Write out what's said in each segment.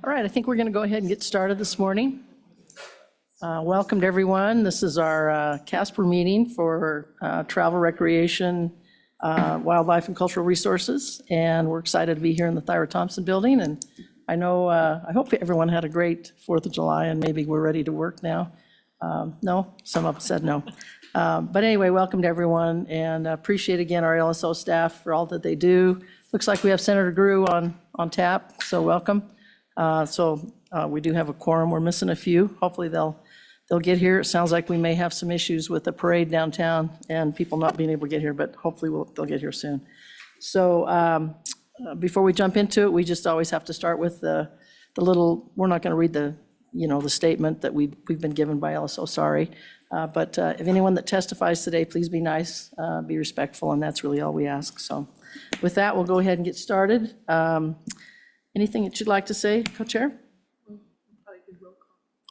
All right, I think we're going to go ahead and get started this morning. Welcome to everyone. This is our Casper meeting for travel, recreation, wildlife, and cultural resources. And we're excited to be here in the Thyra Thompson building. And I know, I hope everyone had a great 4th of July and maybe we're ready to work now. No, some of us said no. But anyway, welcome to everyone and appreciate again our LSO staff for all that they do. Looks like we have Senator Grew on tap, so welcome. We do have a quorum. We're missing a few. Hopefully they'll get here. It sounds like we may have some issues with the parade downtown and people not being able to get here, but hopefully they'll get here soon. So before we jump into it, we just always have to start with the little, we're not going to read the statement that we've been given by LSO, sorry. But if anyone that testifies today, please be nice, be respectful, and that's really all we ask. So with that, we'll go ahead and get started. Anything that you'd like to say, Co-Chair?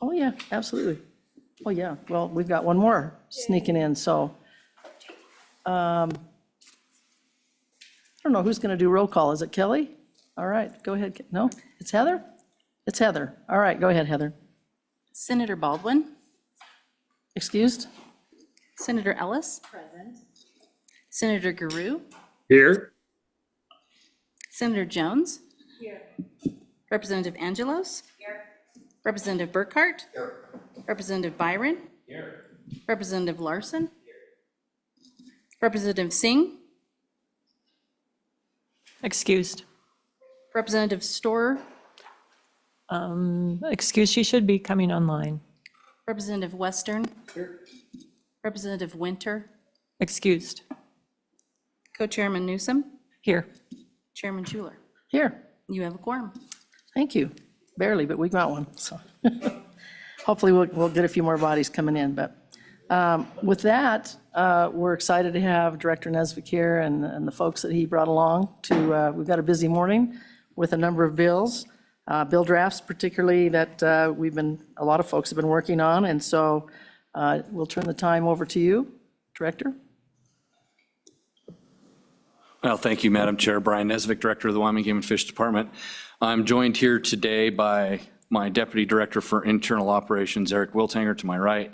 Oh, yeah, absolutely. Oh, yeah, well, we've got one more sneaking in, so. I don't know who's going to do roll call. Is it Kelly? All right, go ahead. No, it's Heather? It's Heather. All right, go ahead, Heather. Senator Baldwin. Excused? Senator Ellis. Present. Senator Guru. Here. Senator Jones. Here. Representative Angelos. Here. Representative Burkhart. Here. Representative Byron. Here. Representative Larson. Here. Representative Singh. Excused. Representative Storer. Excused, she should be coming online. Representative Western. Here. Representative Winter. Excused. Co-Chairman Newsom. Here. Chairman Schuler. Here. You have a quorum. Thank you. Barely, but we got one. So hopefully we'll get a few more bodies coming in. But with that, we're excited to have Director Nesvik here and the folks that he brought along we've got a busy morning with a number of bills, bill drafts particularly that a lot of folks have been working on. And so we'll turn the time over to you, Director. Well, thank you, Madam Chair. Brian Nesvik, Director of the Wyoming Game and Fish Department. I'm joined here today by my Deputy Director for Internal Operations, Eric Wiltanger, to my right,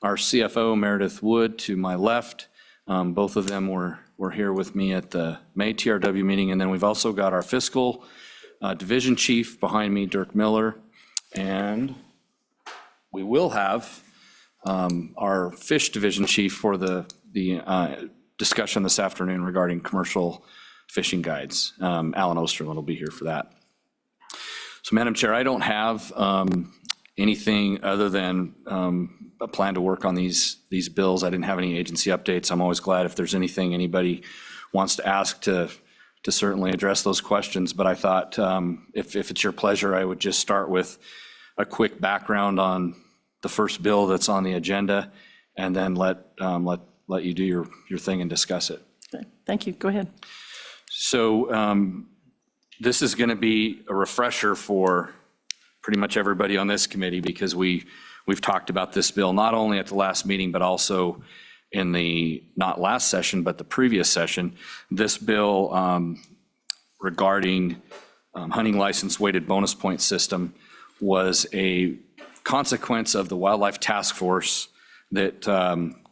our CFO, Meredith Wood, to my left. Both of them were here with me at the May TRW meeting. And then we've also got our Fiscal Division Chief behind me, Dirk Miller. And we will have our Fish Division Chief for the discussion this afternoon regarding commercial fishing guides. Alan Osterlund will be here for that. So, Madam Chair, I don't have anything other than a plan to work on these bills. I didn't have any agency updates. I'm always glad if there's anything anybody wants to ask to certainly address those questions. But I thought if it's your pleasure, I would just start with a quick background on the first bill that's on the agenda, and then let you do your thing and discuss it. Okay. Thank you. Go ahead. So this is going to be a refresher for pretty much everybody on this committee because we've talked about this bill not only at the last meeting, but also in the, not last session, but the previous session. This bill regarding hunting license weighted bonus point system was a consequence of the Wildlife Task Force that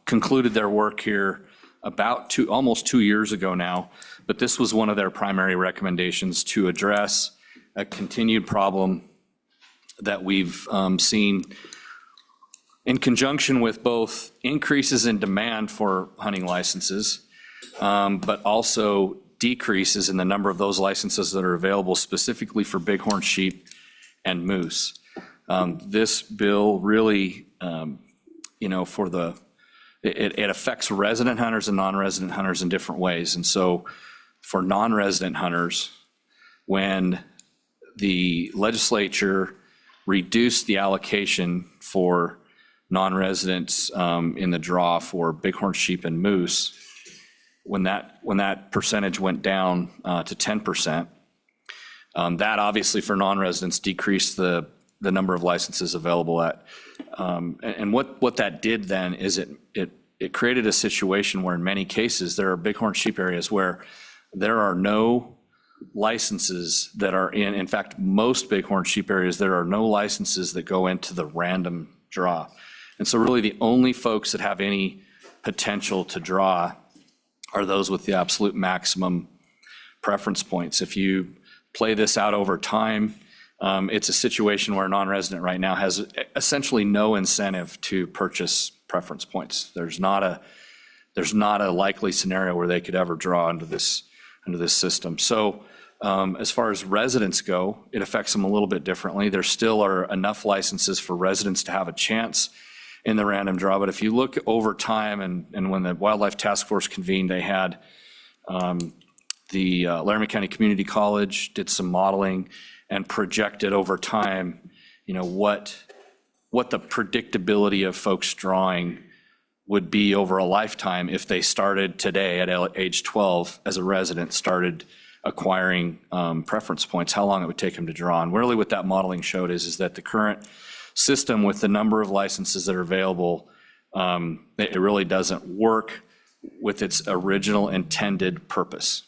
concluded their work here about almost 2 years ago now. But this was one of their primary recommendations to address a continued problem that we've seen in conjunction with both increases in demand for hunting licenses, but also decreases in the number of those licenses that are available specifically for bighorn sheep and moose. This bill really, it affects resident hunters and non-resident hunters in different ways. And so for non-resident hunters, when the legislature reduced the allocation for non-residents in the draw for bighorn sheep and moose, when that percentage went down to 10%, that obviously for non-residents decreased the number of licenses available at. And what that did then is it created a situation where in many cases there are bighorn sheep areas where there are no licenses that are in fact, most bighorn sheep areas, there are no licenses that go into the random draw. And so really the only folks that have any potential to draw are those with the absolute maximum preference points. If you play this out over time, it's a situation where a non-resident right now has essentially no incentive to purchase preference points. There's not a likely scenario where they could ever draw into this system. So as far as residents go, it affects them a little bit differently. There still are enough licenses for residents to have a chance in the random draw. But if you look over time, and when the Wildlife Task Force convened, they had the Laramie County Community College did some modeling and projected over time, what the predictability of folks drawing would be over a lifetime if they started today at age 12 as a resident, started acquiring preference points, how long it would take them to draw. And really what that modeling showed is that the current system with the number of licenses that are available, it really doesn't work with its original intended purpose.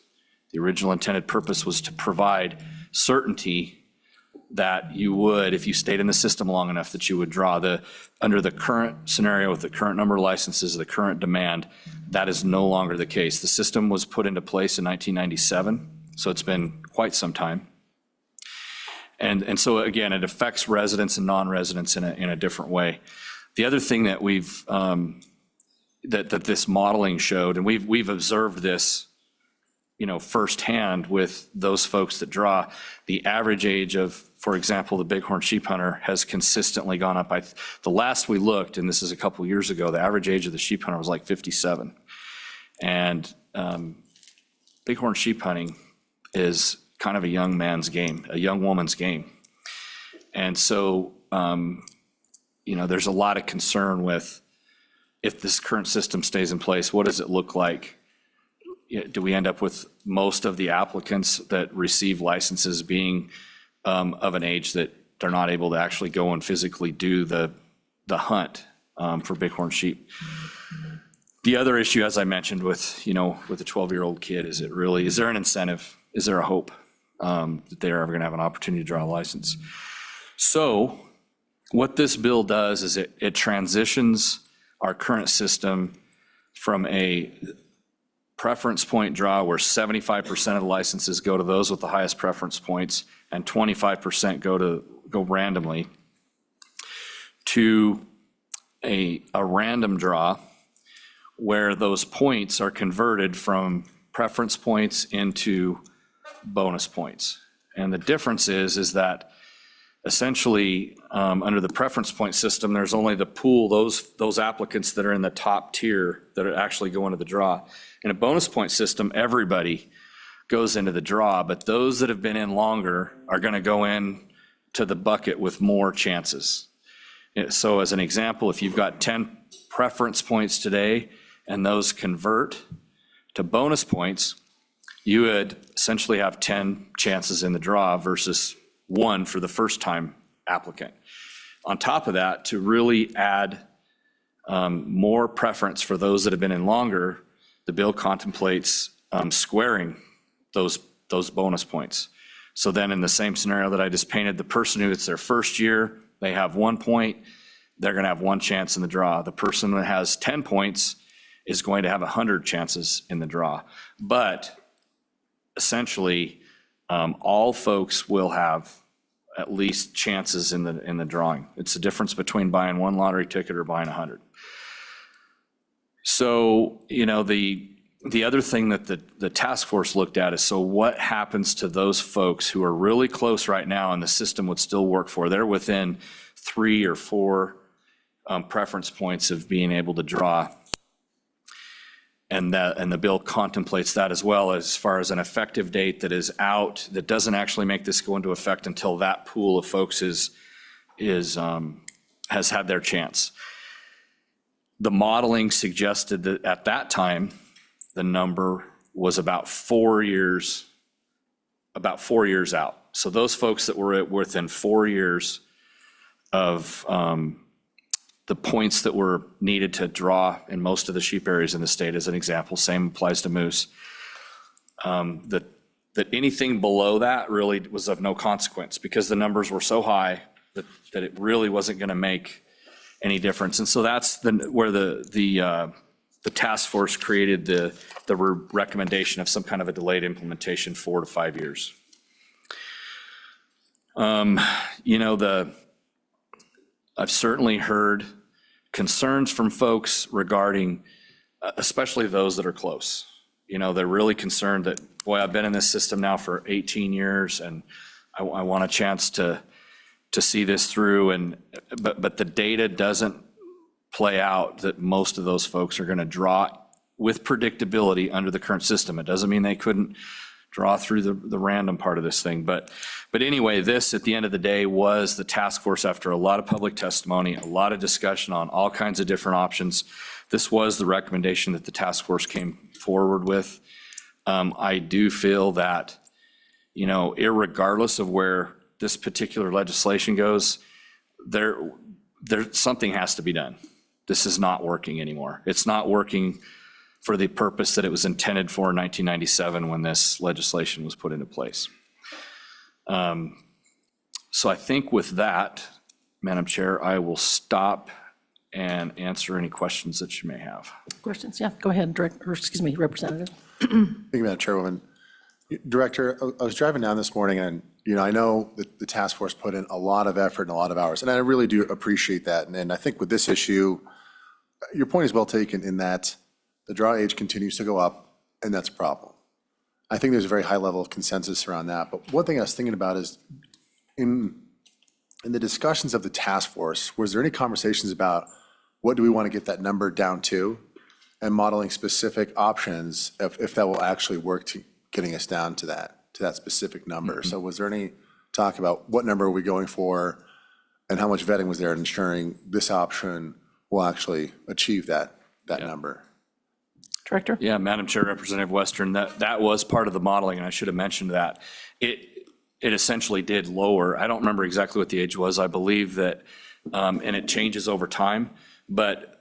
The original intended purpose was to provide certainty that you would, if you stayed in the system long enough, that you would draw. Under the current scenario with the current number of licenses, the current demand, that is no longer the case. The system was put into place in 1997, so it's been quite some time. And so again, it affects residents and non-residents in a different way. The other thing that we've that this modeling showed, and we've observed this firsthand with those folks that draw, the average age of, for example, the bighorn sheep hunter has consistently gone up. The last we looked, and this is a couple years ago, the average age of the sheep hunter was like 57. And bighorn sheep hunting is kind of a young man's game, a young woman's game. And so, there's a lot of concern with, if this current system stays in place, what does it look like? Do we end up with most of the applicants that receive licenses being of an age that they're not able to actually go and physically do the hunt for bighorn sheep? The other issue, as I mentioned, with a 12-year-old kid, is there an incentive? Is there a hope that they're ever going to have an opportunity to draw a license? So what this bill does is it transitions our current system from a preference point draw where 75% of the licenses go to those with the highest preference points and 25% go randomly, to a random draw where those points are converted from preference points into bonus points. And the difference is that essentially under the preference point system, there's only the pool, those applicants that are in the top tier that are actually go into the draw. In a bonus point system, everybody goes into the draw, but those that have been in longer are going to go in to the bucket with more chances. So as an example, if you've got 10 preference points today and those convert to bonus points, you would essentially have 10 chances in the draw versus 1 for the first time applicant. On top of that, to really add more preference for those that have been in longer, the bill contemplates squaring those bonus points. So then in the same scenario that I just painted, the person who it's their first year, they have 1 point, they're going to have 1 chance in the draw. The person that has 10 points is going to have 100 chances in the draw. But essentially, all folks will have at least chances in the drawing. It's the difference between buying 1 lottery ticket or buying 100. So, the other thing that the task force looked at is, so what happens to those folks who are really close right now and the system would still work for? They're within 3 or 4 preference points of being able to draw. And the bill contemplates that as well, as far as an effective date that is out, that doesn't actually make this go into effect until that pool of folks has had their chance. The modeling suggested that at that time, the number was about 4 years out. So those folks that were within 4 years of the points that were needed to draw in most of the sheep areas in the state, as an example, same applies to moose. The that anything below that really was of no consequence because the numbers were so high that it really wasn't going to make any difference. And so that's where the task force created the recommendation of some kind of a delayed implementation, 4 to 5 years. You know, I've certainly heard concerns from folks regarding, especially those that are close. You know, they're really concerned that, boy, I've been in this system now for 18 years and I want a chance to see this through. But the data doesn't play out that most of those folks are going to draw with predictability under the current system. It doesn't mean they couldn't draw through the random part of this thing. But anyway, this at the end of the day was the task force after a lot of public testimony, a lot of discussion on all kinds of different options. This was the recommendation that the task force came forward with. I do feel that, you know, irregardless of where this particular legislation goes, something has to be done. This is not working anymore. It's not working for the purpose that it was intended for in 1997 when this legislation was put into place. So I think with that, Madam Chair, I will stop and answer any questions that you may have. Questions? Yeah, go ahead, Representative. Thank you, Madam Chairwoman. Director, I was driving down this morning and, you know, I know that the task force put in a lot of effort and a lot of hours, and I really do appreciate that. And I think with this issue, your point is well taken in that the draw age continues to go up, and that's a problem. I think there's a very high level of consensus around that. But one thing I was thinking about is in the discussions of the task force, was there any conversations about what do we want to get that number down to and modeling specific options if that will actually work to getting us down to that specific number? So was there any talk about what number are we going for and how much vetting was there in ensuring this option will actually achieve that number? Director? Yeah, Madam Chair, Representative Western, that was part of the modeling, and I should have mentioned that. It essentially did lower. I don't remember exactly what the age was. I believe that, and it changes over time, but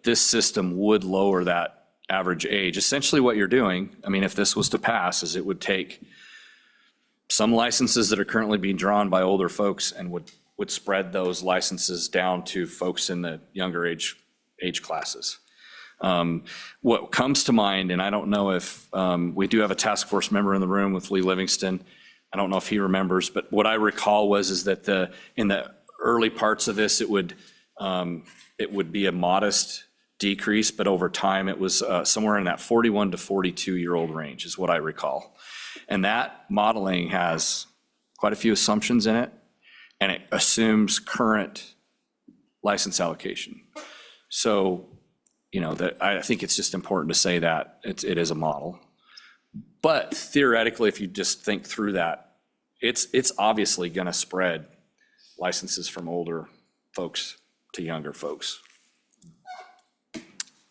this system would lower that average age. Essentially what you're doing, I mean, if this was to pass, is it would take some licenses that are currently being drawn by older folks and would spread those licenses down to folks in the younger age classes. What comes to mind, and I don't know if we do have a task force member in the room with Lee Livingston. I don't know if he remembers, but what I recall is that in the early parts of this, it would be a modest decrease, but over time it was somewhere in that 41 to 42-year-old range is what I recall. And that modeling has quite a few assumptions in it, and it assumes current license allocation. So, you know, I think it's just important to say that it is a model. But theoretically, if you just think through that, it's obviously going to spread licenses from older folks to younger folks.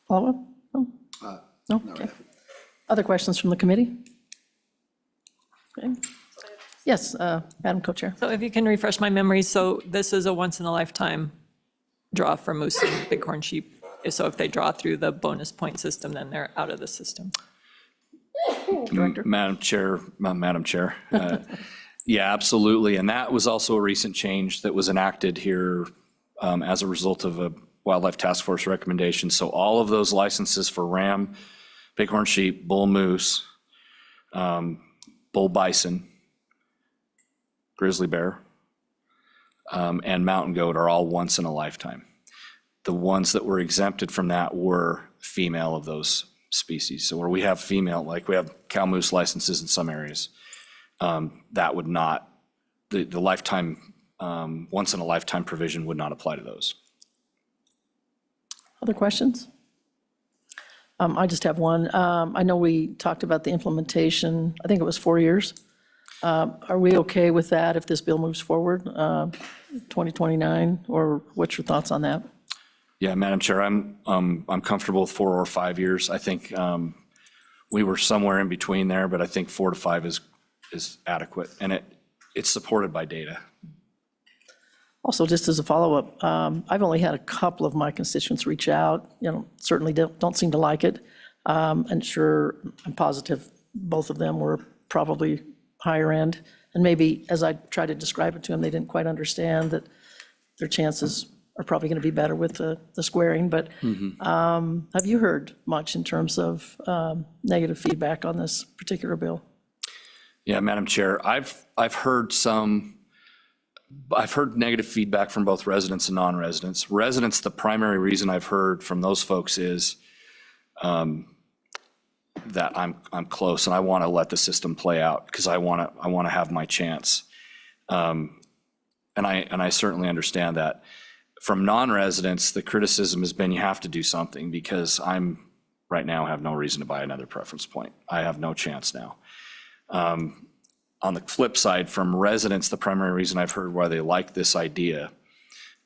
Follow-up? No? Okay. Other questions from the committee? Okay. Yes, Madam Co-Chair. So if you can refresh my memory, so this is a once-in-a-lifetime draw for moose and bighorn sheep. So if they draw through the bonus point system, then they're out of the system. Director? Madam Chair, yeah, absolutely. And that was also a recent change that was enacted here as a result of a Wildlife Task Force recommendation. So all of those licenses for ram, bighorn sheep, bull moose, bull bison, grizzly bear, and mountain goat are all once in a lifetime. The ones that were exempted from that were female of those species. So where we have female, like we have cow moose licenses in some areas, that would not, the lifetime, once in a lifetime provision would not apply to those. Other questions? I just have one. I know we talked about the implementation, I think it was 4 years. Are we okay with that if this bill moves forward, 2029, or what's your thoughts on that? Yeah, Madam Chair, I'm comfortable with 4 or 5 years. I think we were somewhere in between there, but I think 4 to 5 is adequate, and it's supported by data. Also, just as a follow-up, I've only had a couple of my constituents reach out, certainly don't seem to like it. And sure, I'm positive both of them were probably higher end. And maybe, as I tried to describe it to them, they didn't quite understand that their chances are probably going to be better with the squaring. But have you heard much in terms of negative feedback on this particular bill? Yeah, Madam Chair, I've heard negative feedback from both residents and non-residents. Residents, the primary reason I've heard from those folks is that I'm close and I want to let the system play out because I want to have my chance. And I certainly understand that. From non-residents, the criticism has been you have to do something because I'm right now have no reason to buy another preference point. I have no chance now. On the flip side, from residents, the primary reason I've heard why they like this idea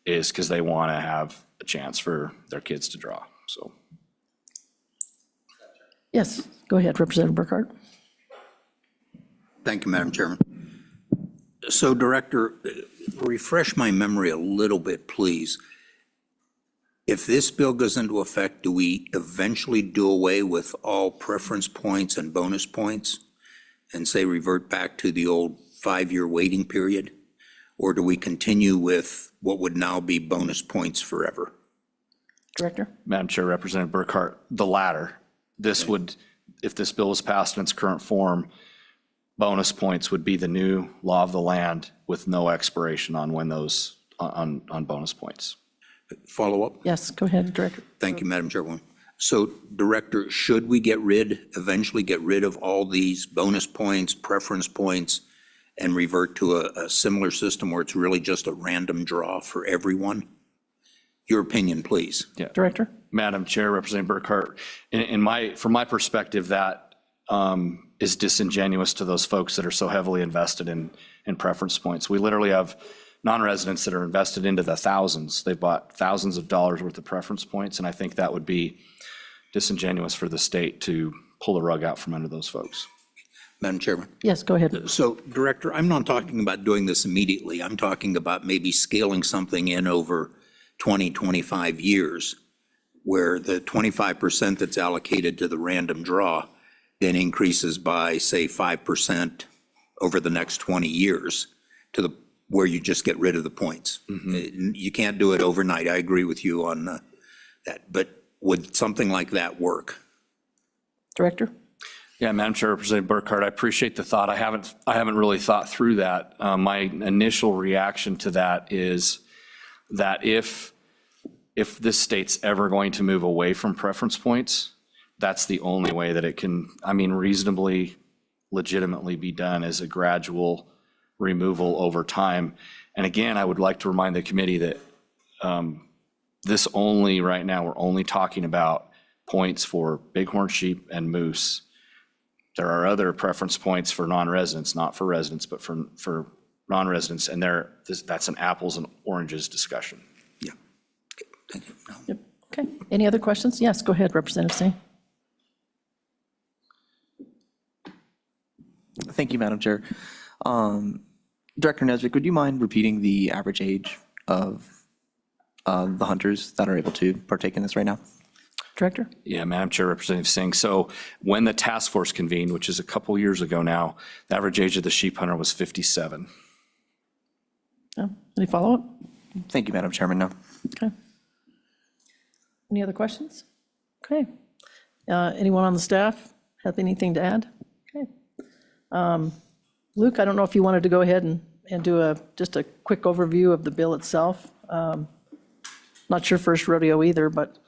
is because they want to have a chance for their kids to draw, so. Yes, go ahead, Representative Burkhart. Thank you, Madam Chairman. So, Director, refresh my memory a little bit, please. If this bill goes into effect, do we eventually do away with all preference points and bonus points and say revert back to the old 5-year waiting period? Or do we continue with what would now be bonus points forever? Director? Madam Chair, Representative Burkhart, the latter. This would, if this bill was passed in its current form, bonus points would be the new law of the land with no expiration on when those, on bonus points. Follow up? Yes, go ahead, Director. Thank you, Madam Chairwoman. So, Director, should we eventually get rid of all these bonus points, preference points, and revert to a similar system where it's really just a random draw for everyone? Your opinion, please. Yeah. Director? Madam Chair, Representative Burkhart, from my perspective, that is disingenuous to those folks that are so heavily invested in preference points. We literally have non-residents that are invested into the thousands. They've bought thousands of dollars worth of preference points, and I think that would be disingenuous for the state to pull the rug out from under those folks. Madam Chairman. Yes, go ahead. So, Director, I'm not talking about doing this immediately. I'm talking about maybe scaling something in over 20, 25 years, where the 25% that's allocated to the random draw then increases by, say, 5% over the next 20 years to where you just get rid of the points. You can't do it overnight. I agree with you on that. But would something like that work? Director? Yeah, Madam Chair, Representative Burkhart, I appreciate the thought. I haven't really thought through that. My initial reaction to that is that if this state's ever going to move away from preference points, that's the only way that it can, reasonably, legitimately be done as a gradual removal over time. And again, I would like to remind the committee that this only, right now, we're only talking about points for bighorn sheep and moose. There are other preference points for non-residents, not for residents, but for non-residents, and that's an apples and oranges discussion. Yeah. Okay. Thank you. No. Yep. Okay. Any other questions? Yes, go ahead, Representative Singh. Thank you, Madam Chair. Director Nesbitt, would you mind repeating the average age of the hunters that are able to partake in this right now? Director? Yeah, Madam Chair, Representative Singh. So when the task force convened, which is a couple years ago now, the average age of the sheep hunter was 57. No? Any follow-up? Thank you, Madam Chairman. No. Okay. Any other questions? Okay. Anyone on the staff have anything to add? Okay. Luke, I don't know if you wanted to go ahead and do just a quick overview of the bill itself. Not your first rodeo either, but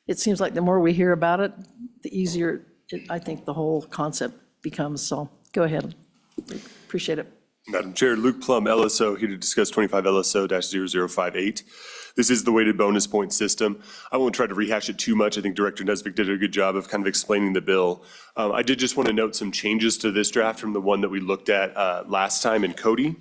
it seems like the more we hear about it, the easier I think the whole concept becomes. So go ahead. Appreciate it. Madam Chair, Luke Plum, LSO, here to discuss 25 LSO-0058. This is the weighted bonus point system. I won't try to rehash it too much. I think Director Nesbitt did a good job of kind of explaining the bill. I did just want to note some changes to this draft from the one that we looked at last time in Cody.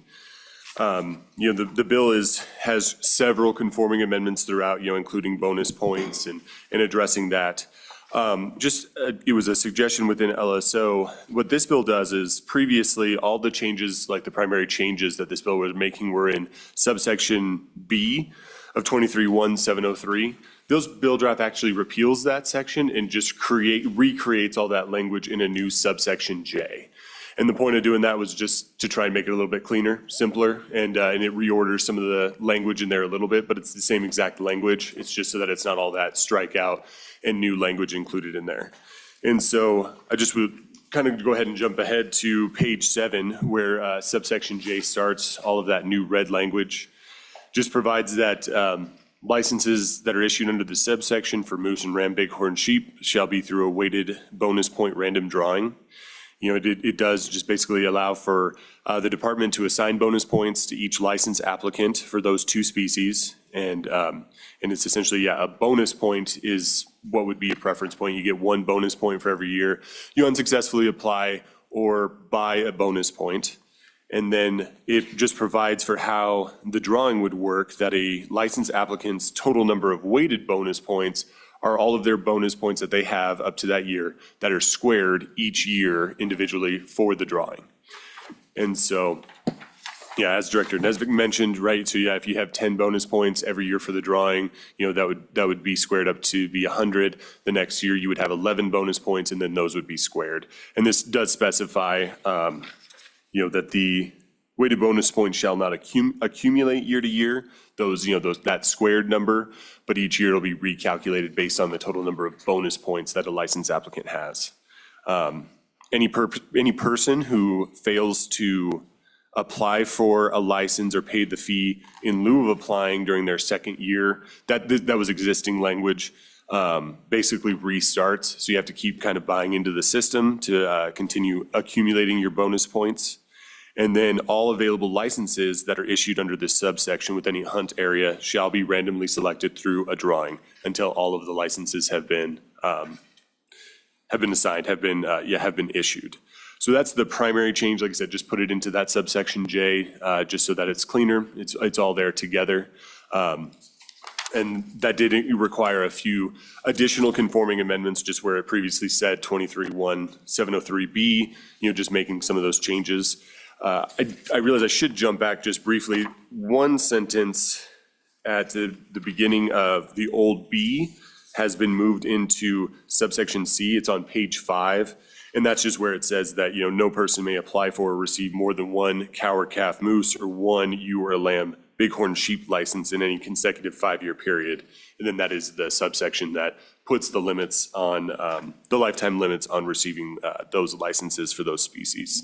The bill has several conforming amendments throughout, including bonus points and addressing that. It was a suggestion within LSO. What this bill does is previously all the changes, like the primary changes that this bill was making, were in subsection B of 23-1-703. Those bill draft actually repeals that section and just recreates all that language in a new subsection J. And the point of doing that was just to try and make it a little bit cleaner, simpler, and it reorders some of the language in there a little bit, but it's the same exact language. It's just so that it's not all that strikeout and new language included in there. And so I just would kind of go ahead and jump ahead to page 7, where subsection J starts. All of that new red language just provides that licenses that are issued under the subsection for moose and ram bighorn sheep shall be through a weighted bonus point random drawing. You know, it does just basically allow for the department to assign bonus points to each license applicant for those 2 species. And it's essentially, a bonus point is what would be a preference point. You get 1 bonus point for every year you unsuccessfully apply or buy a bonus point. And then it just provides for how the drawing would work, that a license applicant's total number of weighted bonus points are all of their bonus points that they have up to that year that are squared each year individually for the drawing. And so, as Director Nesvik mentioned, right, so if you have 10 bonus points every year for the drawing, that would be squared up to be 100. The next year you would have 11 bonus points, and then those would be squared. And this does specify, that the weighted bonus points shall not accumulate year to year, that squared number, but each year it'll be recalculated based on the total number of bonus points that a license applicant has. Any person who fails to apply for a license or paid the fee in lieu of applying during their second year, that was existing language, basically restarts. So you have to keep kind of buying into the system to continue accumulating your bonus points. And then all available licenses that are issued under this subsection with any hunt area shall be randomly selected through a drawing until all of the licenses have been assigned, have been issued. So that's the primary change. Like I said, just put it into that subsection J, just so that it's cleaner. It's all there together. And that did require a few additional conforming amendments, just where it previously said 23-1-703B, just making some of those changes. I realize I should jump back just briefly. One sentence at the beginning of the old B has been moved into subsection C. It's on page 5. And that's just where it says that, no person may apply for or receive more than 1 cow or calf moose or 1 ewe or lamb bighorn sheep license in any consecutive 5-year period. And then that is the subsection that puts the limits on, the lifetime limits on receiving those licenses for those species.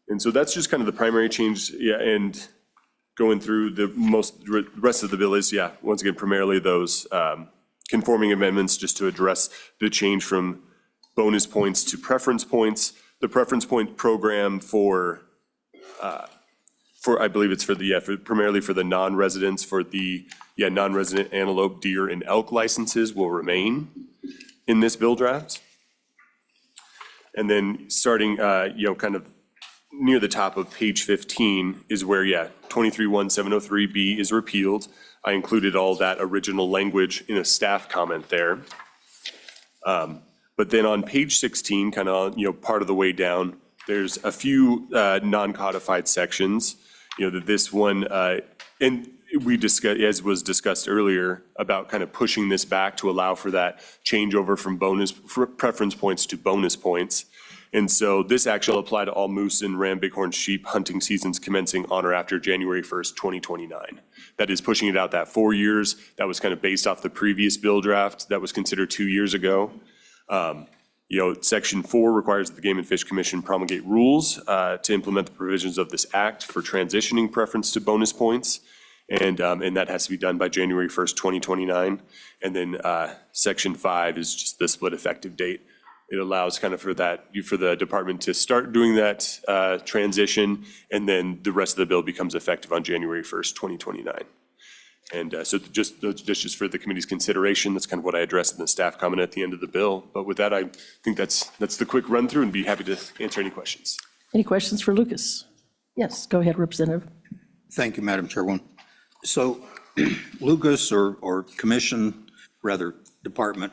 And so that's just kind of the primary change, and going through the rest of the bill is, once again, primarily those conforming amendments just to address the change from bonus points to preference points. The preference point program for I believe it's primarily for the non-residents, for the non-resident antelope, deer, and elk licenses will remain in this bill draft. And then starting, kind of near the top of page 15 is where, 23-1-703B is repealed. I included all that original language in a staff comment there. But then on page 16, kind of, part of the way down, there's a few non-codified sections, that this one, and we discussed, as was discussed earlier, about kind of pushing this back to allow for that changeover from preference points to bonus points. And so this actually will apply to all moose and ram bighorn sheep hunting seasons commencing on or after January 1st, 2029. That is pushing it out that 4 years. That was kind of based off the previous bill draft that was considered 2 years ago. Section 4 requires that the Game and Fish Commission promulgate rules to implement the provisions of this act for transitioning preference to bonus points. And that has to be done by January 1st, 2029. And then Section 5 is just the split effective date. It allows kind of for the department to start doing that transition, and then the rest of the bill becomes effective on January 1st, 2029. And so just for the committee's consideration, that's kind of what I addressed in the staff comment at the end of the bill. But with that, I think that's the quick run through, and be happy to answer any questions. Any questions for Lucas? Yes, go ahead, Representative. Thank you, Madam Chairwoman. So Lucas, or commission, rather, department,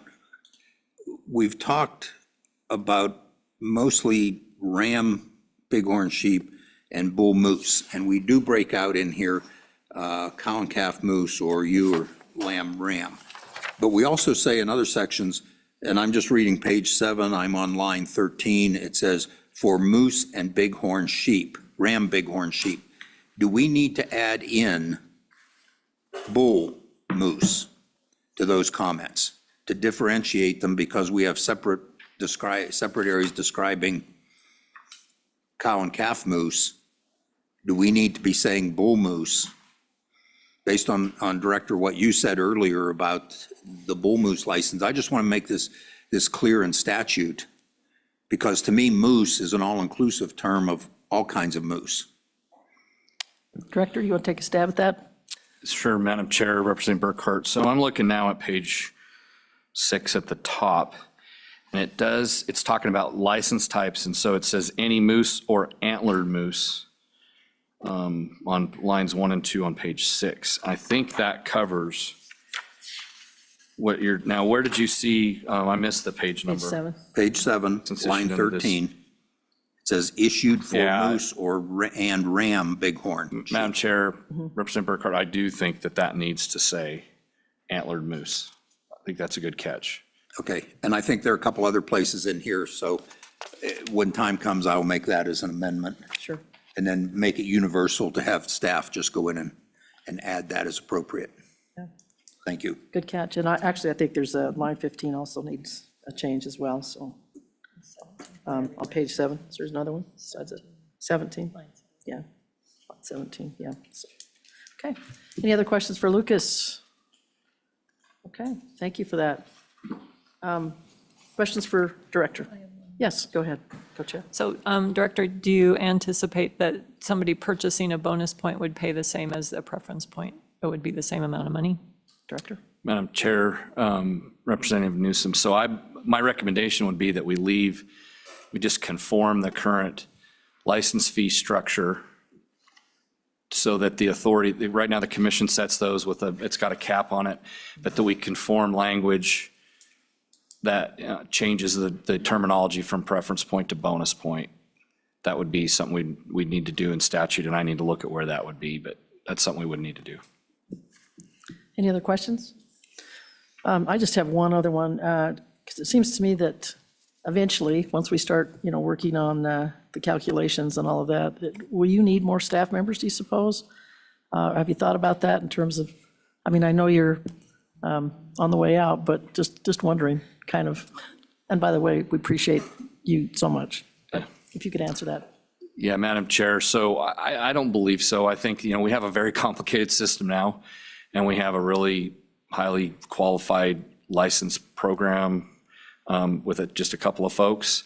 we've talked about mostly ram, bighorn sheep, and bull moose. And we do break out in here cow and calf moose or ewe or lamb ram. But we also say in other sections, and I'm just reading page 7, I'm on line 13, it says, for moose and bighorn sheep, ram bighorn sheep. Do we need to add in bull moose to those comments to differentiate them, because we have separate areas describing cow and calf moose? Do we need to be saying bull moose? Based on Director, what you said earlier about the bull moose license, I just want to make this clear in statute, because to me, moose is an all-inclusive term of all kinds of moose. Director, you want to take a stab at that? Sure, Madam Chair, Representing Burkhart. So I'm looking now at page 6 at the top, and it's talking about license types, and so it says any moose or antlered moose on lines 1 and 2 on page 6. I think that covers what now where did you see, I missed the page Page number. 7. Page 7, Since line issued under this- 13. It says issued for Yeah. moose and ram bighorn. Madam Chair, Representative Burkhart, I do think that needs to say antlered moose. I think that's a good catch. Okay, and I think there are a couple other places in here, so when time comes, I will make that as an amendment. Sure. And then make it universal to have staff just go in and add that as appropriate. Yeah. Thank you. Good catch. And I think there's a line 15 also needs a change as well, so. On page 7, so there's another one besides it. 17? Yeah, 17, yeah. So, okay. Any other questions for Lucas? Okay, thank you for that. Questions for Director? Yes, go ahead, Co-Chair. So, Director, do you anticipate that somebody purchasing a bonus point would pay the same as a preference point? It would be the same amount of money? Director? Madam Chair, Representative Newsom, so my recommendation would be that we just conform the current license fee structure so that the authority, right now the commission sets those it's got a cap on it, but that we conform language that changes the terminology from preference point to bonus point. That would be something we'd need to do in statute, and I need to look at where that would be, but that's something we would need to do. Any other questions? I just have one other one, because it seems to me that eventually, once we start, working on the calculations and all of that, will you need more staff members, do you suppose? Have you thought about that in terms of, I know you're on the way out, but just wondering, kind of, and by the way, we appreciate you so much. If you could answer that. Yeah, Madam Chair, so I don't believe so. I think, we have a very complicated system now, and we have a really highly qualified license program with just a couple of folks.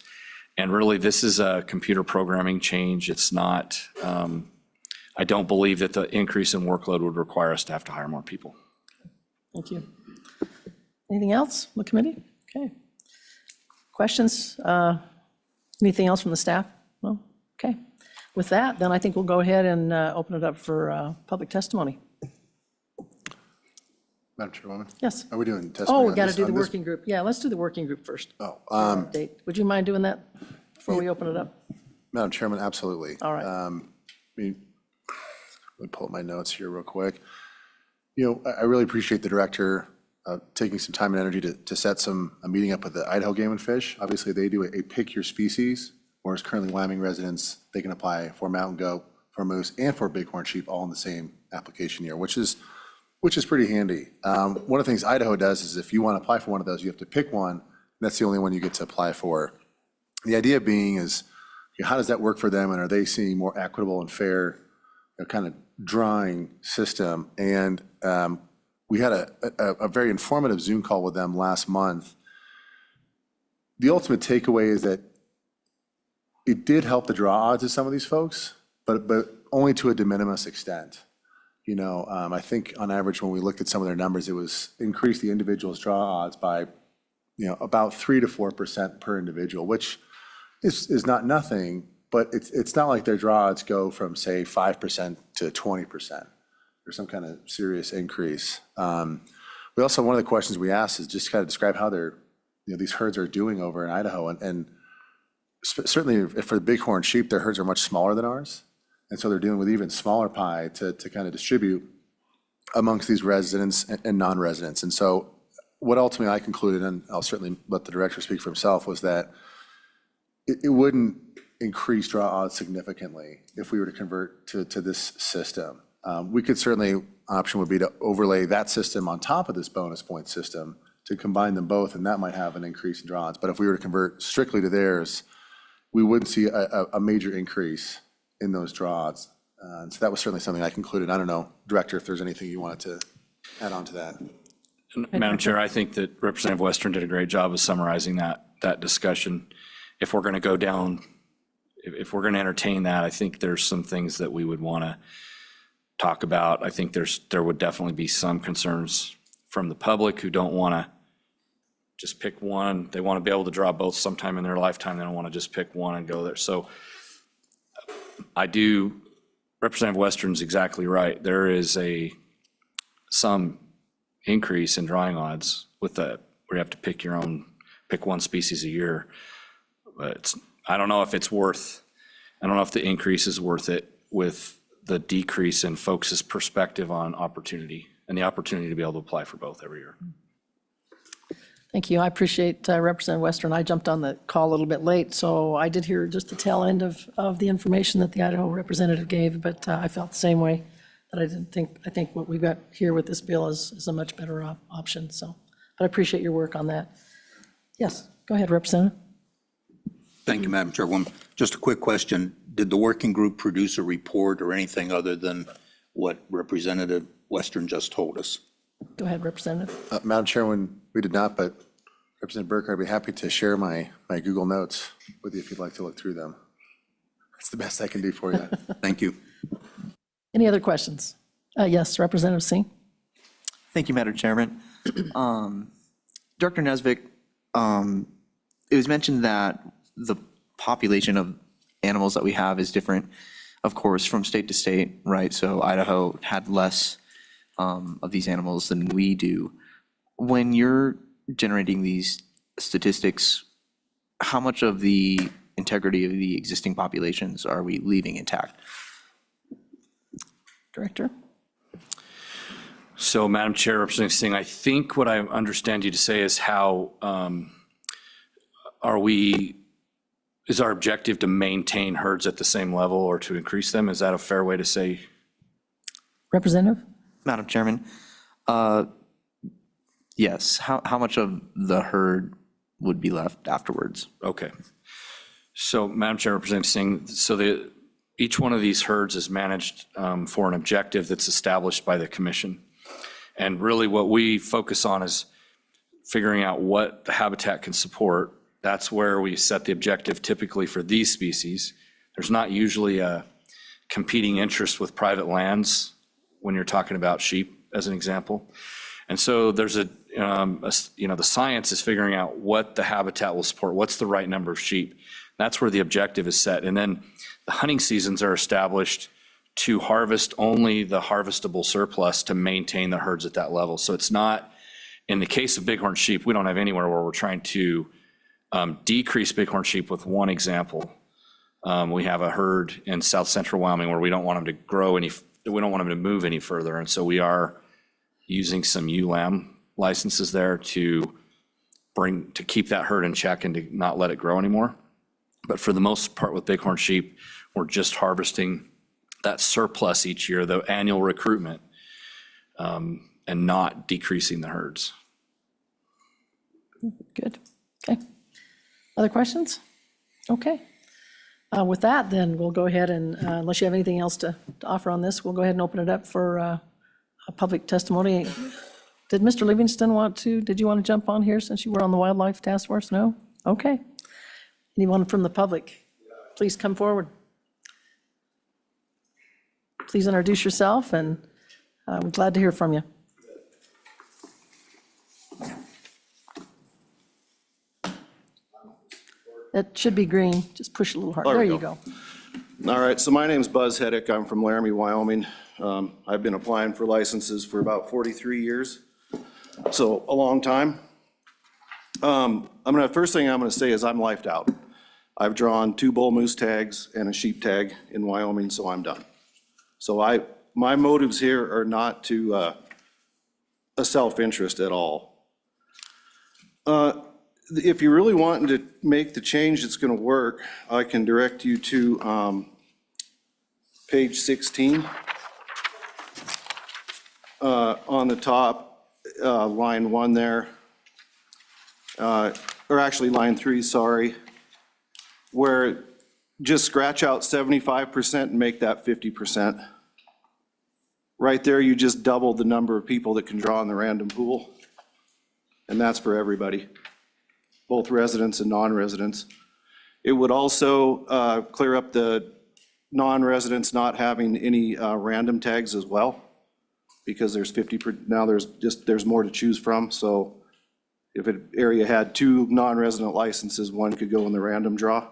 And really, this is a computer programming change. It's not, I don't believe that the increase in workload would require us to have to hire more people. Thank you. Anything else from the committee? Okay. Questions? Anything else from the staff? No? Okay. With that, then I think we'll go ahead and open it up for public testimony. Madam Chairwoman? Yes. Are we doing testimony? Oh, we on got to this- do the on this? working group. Yeah, let's do the working group first. Oh, Date. Would you mind doing that before we open it up? Madam Chairman, absolutely. All right. Let me pull up my notes here real quick. I really appreciate the director taking some time and energy to set a meeting up with the Idaho Game and Fish. Obviously, they do a pick your species, whereas currently Wyoming residents, they can apply for mountain goat, for moose, and for bighorn sheep all in the same application year, which is pretty handy. One of the things Idaho does is if you want to apply for one of those, you have to pick one, and that's the only one you get to apply for. The idea being is, how does that work for them, and are they seeing more equitable and fair kind of drawing system? And we had a very informative Zoom call with them last month. The ultimate takeaway is that it did help the draw odds of some of these folks, but only to a de minimis extent. I think on average, when we looked at some of their numbers, it was increased the individual's draw odds by, about 3 to 4% per individual, which is not nothing, but it's not like their draw odds go from, say, 5% to 20%. There's some kind of serious increase. We also, one of the questions we asked is just kind of describe how these herds are doing over in Idaho. And certainly for the bighorn sheep, their herds are much smaller than ours. And so they're dealing with even smaller pie to kind of distribute. amongst these residents and non-residents. And so what ultimately I concluded, and I'll certainly let the director speak for himself, was that it wouldn't increase draw odds significantly if we were to convert to this system. We could certainly, option would be to overlay that system on top of this bonus point system to combine them both, and that might have an increase in draw odds. But if we were to convert strictly to theirs, we wouldn't see a major increase in those draw odds. And so that was certainly something I concluded. I don't know, Director, if there's anything you wanted to add on to that. Madam Chair, I think that Representative Western did a great job of summarizing that discussion. If we're going to go down, if we're going to entertain that, I think there's some things that we would want to talk about. I think there would definitely be some concerns from the public who don't want to just pick one. They want to be able to draw both sometime in their lifetime. They don't want to just pick one and go there. So Representative Western's exactly right. There is some increase in drawing odds with that, where you have to pick one species a year. But I don't know if the increase is worth it with the decrease in folks' perspective on opportunity and the opportunity to be able to apply for both every year. Thank you. I appreciate Representative Western. I jumped on the call a little bit late, so I did hear just the tail end of the information that the Idaho representative gave, but I felt the same way, that I think what we've got here with this bill is a much better option. So, but I appreciate your work on that. Yes, go ahead, Representative. Thank you, Madam Chairwoman. Just a quick question. Did the working group produce a report or anything other than what Representative Western just told us? Go ahead, Representative. Madam Chairman, we did not, but Representative Burke, I'd be happy to share my Google Notes with you if you'd like to look through them. That's the best I can do for you. Thank you. Any other questions? Yes, Representative Singh. Thank you, Madam Chairman. Director Nesvik, it was mentioned that the population of animals that we have is different, of course, from state to state, right? So Idaho had less of these animals than we do. When you're generating these statistics, how much of the integrity of the existing populations are we leaving intact? Director. So, Madam Chair, Representative Singh, I think what I understand you to say is how is our objective to maintain herds at the same level or to increase them? Is that a fair way to say? Representative. Madam Chairman, yes. How much of the herd would be left afterwards? Okay. So, Madam Chair, Representative Singh, so each one of these herds is managed for an objective that's established by the commission. And really what we focus on is figuring out what the habitat can support. That's where we set the objective typically for these species. There's not usually a competing interest with private lands when you're talking about sheep, as an example. And so there's the science is figuring out what the habitat will support, what's the right number of sheep. That's where the objective is set. And then the hunting seasons are established to harvest only the harvestable surplus to maintain the herds at that level. So it's not, in the case of bighorn sheep, we don't have anywhere where we're trying to decrease bighorn sheep with one example. We have a herd in south central Wyoming where we don't want them to grow we don't want them to move any further. And so we are using some ULAM licenses there to keep that herd in check and to not let it grow anymore. But for the most part with bighorn sheep, we're just harvesting that surplus each year, the annual recruitment, and not decreasing the herds. Good. Okay. Other questions? Okay. With that, then we'll go ahead and, unless you have anything else to offer on this, we'll go ahead and open it up for a public testimony. Did Mr. Livingston did you want to jump on here since you were on the Wildlife Task Force? No? Okay. Anyone from the public, please come forward. Please introduce yourself, and we're glad to hear from you. That should be green. Just push a little harder. There you go. All right, so my name's Buzz Heddick. I'm from Laramie, Wyoming. I've been applying for licenses for about 43 years, so a long time. First thing I'm gonna say is I'm lifed out. I've drawn 2 bull moose tags and a sheep tag in Wyoming, so I'm done. So my motives here are not to a self-interest at all. If you really want to make the change that's going to work, I can direct you to page 16. On the top, line 1 there, or actually line 3, sorry, where just scratch out 75% and make that 50%. Right there, you just doubled the number of people that can draw in the random pool. And that's for everybody, both residents and non-residents. It would also clear up the non-residents not having any random tags as well, because there's 50, now there's more to choose from. So if an area had 2 non-resident licenses, 1 could go in the random draw.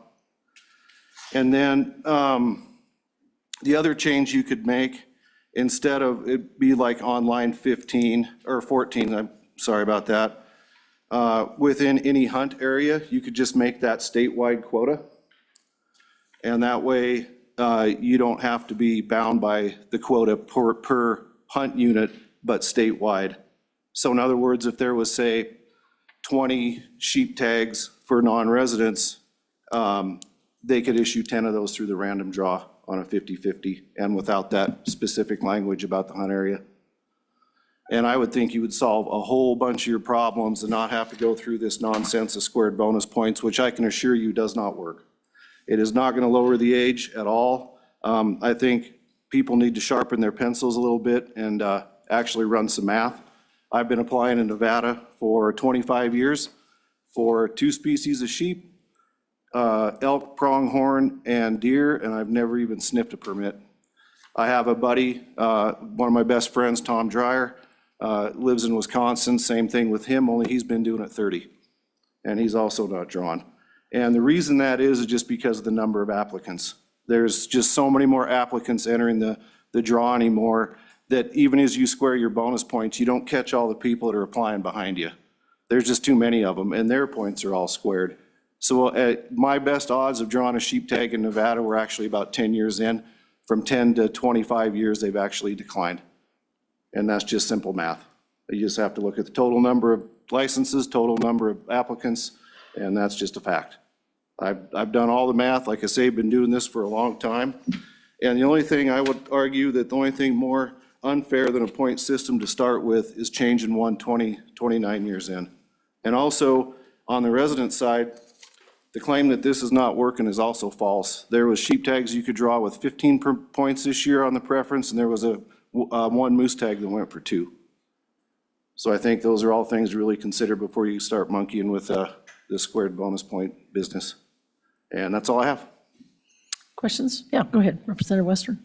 And then the other change you could make, instead of it be like on line 15 or 14, I'm sorry about that, within any hunt area, you could just make that statewide quota. And that way you don't have to be bound by the quota per hunt unit, but statewide. So in other words, if there was, say, 20 sheep tags for non-residents, they could issue 10 of those through the random draw on a 50-50 and without that specific language about the hunt area. And I would think you would solve a whole bunch of your problems and not have to go through this nonsense of squared bonus points, which I can assure you does not work. It is not going to lower the age at all. I think people need to sharpen their pencils a little bit and actually run some math. I've been applying in Nevada for 25 years for 2 species of sheep, elk, pronghorn, and deer, and I've never even sniffed a permit. I have a buddy, one of my best friends, Tom Dreyer, lives in Wisconsin, same thing with him, only he's been doing it 30, and he's also not drawn. And the reason that is just because of the number of applicants. There's just so many more applicants entering the draw anymore that even as you square your bonus points, you don't catch all the people that are applying behind you. There's just too many of them, and their points are all squared. So my best odds of drawing a sheep tag in Nevada were actually about 10 years in. From 10 to 25 years, they've actually declined. And that's just simple math. You just have to look at the total number of licenses, total number of applicants, and that's just a fact. I've done all the math. Like I say, been doing this for a long time. And the only thing I would argue that the only thing more unfair than a point system to start with is changing 29 years in. And also on the resident side, the claim that this is not working is also false. There was sheep tags you could draw with 15 points this year on the preference, and there was a 1 moose tag that went for 2. So I think those are all things to really consider before you start monkeying with the squared bonus point business. And that's all I have. Questions? Yeah, go ahead, Representative Western.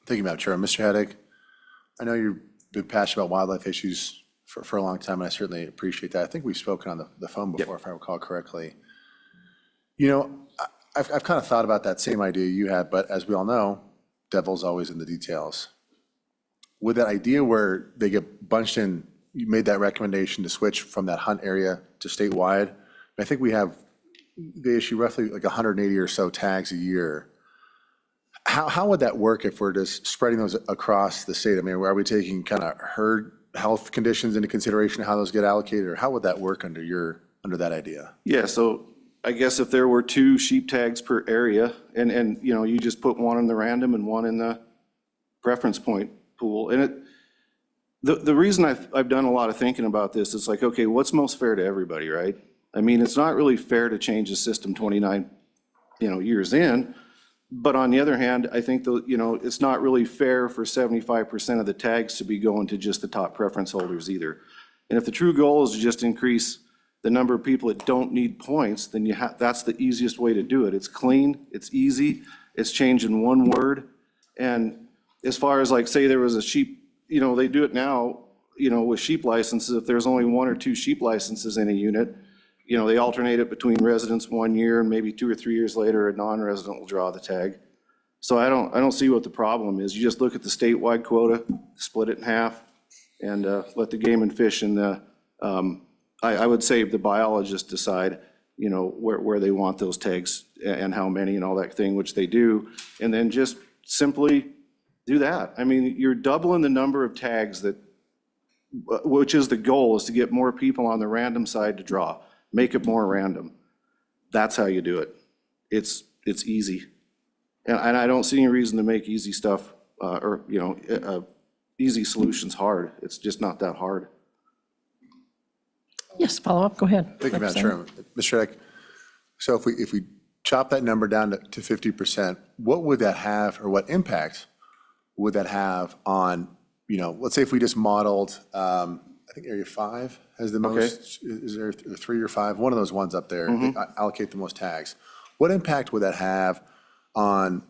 Thank you, Madam Chair. Mr. Heddick, I know you've been passionate about wildlife issues for a long time, and I certainly appreciate that. I think we've spoken on the phone before, if I recall correctly. You know, I've kind of thought about that same idea you had, but as we all know, devil's always in the details. With that idea where they get bunched in, you made that recommendation to switch from that hunt area to statewide. I think they issue roughly like 180 or so tags a year. How would that work if we're just spreading those across the state? I mean, are we taking kind of herd health conditions into consideration, how those get allocated, or how would that work under that idea? Yeah, so I guess if there were 2 sheep tags per area and you know, you just put 1 in the random and 1 in the preference point pool. And the reason I've done a lot of thinking about this is like, okay, what's most fair to everybody, right? I mean, it's not really fair to change the system 29, years in. But on the other hand, I think it's not really fair for 75% of the tags to be going to just the top preference holders either. And if the true goal is to just increase the number of people that don't need points, then that's the easiest way to do it. It's clean, it's easy, it's changing 1 word. And as far as like, say there was a sheep, they do it now, with sheep licenses. If there's only 1 or 2 sheep licenses in a unit, they alternate it between residents 1 year, and maybe 2 or 3 years later, a non-resident will draw the tag. So I don't see what the problem is. You just look at the statewide quota, split it in half, and let the game and fish and I would say the biologists decide, where they want those tags and how many and all that thing, which they do. And then just simply do that. I mean, you're doubling the number of tags that, which is the goal, is to get more people on the random side to draw, make it more random. That's how you do it. It's easy. And I don't see any reason to make easy stuff, easy solutions hard. It's just not that hard. Yes, follow up, go ahead. Thank you, Madam Representative. Chairman. Mr. Reddick, so if we chop that number down to 50%, what would that have, or what impact would that have on, let's say if we just modeled, I think Area 5 has the most, is there 3 or 5? One of those ones up there, they allocate the most tags. What impact would that have on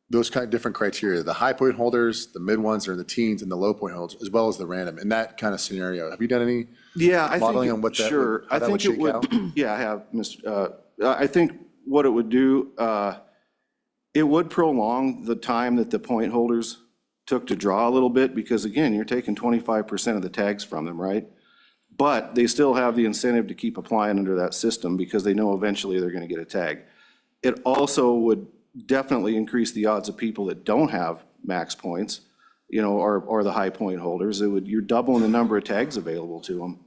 those kind of different criteria, the high point holders, the mid ones, or the teens, and the low point holders, as well as the random, in that kind of scenario? Have you done any modeling on what that would, how that would shake out? Yeah, I have, Mr. I think what it would do, it would prolong the time that the point holders took to draw a little bit, because again, you're taking 25% of the tags from them, right? But they still have the incentive to keep applying under that system because they know eventually they're going to get a tag. It also would definitely increase the odds of people that don't have max points, or the high point holders. You're doubling the number of tags available to them.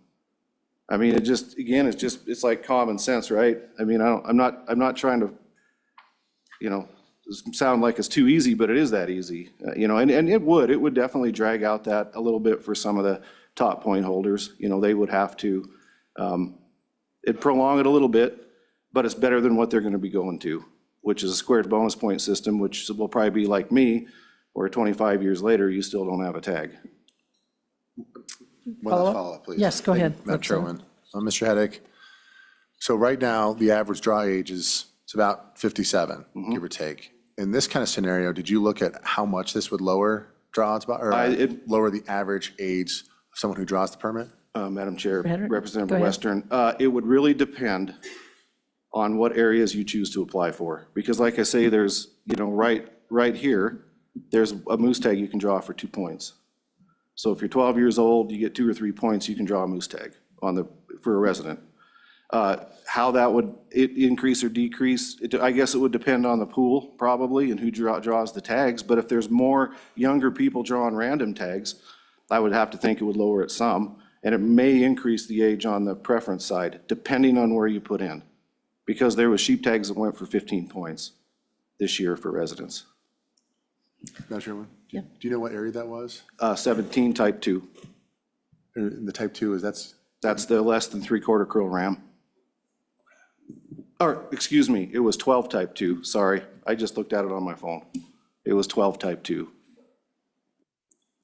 I mean, it's like common sense, right? I mean, I'm not trying to, sound like it's too easy, but it is that easy, and it would definitely drag out that a little bit for some of the top point holders. They would have to, it'd prolong it a little bit, but it's better than what they're going to be going to, which is a squared bonus point system, which will probably be like me, where 25 years later, you still don't have a tag. One last follow-up, please. Yes, go Thank you, ahead, Madam Chairwoman. Mr. Heddick, so right now, the average draw age it's about 57, give or take. In this kind of scenario, did you look at how much this would lower draw odds, or lower the average age of someone who draws the permit? Madam Chair, Go Representative ahead. Western, it would really depend on what areas you choose to apply for. Because like I say, there's, right here, there's a moose tag you can draw for 2 points. So if you're 12 years old, you get 2 or 3 points, you can draw a moose tag for a resident. How that would increase or decrease, I guess it would depend on the pool probably and who draws the tags. But if there's more younger people drawing random tags, I would have to think it would lower it some. And it may increase the age on the preference side, depending on where you put in. Because there was sheep tags that went for 15 points this year for residents. Madam Chairwoman, Yeah. do you know what area that was? 17 type 2. The type 2 That's the less than 3/4 curl ram. Or, excuse me, it was 12 type 2, sorry. I just looked at it on my phone. It was 12 type 2.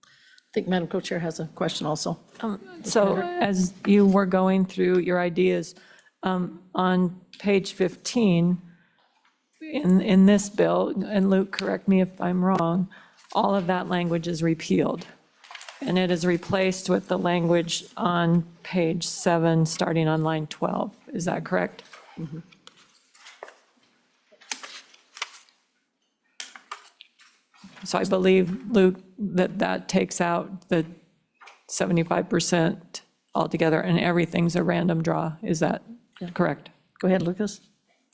I think Madam Co-Chair has a question also. So as you were going through your ideas, on page 15, in this bill, and Luke, correct me if I'm wrong, all of that language is repealed. And it is replaced with the language on page 7, starting on line 12. Is that correct? So I believe, Luke, that takes out the 75% altogether, and everything's a random draw. Is that correct? Go ahead, Lucas.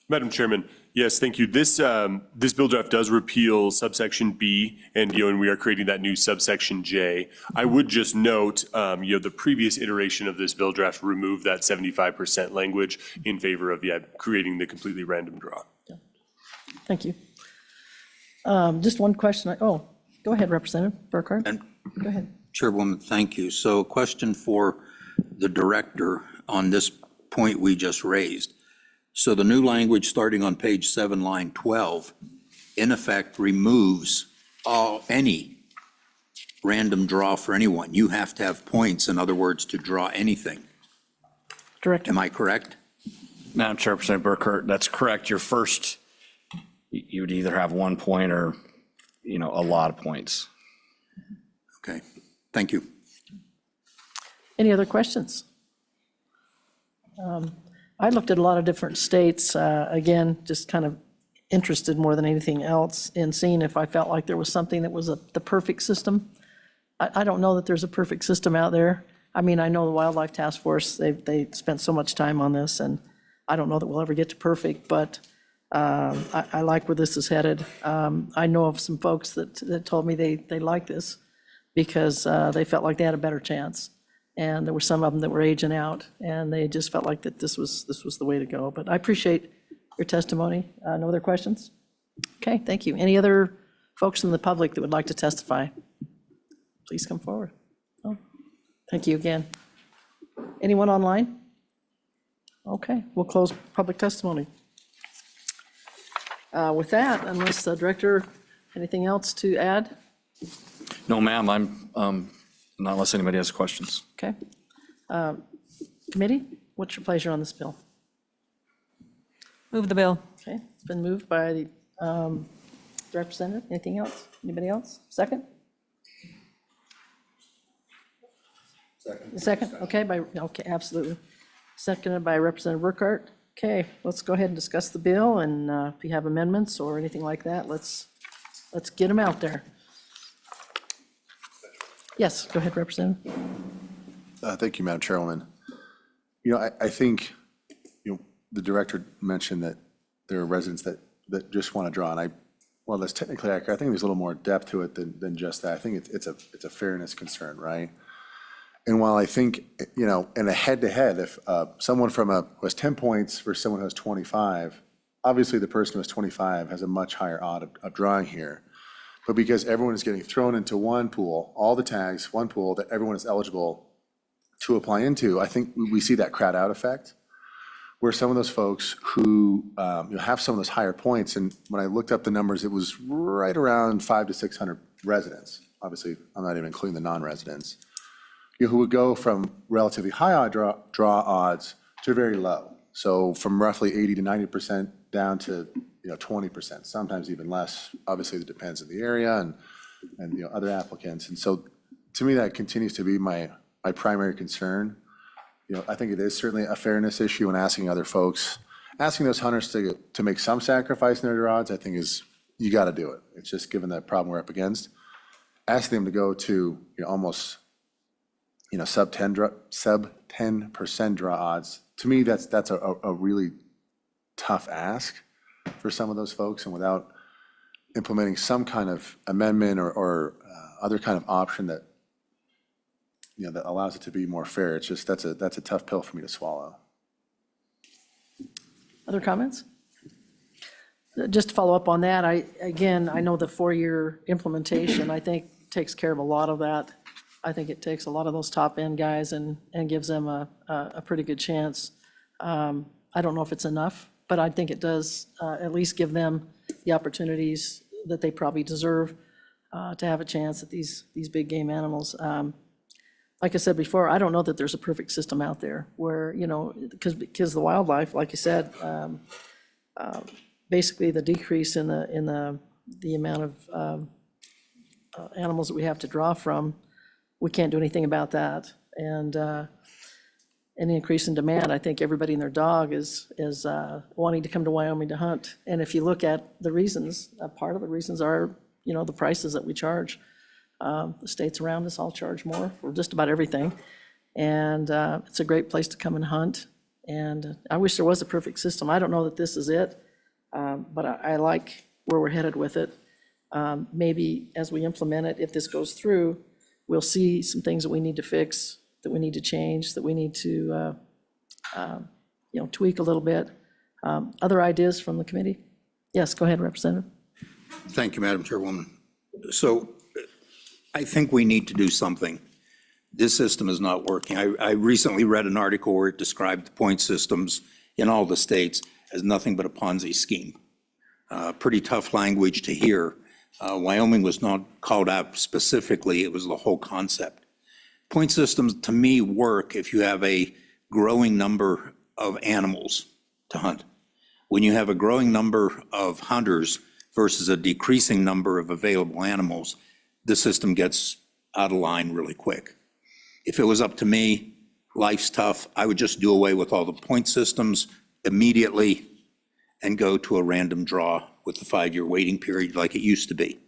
Madam Chairman, yes, thank you. This bill draft does repeal subsection B, and we are creating that new subsection J. I would just note, the previous iteration of this bill draft removed that 75% language in favor of, creating the completely random draw. Thank you. Just one question. Go ahead, Representative Burkhardt. Go ahead. Chairwoman, thank you. So a question for the director on this point we just raised. So the new language starting on page 7, line 12, in effect removes any random draw for anyone. You have to have points, in other words, to draw anything. Director. Am I correct? Madam Chair, Representative Burkhardt, that's correct. Your first, you'd either have 1 point or, a lot of points. Okay, thank you. Any other questions? I looked at a lot of different states, again, just kind of interested more than anything else in seeing if I felt like there was something that was the perfect system. I don't know that there's a perfect system out there. I mean, I know the Wildlife Task Force, they spent so much time on this, and I don't know that we'll ever get to perfect, but I like where this is headed. I know of some folks that told me they like this because they felt like they had a better chance. And there were some of them that were aging out, and they just felt like that this was the way to go. But I appreciate your testimony. No other questions? Okay, thank you. Any other folks in the public that would like to testify? Please come forward. Oh, thank you again. Anyone online? Okay, we'll close public testimony. With that, unless the director, anything else to add? No, ma'am, I'm, not unless anybody has questions. Okay. Committee, what's your pleasure on this bill? Move the bill. Okay, it's been moved by the representative. Anything else? Anybody else? Second? Second, okay, okay, absolutely. Seconded by Representative Burkhart. Okay, let's go ahead and discuss the bill, and if you have amendments or anything like that, let's get them out there. Yes, go ahead, Representative. Thank you, Madam Chairwoman. You know, I think, the director mentioned that there are residents that just want to draw, and well, that's technically accurate. I think there's a little more depth to it than just that. I think it's a fairness concern, right? And while I think, in a head-to-head, if someone who has 10 points versus someone who has 25, obviously the person who has 25 has a much higher odd of drawing here. But because everyone is getting thrown into one pool, all the tags, one pool that everyone is eligible to apply into, I think we see that crowd out effect, where some of those folks who have some of those higher points, and when I looked up the numbers, it was right around 500 to 600 residents. Obviously, I'm not even including the non-residents, who would go from relatively high odd draw odds to very low. So from roughly 80 to 90% down to 20%, sometimes even less. Obviously, it depends on the area and other applicants. And so to me, that continues to be my primary concern. I think it is certainly a fairness issue, and asking other folks, asking those hunters to make some sacrifice in their draw odds, I think you got to do it. It's just given the problem we're up against. Asking them to go to almost sub 10% draw odds, to me, that's a really tough ask for some of those folks, and without implementing some kind of amendment or other kind of option that that allows it to be more fair, it's just that's a tough pill for me to swallow. Other comments? Just to follow up on that, I know the 4-year implementation, I think, takes care of a lot of that. I think it takes a lot of those top-end guys and gives them a pretty good chance. I don't know if it's enough, but I think it does at least give them the opportunities that they probably deserve to have a chance at these big game animals. Like I said before, I don't know that there's a perfect system out there where, because the wildlife, like you said, basically the decrease in the amount of animals that we have to draw from, we can't do anything about that. And an increase in demand, I think everybody and their dog is wanting to come to Wyoming to hunt. And if you look at the reasons, part of the reasons are, the prices that we charge. The states around us all charge more for just about everything. And it's a great place to come and hunt. And I wish there was a perfect system. I don't know that this is it, but I like where we're headed with it. Maybe as we implement it, if this goes through, we'll see some things that we need to fix, that we need to change, that we need to tweak a little bit. Other ideas from the committee? Yes, go ahead, Representative. Thank you, Madam Chairwoman. So I think we need to do something. This system is not working. I recently read an article where it described the point systems in all the states as nothing but a Ponzi scheme. Pretty tough language to hear. Wyoming was not called out specifically, it was the whole concept. Point systems, to me, work if you have a growing number of animals to hunt. When you have a growing number of hunters versus a decreasing number of available animals, the system gets out of line really quick. If it was up to me, life's tough, I would just do away with all the point systems immediately and go to a random draw with the 5-year waiting period like it used to be.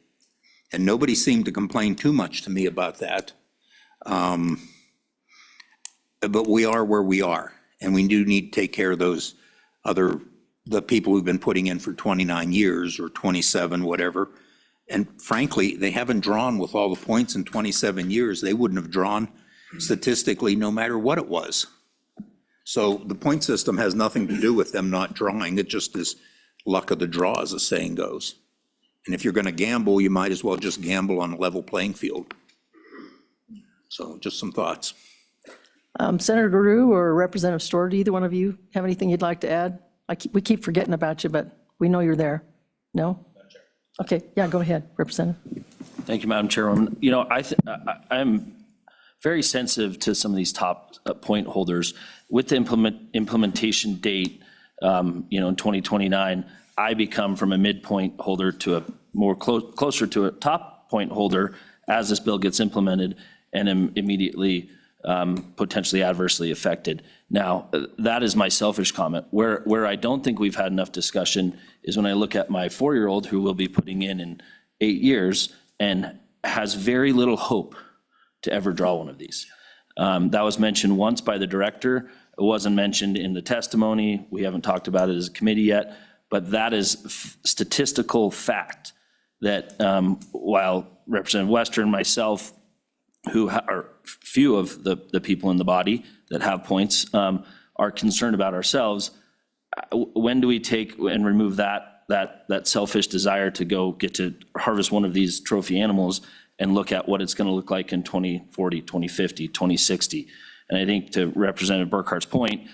And nobody seemed to complain too much to me about that. But we are where we are, and we do need to take care of those other the people who've been putting in for 29 years or 27, whatever. And frankly, they haven't drawn with all the points in 27 years. They wouldn't have drawn statistically no matter what it was. So the point system has nothing to do with them not drawing. It just is luck of the draw, as the saying goes. And if you're going to gamble, you might as well just gamble on a level playing field. So just some thoughts. Senator Guru or Representative Storer, do either one of you have anything you'd like to add? We keep forgetting about you, but we know you're there. No? Okay, yeah, go ahead, Representative. Thank you, Madam Chairwoman. You know, I'm very sensitive to some of these top point holders. With the implementation date, you know, in 2029, I become from a midpoint holder to a more closer to a top point holder as this bill gets implemented, and am immediately potentially adversely affected. Now, that is my selfish comment. Where I don't think we've had enough discussion is when I look at my 4-year-old who will be putting in 8 years and has very little hope to ever draw one of these. That was mentioned once by the director. It wasn't mentioned in the testimony. We haven't talked about it as a committee yet, but that is statistical fact that while Representative Wester and myself, who are few of the people in the body that have points, are concerned about ourselves, when do we take and remove that selfish desire to go get to harvest one of these trophy animals and look at what it's going to look like in 2040, 2050, 2060? And I think to Representative Burkhart's point,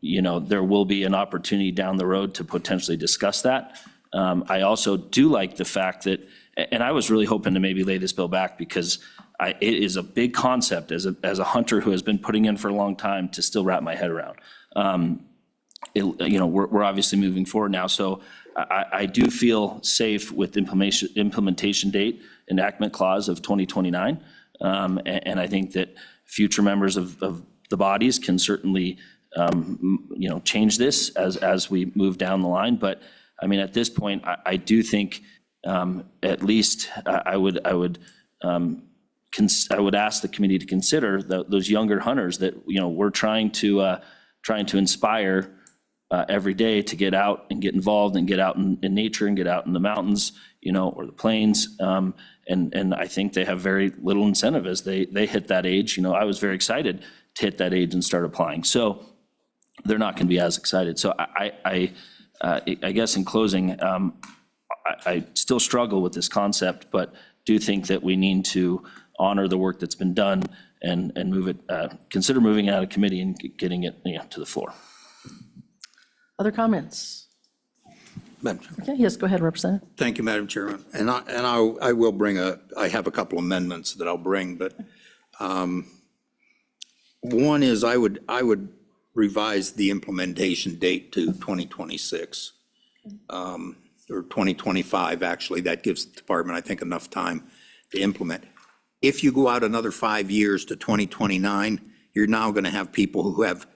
you know, there will be an opportunity down the road to potentially discuss that. I also do like the fact that, and I was really hoping to maybe lay this bill back because it is a big concept as a hunter who has been putting in for a long time to still wrap my head around. You know, we're obviously moving forward now, so I do feel safe with implementation date enactment clause of 2029, and I think that future members of the bodies can certainly you know, change this as we move down the line. But I mean, at this point, I do think at least I would ask the committee to consider those younger hunters that, you know, we're trying to inspire every day to get out and get involved and get out in nature and get out in the mountains, you know, or the plains. And I think they have very little incentive as they hit that age. You know, I was very excited to hit that age and start applying. So they're not going to be as excited. So I guess in closing, I still struggle with this concept, but do think that we need to honor the work that's been done and move it, consider moving it out of committee and getting it, you know, to the floor. Other comments? Madam Chair. Okay, yes, go ahead, Representative. Thank you, Madam Chairman. And I will bring I have a couple amendments that I'll bring, but one is I would revise the implementation date to 2026. Or 2025, actually. That gives the department, I think, enough time to implement. If you go out another 5 years to 2029, you're now going to have people who have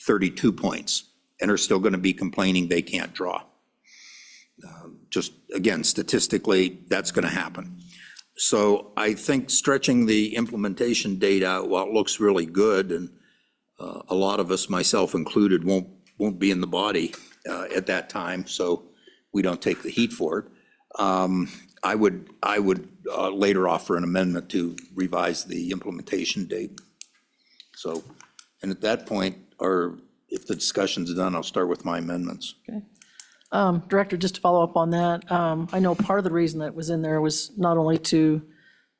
32 points and are still going to be complaining they can't draw. Just, again, statistically, that's going to happen. So I think stretching the implementation date out, while it looks really good, and a lot of us, myself included, won't be in the body at that time, so we don't take the heat for it. I would later offer an amendment to revise the implementation date. So, and at that point, or if the discussion's done, I'll start with my amendments. Okay. Director, just to follow up on that, I know part of the reason that it was in there was not only to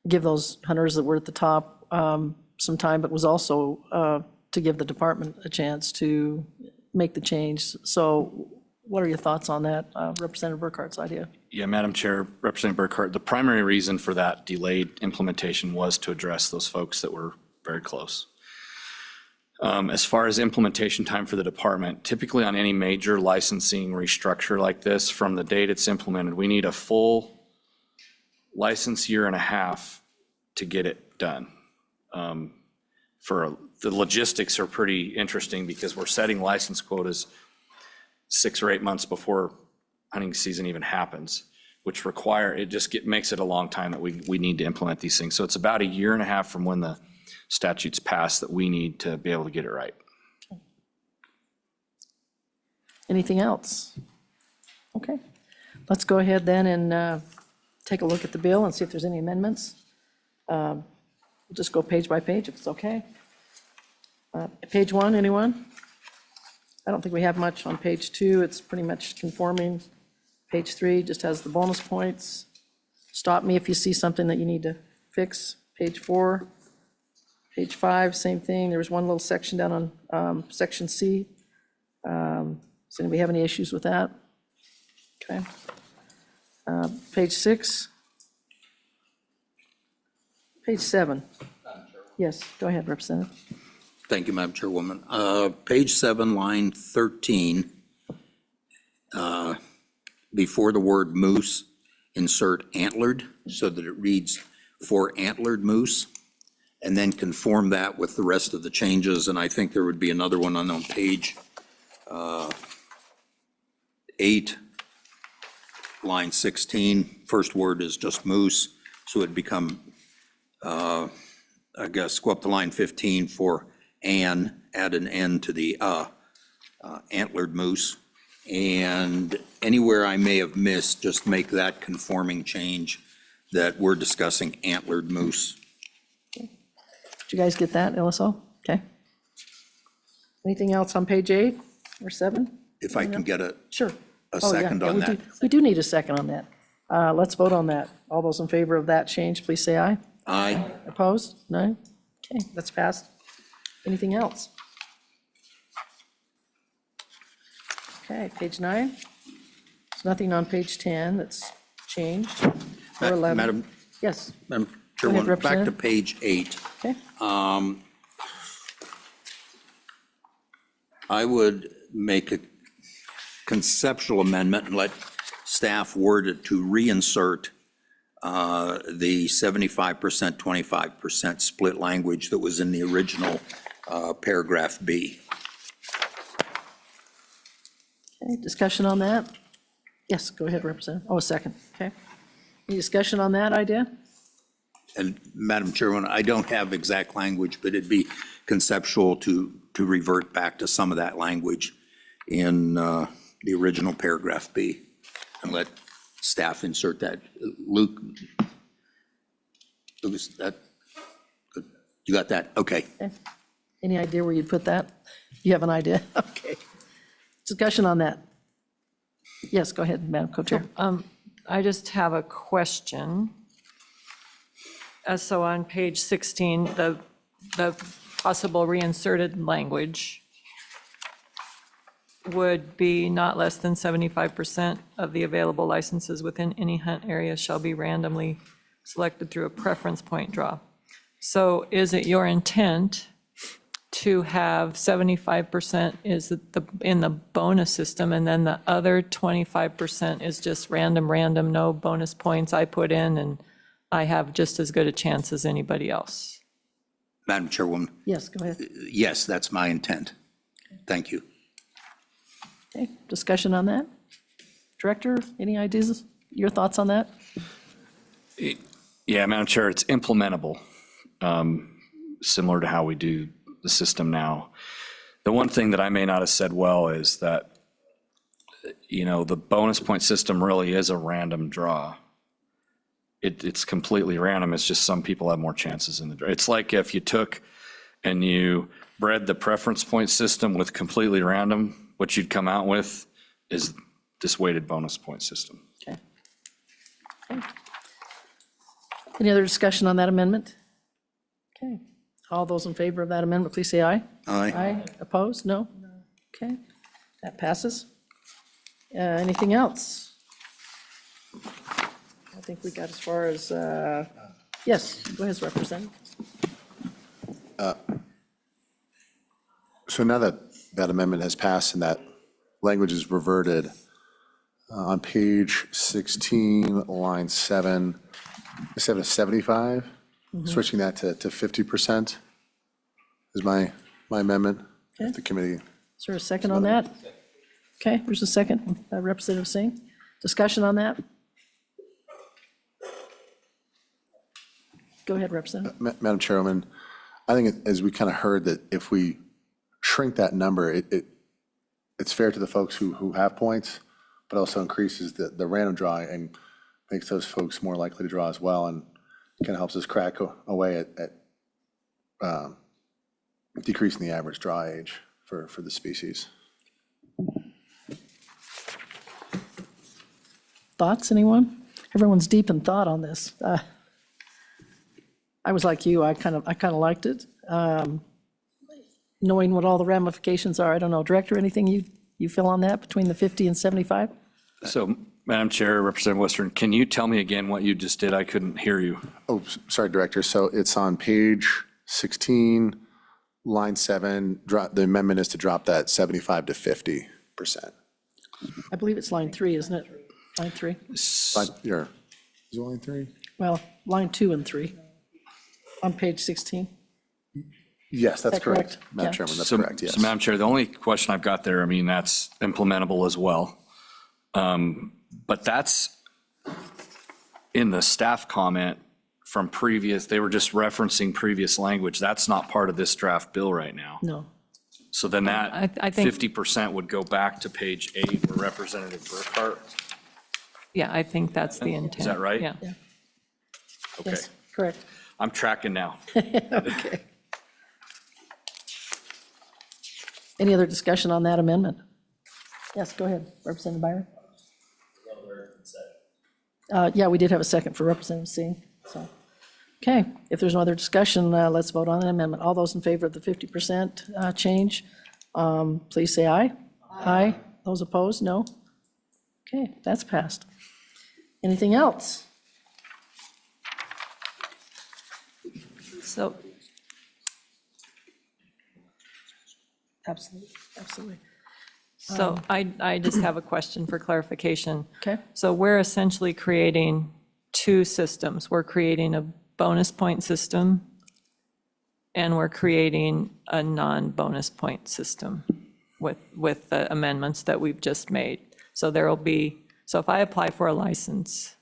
give those hunters that were at the top some time, but was also to give the department a chance to make the change. So what are your thoughts on that, Representative Burkhart's idea? Yeah, Madam Chair, Representative Burkhart, the primary reason for that delayed implementation was to address those folks that were very close. As far as implementation time for the department, typically on any major licensing restructure like this, from the date it's implemented, we need a full license year and a half to get it done. The logistics are pretty interesting because we're setting license quotas 6 or 8 months before hunting season even happens, which makes it a long time that we need to implement these things. So it's about a year and a half from when the statutes pass that we need to be able to get it right. Anything else? Okay, let's go ahead then and take a look at the bill and see if there's any amendments. We'll just go page by page if it's okay. Page 1, anyone? I don't think we have much on page 2. It's pretty much conforming. Page 3 just has the bonus points. Stop me if you see something that you need to fix. Page 4. Page 5, same thing. There was one little section down on section C. Does anybody have any issues with that? Okay. Page 6. Page 7. Yes, go ahead, Representative. Thank you, Madam Chairwoman. Page 7, line 13, before the word moose, insert antlered so that it reads for antlered moose, and then conform that with the rest of the changes. And I think there would be another one on page 8, line 16. First word is just moose, so it'd become, I guess, go up to line 15 for an, add an N to the antlered moose. And anywhere I may have missed, just make that conforming change that we're discussing antlered moose. Did you guys get that, LSO? Okay. Anything else on page 8 or 7? If I can get Sure. a Oh, yeah, second yeah, on we that. We do need a second on that. Let's vote on that. All those in favor of that change, please say aye. Aye. Opposed? No? Okay, that's passed. Anything else? Okay, page 9. There's nothing on page 10 that's changed. Or 11. Madam Yes, Madam ahead, Chairwoman, back to Representative. page 8. okay. I would make a conceptual amendment and let staff word it to reinsert the 75%, 25% split language that was in the original paragraph B. Okay, discussion on that? Yes, go ahead, Representative. Oh, a second, okay. Any discussion on that idea? And Madam Chairman, I don't have exact language, but it'd be conceptual to revert back to some of that language in the original paragraph B and let staff insert that. Luke, Lucas, that, you got that? Okay. Okay. Any idea where you'd put that? You have an idea? Okay. Discussion on that? Yes, go ahead, Madam Co-Chair. I just have a question. So on page 16, the possible reinserted language would be not less than 75% of the available licenses within any hunt area shall be randomly selected through a preference point draw. So is it your intent to have 75% is in the bonus system, and then the other 25% is just random, no bonus points I put in, and I have just as good a chance as anybody else? Madam Chairwoman, Yes, go ahead. yes, that's my intent. Thank you. Okay, discussion on that? Director, any ideas, your thoughts on that? Yeah, Madam Chair, it's implementable, similar to how we do the system now. The one thing that I may not have said well is that, the bonus point system really is a random draw. It's completely random. It's just some people have more chances in the draw. It's like if you took and you bred the preference point system with completely random, what you'd come out with is this weighted bonus point system. Okay. Any other discussion on that amendment? Okay. All those in favor of that amendment, please say aye. Aye. Aye. Opposed? No? Okay, that passes. Anything else? I think we got as far as, yes, go ahead, Representative. So now that that amendment has passed and that language is reverted, on page 16, line 7, instead of 75, switching that to 50% is my amendment. If the committee, Is there a second on that? Okay, there's a second, Representative Singh. Discussion on that? Go ahead, Representative. Madam Chairwoman, I think as we kind of heard that if we shrink that number, it it's fair to the folks who have points, but also increases the random drawing and makes those folks more likely to draw as well, and kind of helps us crack away at decreasing the average draw age for the species. Thoughts, anyone? Everyone's deep in thought on this. I was like you, I kind of liked it. Knowing what all the ramifications are, I don't know. Director, anything you feel on that between the 50 and 75? So, Madam Chair, Representative Western, can you tell me again what you just did? I couldn't hear you. Oh, sorry, Director. So it's on page 16, line 7. The amendment is to drop that 75 to 50%. I believe it's line 3, isn't it? Line 3? Is it line 3? Well, line 2 and 3 on page 16. Yes, that's that correct? correct. Madam Yeah. Chairman, that's So, correct, yes. so, Madam Chair, the only question I've got there, I mean, that's implementable as well. But that's in the staff comment from previous, they were just referencing previous language. That's not part of this draft bill right now. No. So then that I think- 50% would go back to page 8 where Representative Burkhart. Yeah, I think that's the intent. Is that right? Yeah. Okay, Yes, correct. I'm tracking now. Okay. Any other discussion on that amendment? Yes, go ahead, Representative Byron. Yeah, we did have a second for Representative Singh, so. Okay, if there's no other discussion, let's vote on the amendment. All those in favor of the 50% change, please say aye. Aye. Those opposed, no? Okay, that's passed. Anything else? So, Absolutely, absolutely. so I just have a question for clarification. Okay. So we're essentially creating two systems. We're creating a bonus point system, and we're creating a non-bonus point system with the amendments that we've just made. So there will be, so if I apply for a license,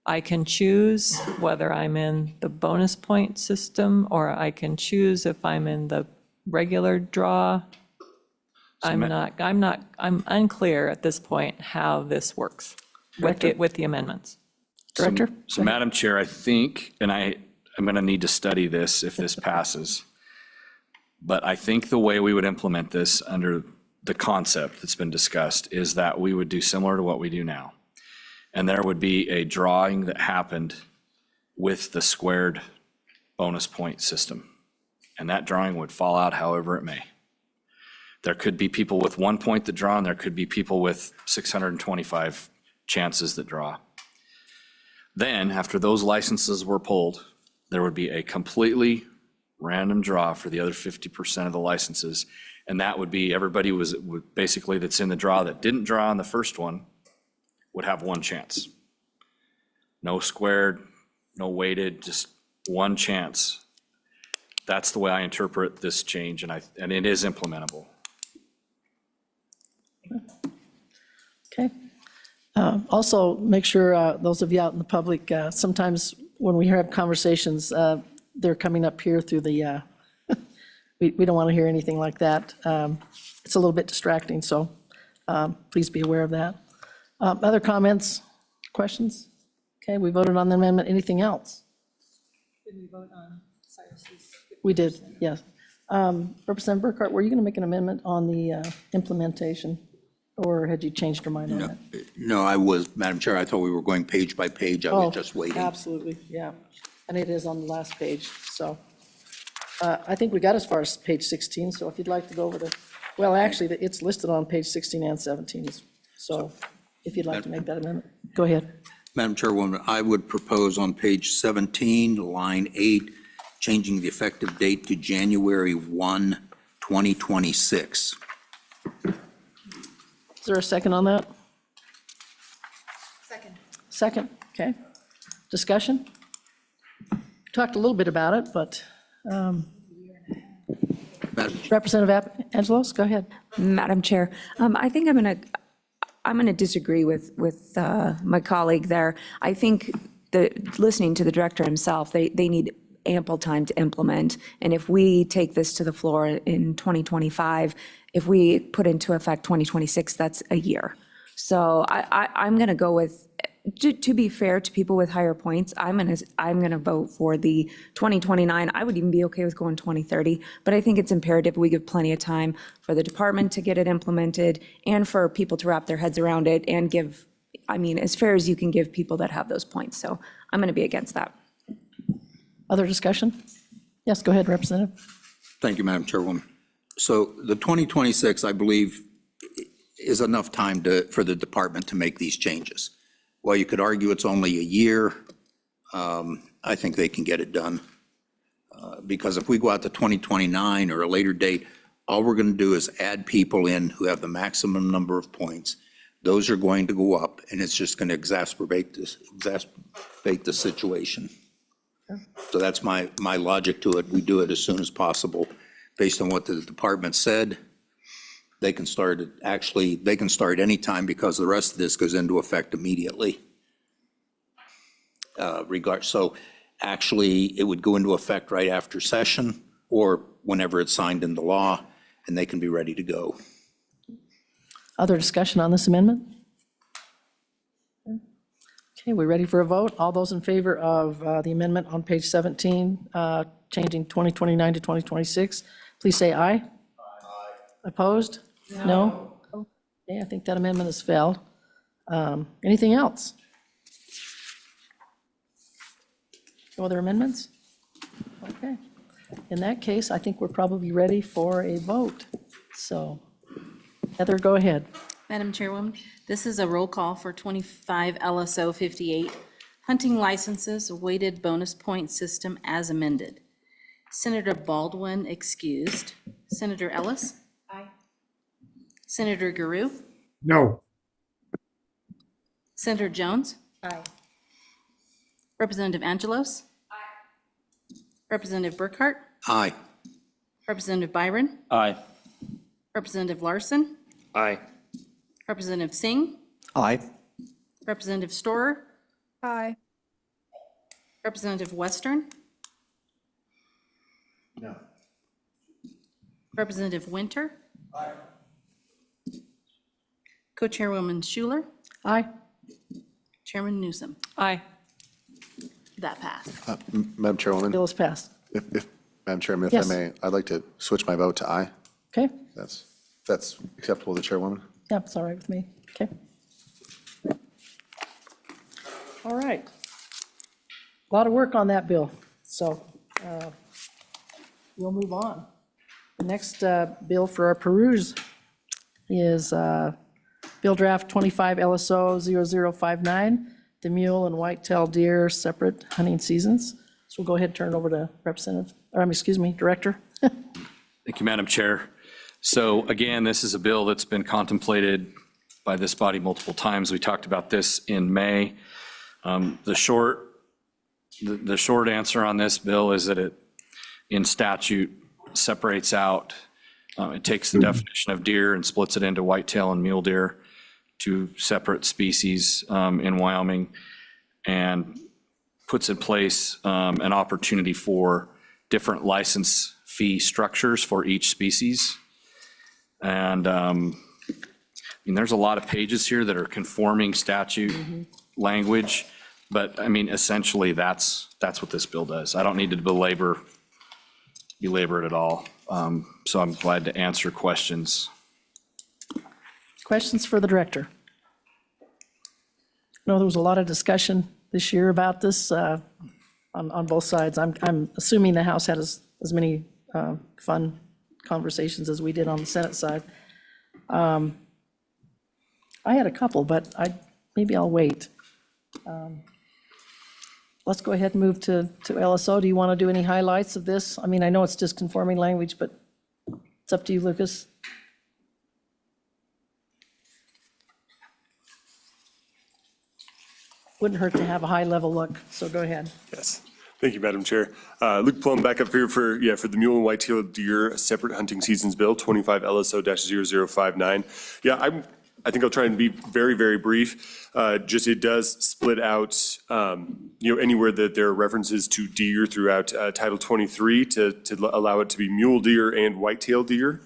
I can choose whether I'm in the bonus point system, or I can choose if I'm in the regular draw. I'm unclear at this point how this works with the amendments. Director? So Madam Chair, I think, and I'm going to need to study this if this passes, but I think the way we would implement this under the concept that's been discussed is that we would do similar to what we do now. And there would be a drawing that happened with the squared bonus point system. And that drawing would fall out however it may. There could be people with 1 point that draw, and there could be people with 625 chances that draw. Then, after those licenses were pulled, there would be a completely random draw for the other 50% of the licenses. And that would be everybody would basically that's in the draw that didn't draw on the first one would have one chance. No squared, no weighted, just one chance. That's the way I interpret this change, and it is implementable. Okay. Also, make sure those of you out in the public, sometimes when we have conversations, they're coming up here through the, we don't want to hear anything like that. It's a little bit distracting, so please be aware of that. Other comments, questions? Okay, we voted on the amendment. Anything else? Did we vote on Cyrus's? We did, yes. Representative Burkhart, were you going to make an amendment on the implementation, or had you changed your mind on that? No, I was, Madam Chair, I thought we were going page by page. I was just waiting. Absolutely, yeah. And it is on the last page, so. I think we got as far as page 16, so if you'd like to go over to, well, actually, it's listed on page 16 and 17, so if you'd like to make that amendment, go ahead. Madam Chairwoman, I would propose on page 17, line 8, changing the effective date to January 1, 2026. Is there a second on that? Second. Second, okay. Discussion? Talked a little bit about it, but Representative Angelos, go ahead. Madam Chair, I think I'm going to disagree with my colleague there. I think listening to the director himself, they need ample time to implement. And if we take this to the floor in 2025 if we put into effect 2026, that's a year. So I'm going to go with, to be fair to people with higher points, I'm going to vote for the 2029. I would even be okay with going 2030, but I think it's imperative we give plenty of time for the department to get it implemented and for people to wrap their heads around it and give, I mean, as fair as you can give people that have those points. So I'm going to be against that. Other discussion? Yes, go ahead, Representative. Thank you, Madam Chairwoman. So the 2026, I believe, is enough time for the department to make these changes. While you could argue it's only a year, I think they can get it done. Because if we go out to 2029 or a later date, all we're going to do is add people in who have the maximum number of points. Those are going to go up, and it's just going to exacerbate the situation. So that's my logic to it. We do it as soon as possible, based on what the department said. They can start anytime because the rest of this goes into effect immediately. So actually, it would go into effect right after session or whenever it's signed into law, and they can be ready to go. Other discussion on this amendment? Okay, we're ready for a vote. All those in favor of the amendment on page 17, changing 2029 to 2026, please say aye. Aye. Opposed? No? Okay, I think that amendment has failed. Anything else? No other amendments? Okay. In that case, I think we're probably ready for a vote. So, Heather, go ahead. Madam Chairwoman, this is a roll call for 25 LSO 58, hunting licenses, weighted bonus point system as amended. Senator Baldwin excused. Senator Ellis? Aye. Senator Guru? No. Senator Jones? Aye. Representative Angelos? Aye. Representative Burkhart? Aye. Representative Byron? Aye. Representative Larson? Aye. Representative Singh? Aye. Representative Storer? Aye. Representative Western? No. Representative Winter? Aye. Co-Chairwoman Schuler? Aye. Chairman Newsom? Aye. That passed. Madam Chairwoman, Bill is passed. Madam Chairman, if Yes. I may, I'd like to switch my vote to aye. Okay? That's acceptable to the Chairwoman. Yeah, it's all right with me. Okay. All right. A lot of work on that bill, so we'll move on. The next bill for our peruse is Bill Draft 25 LSO 0059, the mule and whitetail deer separate hunting seasons. So we'll go ahead and turn it over to Director. Thank you, Madam Chair. So again, this is a bill that's been contemplated by this body multiple times. We talked about this in May. The short answer on this bill is that it, in statute, separates out, it takes the definition of deer and splits it into whitetail and mule deer, two separate species in Wyoming, and puts in place an opportunity for different license fee structures for each species. And I mean, there's a lot of pages here that are conforming statute language, but I mean, essentially, that's what this bill does. I don't need to belabor it at all. So I'm glad to answer questions. Questions for the director? I know there was a lot of discussion this year about this on both sides. I'm assuming the House had as many fun conversations as we did on the Senate side. I had a couple, but maybe I'll wait. Let's go ahead and move to LSO. Do you want to do any highlights of this? I mean, I know it's just conforming language, but it's up to you, Lucas. Wouldn't hurt to have a high-level look, so go ahead. Yes. Thank you, Madam Chair. Luke Plum back up here for the mule and white-tailed deer separate hunting seasons bill, 25 LSO-0059. Yeah, I think I'll try and be very, very brief. Just it does split out, anywhere that there are references to deer throughout Title 23 to allow it to be mule deer and white-tailed deer.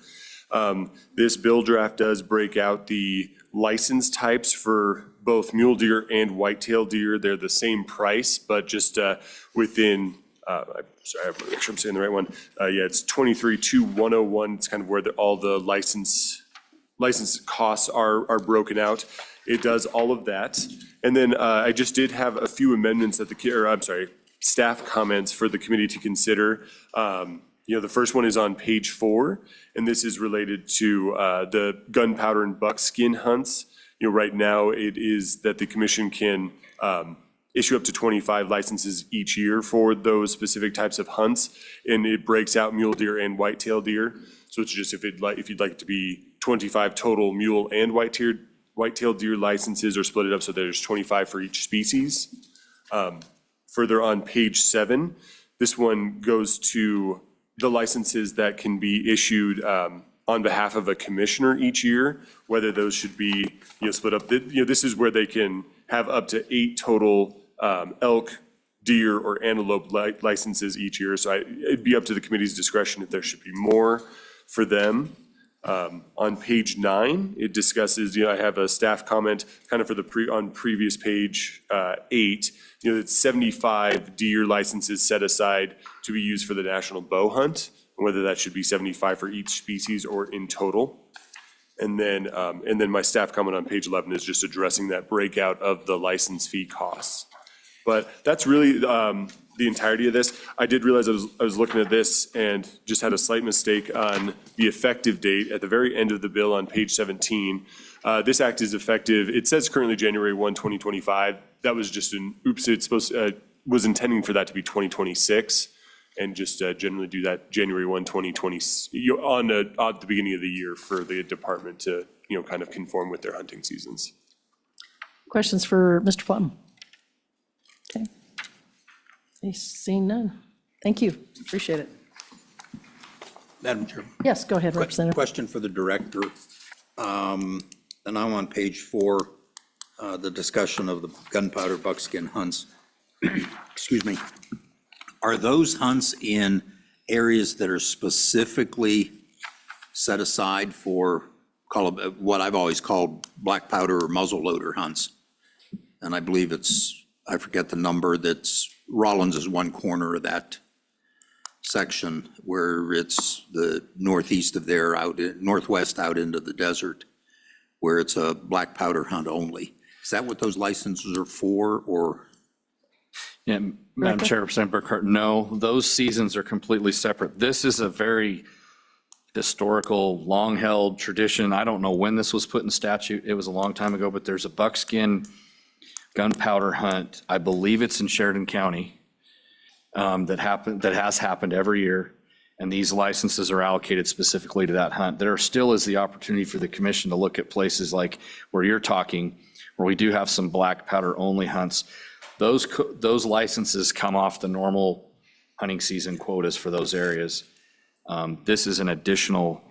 This bill draft does break out the license types for both mule deer and whitetail deer. They're the same price, but just within, I'm sorry, I want to make sure I'm saying the right one. Yeah, it's 23-101. It's kind of where all the license costs are broken out. It does all of that. And then I just did have a few amendments that staff comments for the committee to consider. The first one is on page 4, and this is related to the gunpowder and buckskin hunts. Right now it is that the commission can issue up to 25 licenses each year for those specific types of hunts, and it breaks out mule deer and whitetail deer. So it's just if you'd like it to be 25 total mule and whitetail deer licenses, or split it up so there's 25 for each species. Further on page 7, this one goes to the licenses that can be issued on behalf of a commissioner each year, whether those should be split up. This is where they can have up to 8 total elk, deer, or antelope licenses each year. So it'd be up to the committee's discretion if there should be more for them. On page 9, it discusses, I have a staff comment kind of for on previous page 8, it's 75 deer licenses set aside to be used for the national bow hunt, whether that should be 75 for each species or in total. And then my staff comment on page 11 is just addressing that breakout of the license fee costs. But that's really the entirety of this. I did realize I was looking at this and just had a slight mistake on the effective date at the very end of the bill on page 17. This act is effective, it says currently January 1, 2025. That was just an oops, it's was intending for that to be 2026, and just generally do that January 1, 2020, at the beginning of the year for the department to, kind of conform with their hunting seasons. Questions for Mr. Plum? Okay. Seeing none. Thank you. Appreciate it. Madam Chair. Yes, go ahead, Representative. Question for the director. And I'm on page 4, the discussion of the gunpowder buckskin hunts. Excuse me. Are those hunts in areas that are specifically set aside for what I've always called black powder or muzzleloader hunts? And I believe I forget the number, Rollins is one corner of that section where it's the northeast of there, northwest out into the desert, where it's a black powder hunt only. Is that what those licenses are for, or? Yeah, Madam Chair, Representative Burkhart, no, those seasons are completely separate. This is a very historical, long-held tradition. I don't know when this was put in statute. It was a long time ago, but there's a buckskin gunpowder hunt. I believe it's in Sheridan County that has happened every year. And these licenses are allocated specifically to that hunt. There still is the opportunity for the commission to look at places like where you're talking, where we do have some black powder only hunts. Those licenses come off the normal hunting season quotas for those areas. This is an additional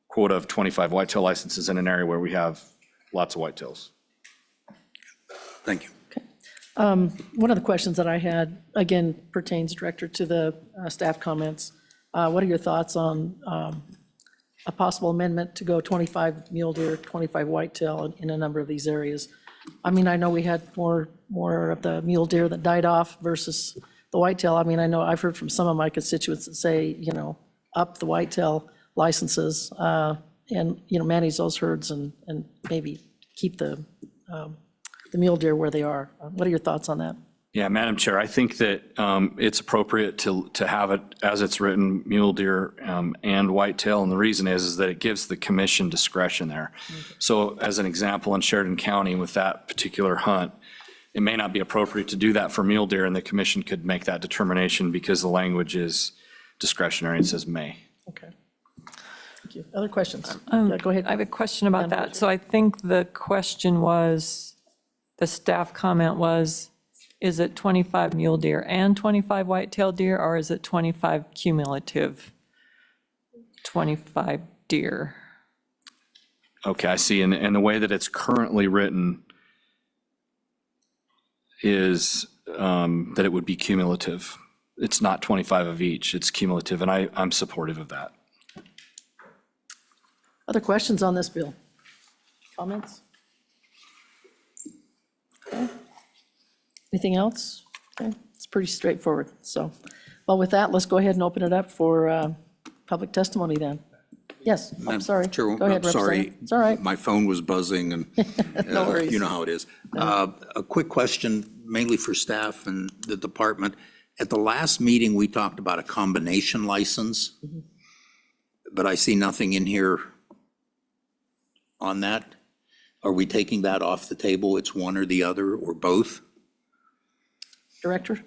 quota of 25 whitetail licenses in an area where we have lots of whitetails. Thank you. One of the questions that I had, again, pertains, Director, to the staff comments. What are your thoughts on a possible amendment to go 25 mule deer, 25 whitetail in a number of these areas? I mean, I know we had more of the mule deer that died off versus the whitetail. I mean, I know I've heard from some of my constituents that say, up the whitetail licenses and, manage those herds and maybe keep the mule deer where they are. What are your thoughts on that? Yeah, Madam Chair, I think that it's appropriate to have it as it's written, mule deer and whitetail. And the reason is that it gives the commission discretion there. So as an example, in Sheridan County with that particular hunt, it may not be appropriate to do that for mule deer, and the commission could make that determination because the language is discretionary. It says may. Okay. Thank you. Other questions? Yeah, go ahead. I have a question about that. So I think the question was, the staff comment was, is it 25 mule deer and 25 whitetail deer, or is it 25 cumulative 25 deer? Okay, I see. And the way that it's currently written is that it would be cumulative. It's not 25 of each, it's cumulative, and I'm supportive of that. Other questions on this bill? Comments? Okay. Anything else? Okay, it's pretty straightforward. So, well, with that, let's go ahead and open it up for public testimony then. Yes, I'm sorry. Go ahead, Representative. It's all right. My phone was buzzing and No worries. you know how it is. A quick question, mainly for staff and the department. At the last meeting, we talked about a combination license, but I see nothing in here on that. Are we taking that off the table? It's one or the other or both? Director?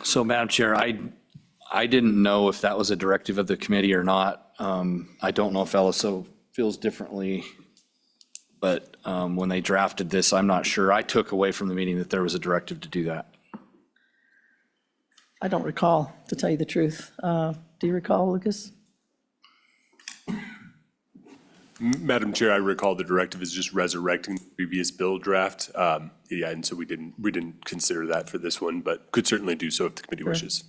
So, Madam Chair, I didn't know if that was a directive of the committee or not. I don't know if LSO feels differently, but when they drafted this, I'm not sure. I took away from the meeting that there was a directive to do that. I don't recall, to tell you the truth. Do you recall, Lucas? Madam Chair, I recall the directive is just resurrecting the previous bill draft. Yeah, and so we didn't consider that for this one, but could certainly do so if the committee wishes.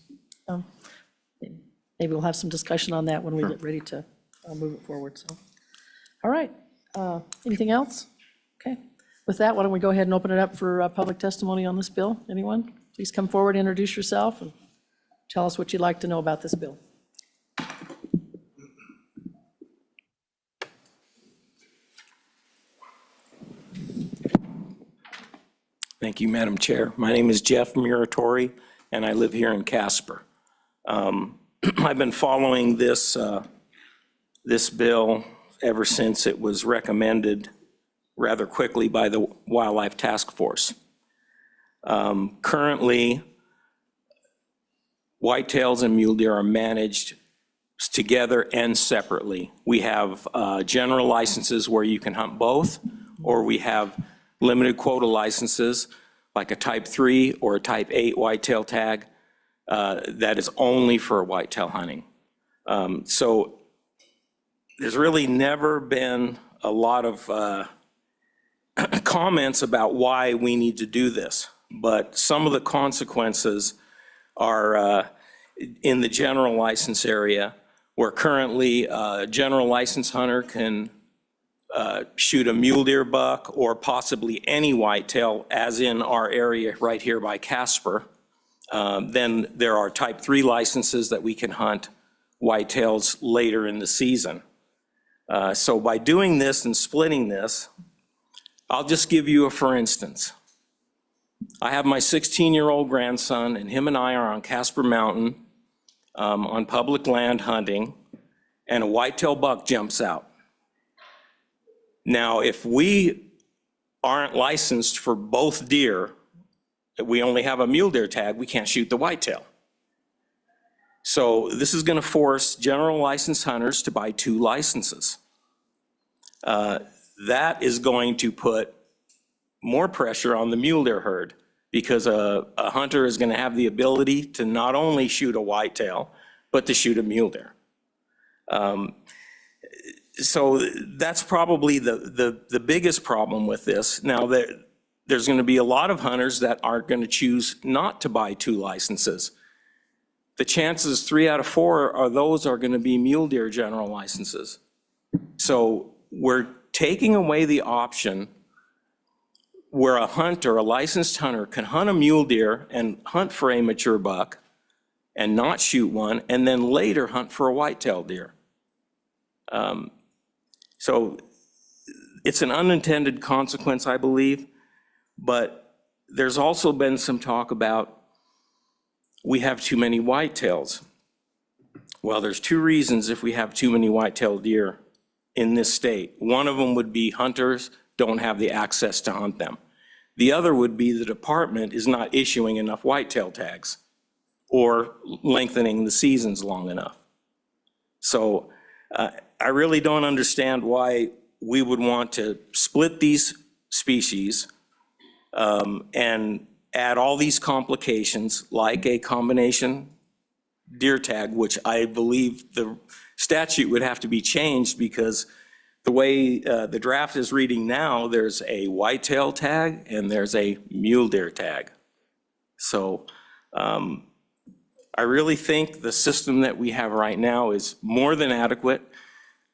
Maybe we'll have some discussion on that when we get ready to move it forward, so. All right, anything else? Okay, with that, why don't we go ahead and open it up for public testimony on this bill? Anyone? Please come forward, introduce yourself, and tell us what you'd like to know about this bill. Thank you, Madam Chair. My name is Jeff Muratori, and I live here in Casper. I've been following this bill ever since it was recommended rather quickly by the Wildlife Task Force. Currently, whitetails and mule deer are managed together and separately. We have general licenses where you can hunt both, or we have limited quota licenses, like a type 3 or a type 8 whitetail tag, that is only for whitetail hunting. So there's really never been a lot of comments about why we need to do this, but some of the consequences are in the general license area, where currently a general license hunter can shoot a mule deer buck or possibly any whitetail, as in our area right here by Casper. Then there are type 3 licenses that we can hunt whitetails later in the season. So by doing this and splitting this, I'll just give you a for instance. I have my 16-year-old grandson, and him and I are on Casper Mountain on public land hunting, and a whitetail buck jumps out. Now, if we aren't licensed for both deer, we only have a mule deer tag, we can't shoot the whitetail. So this is going to force general license hunters to buy 2 licenses. That is going to put more pressure on the mule deer herd, because a hunter is going to have the ability to not only shoot a whitetail, but to shoot a mule deer. So that's probably the biggest problem with this. Now, there's going to be a lot of hunters that aren't going to choose not to buy 2 licenses. The chances 3 out of 4 are those are going to be mule deer general licenses. So we're taking away the option where a hunter, a licensed hunter, can hunt a mule deer and hunt for a mature buck and not shoot one, and then later hunt for a whitetail deer. So it's an unintended consequence, I believe, but there's also been some talk about we have too many whitetails. Well, there's 2 reasons if we have too many whitetail deer in this state. One of them would be hunters don't have the access to hunt them. The other would be the department is not issuing enough whitetail tags or lengthening the seasons long enough. So I really don't understand why we would want to split these species and add all these complications like a combination deer tag, which I believe the statute would have to be changed, because the way the draft is reading now, there's a whitetail tag and there's a mule deer tag. So I really think the system that we have right now is more than adequate.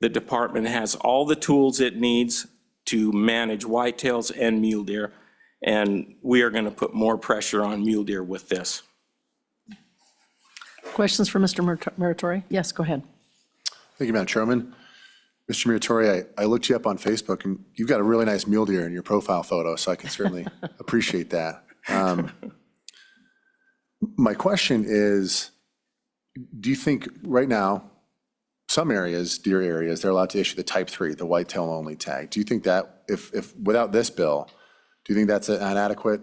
The department has all the tools it needs to manage whitetails and mule deer, and we are going to put more pressure on mule deer with this. Questions for Mr. Muratori? Yes, go ahead. Thank you, Madam Chairman. Mr. Muratori, I looked you up on Facebook, and you've got a really nice mule deer in your profile photo, so I can certainly appreciate that. My question is, do you think right now, some areas, deer areas, they're allowed to issue the type 3, the whitetail only tag? Do you think that, if without this bill, do you think that's an adequate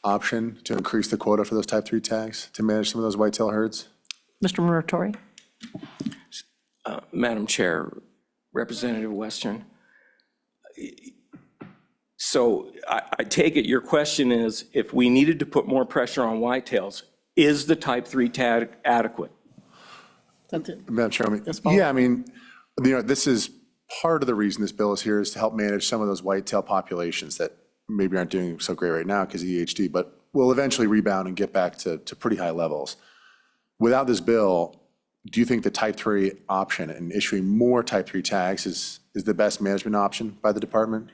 option to increase the quota for those type 3 tags to manage some of those whitetail herds? Mr. Muratori? Madam Chair, Representative Western. So I take it your question is, if we needed to put more pressure on whitetails, is the type 3 tag adequate? That's it. Madam Chairman, Yes, Paul? yeah, I mean, this is part of the reason this bill is here, is to help manage some of those whitetail populations that maybe aren't doing so great right now because of EHD, but will eventually rebound and get back to pretty high levels. Without this bill, do you think the type 3 option and issuing more type 3 tags is the best management option by the department?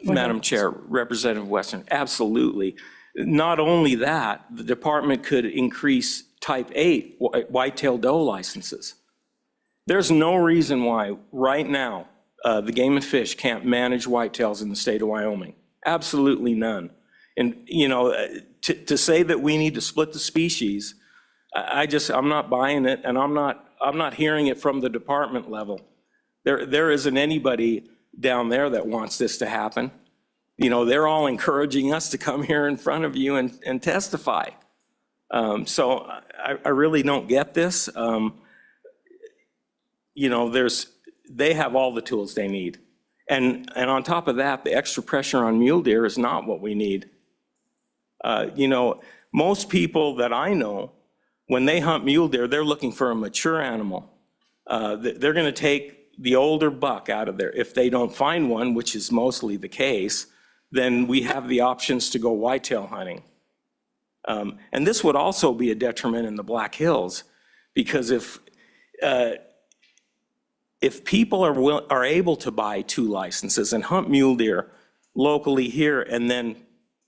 Madam Chair, Representative Western, absolutely. Not only that, the department could increase type 8 whitetail doe licenses. There's no reason why right now the Game and Fish can't manage whitetails in the state of Wyoming. Absolutely none. And, to say that we need to split the species, I'm not buying it, and I'm not hearing it from the department level. There isn't anybody down there that wants this to happen. They're all encouraging us to come here in front of you and testify. So I really don't get this. They have all the tools they need. And on top of that, the extra pressure on mule deer is not what we need. Most people that I know, when they hunt mule deer, they're looking for a mature animal. They're going to take the older buck out of there. If they don't find one, which is mostly the case, then we have the options to go whitetail hunting. And this would also be a detriment in the Black Hills, because if people are able to buy 2 licenses and hunt mule deer locally here and then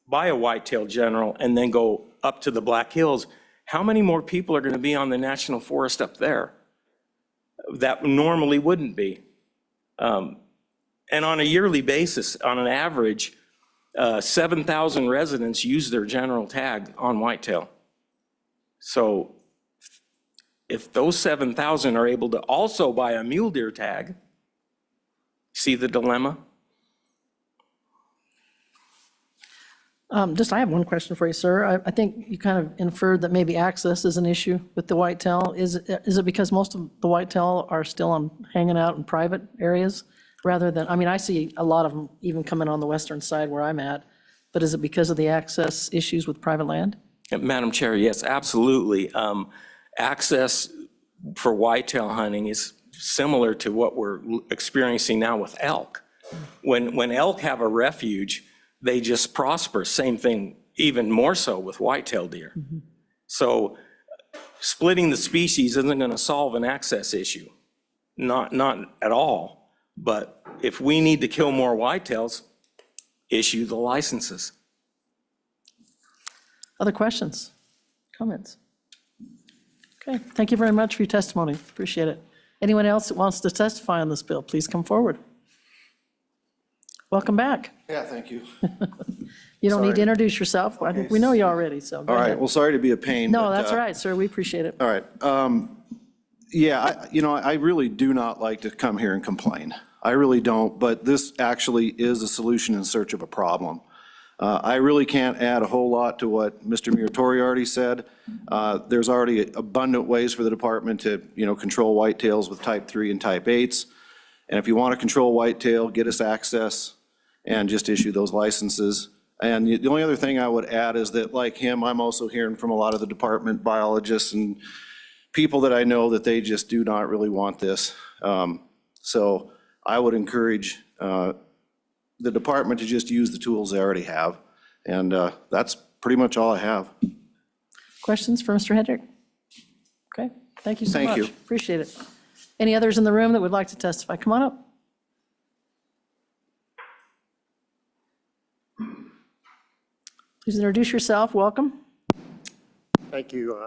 buy a whitetail general and then go up to the Black Hills, how many more people are going to be on the national forest up there that normally wouldn't be? And on a yearly basis, on an average, 7,000 residents use their general tag on whitetail. So if those 7,000 are able to also buy a mule deer tag, see the dilemma? I have one question for you, sir. I think you kind of inferred that maybe access is an issue with the whitetail. Is it because most of the whitetail are still hanging out in private areas rather than, I see a lot of them even coming on the western side where I'm at, but is it because of the access issues with private land? Madam Chair, yes, absolutely. Access for whitetail hunting is similar to what we're experiencing now with elk. When elk have a refuge, they just prosper. Same thing, even more so with whitetail deer. Mm-hmm. So splitting the species isn't going to solve an access issue, not at all. But if we need to kill more whitetails, issue the licenses. Other questions, comments? Okay, thank you very much for your testimony. Appreciate it. Anyone else that wants to testify on this bill, please come forward. Welcome back. Yeah, thank you. You don't need to Sorry. introduce yourself. I think we know you already, so go All right, ahead. well, sorry to be a pain. No, but, that's all right, sir. We appreciate it. All right. Yeah, I really do not like to come here and complain. I really don't, but this actually is a solution in search of a problem. I really can't add a whole lot to what Mr. Muratori already said. There's already abundant ways for the department to, control whitetails with type 3 and type 8s. And if you want to control whitetail, get us access and just issue those licenses. And the only other thing I would add is that, like him, I'm also hearing from a lot of the department biologists and people that I know that they just do not really want this. So I would encourage the department to just use the tools they already have. And that's pretty much all I have. Questions for Mr. Hedrick? Okay, thank you so much. Thank you. Appreciate it. Any others in the room that would like to testify? Come on up. Please introduce yourself. Welcome. Thank you.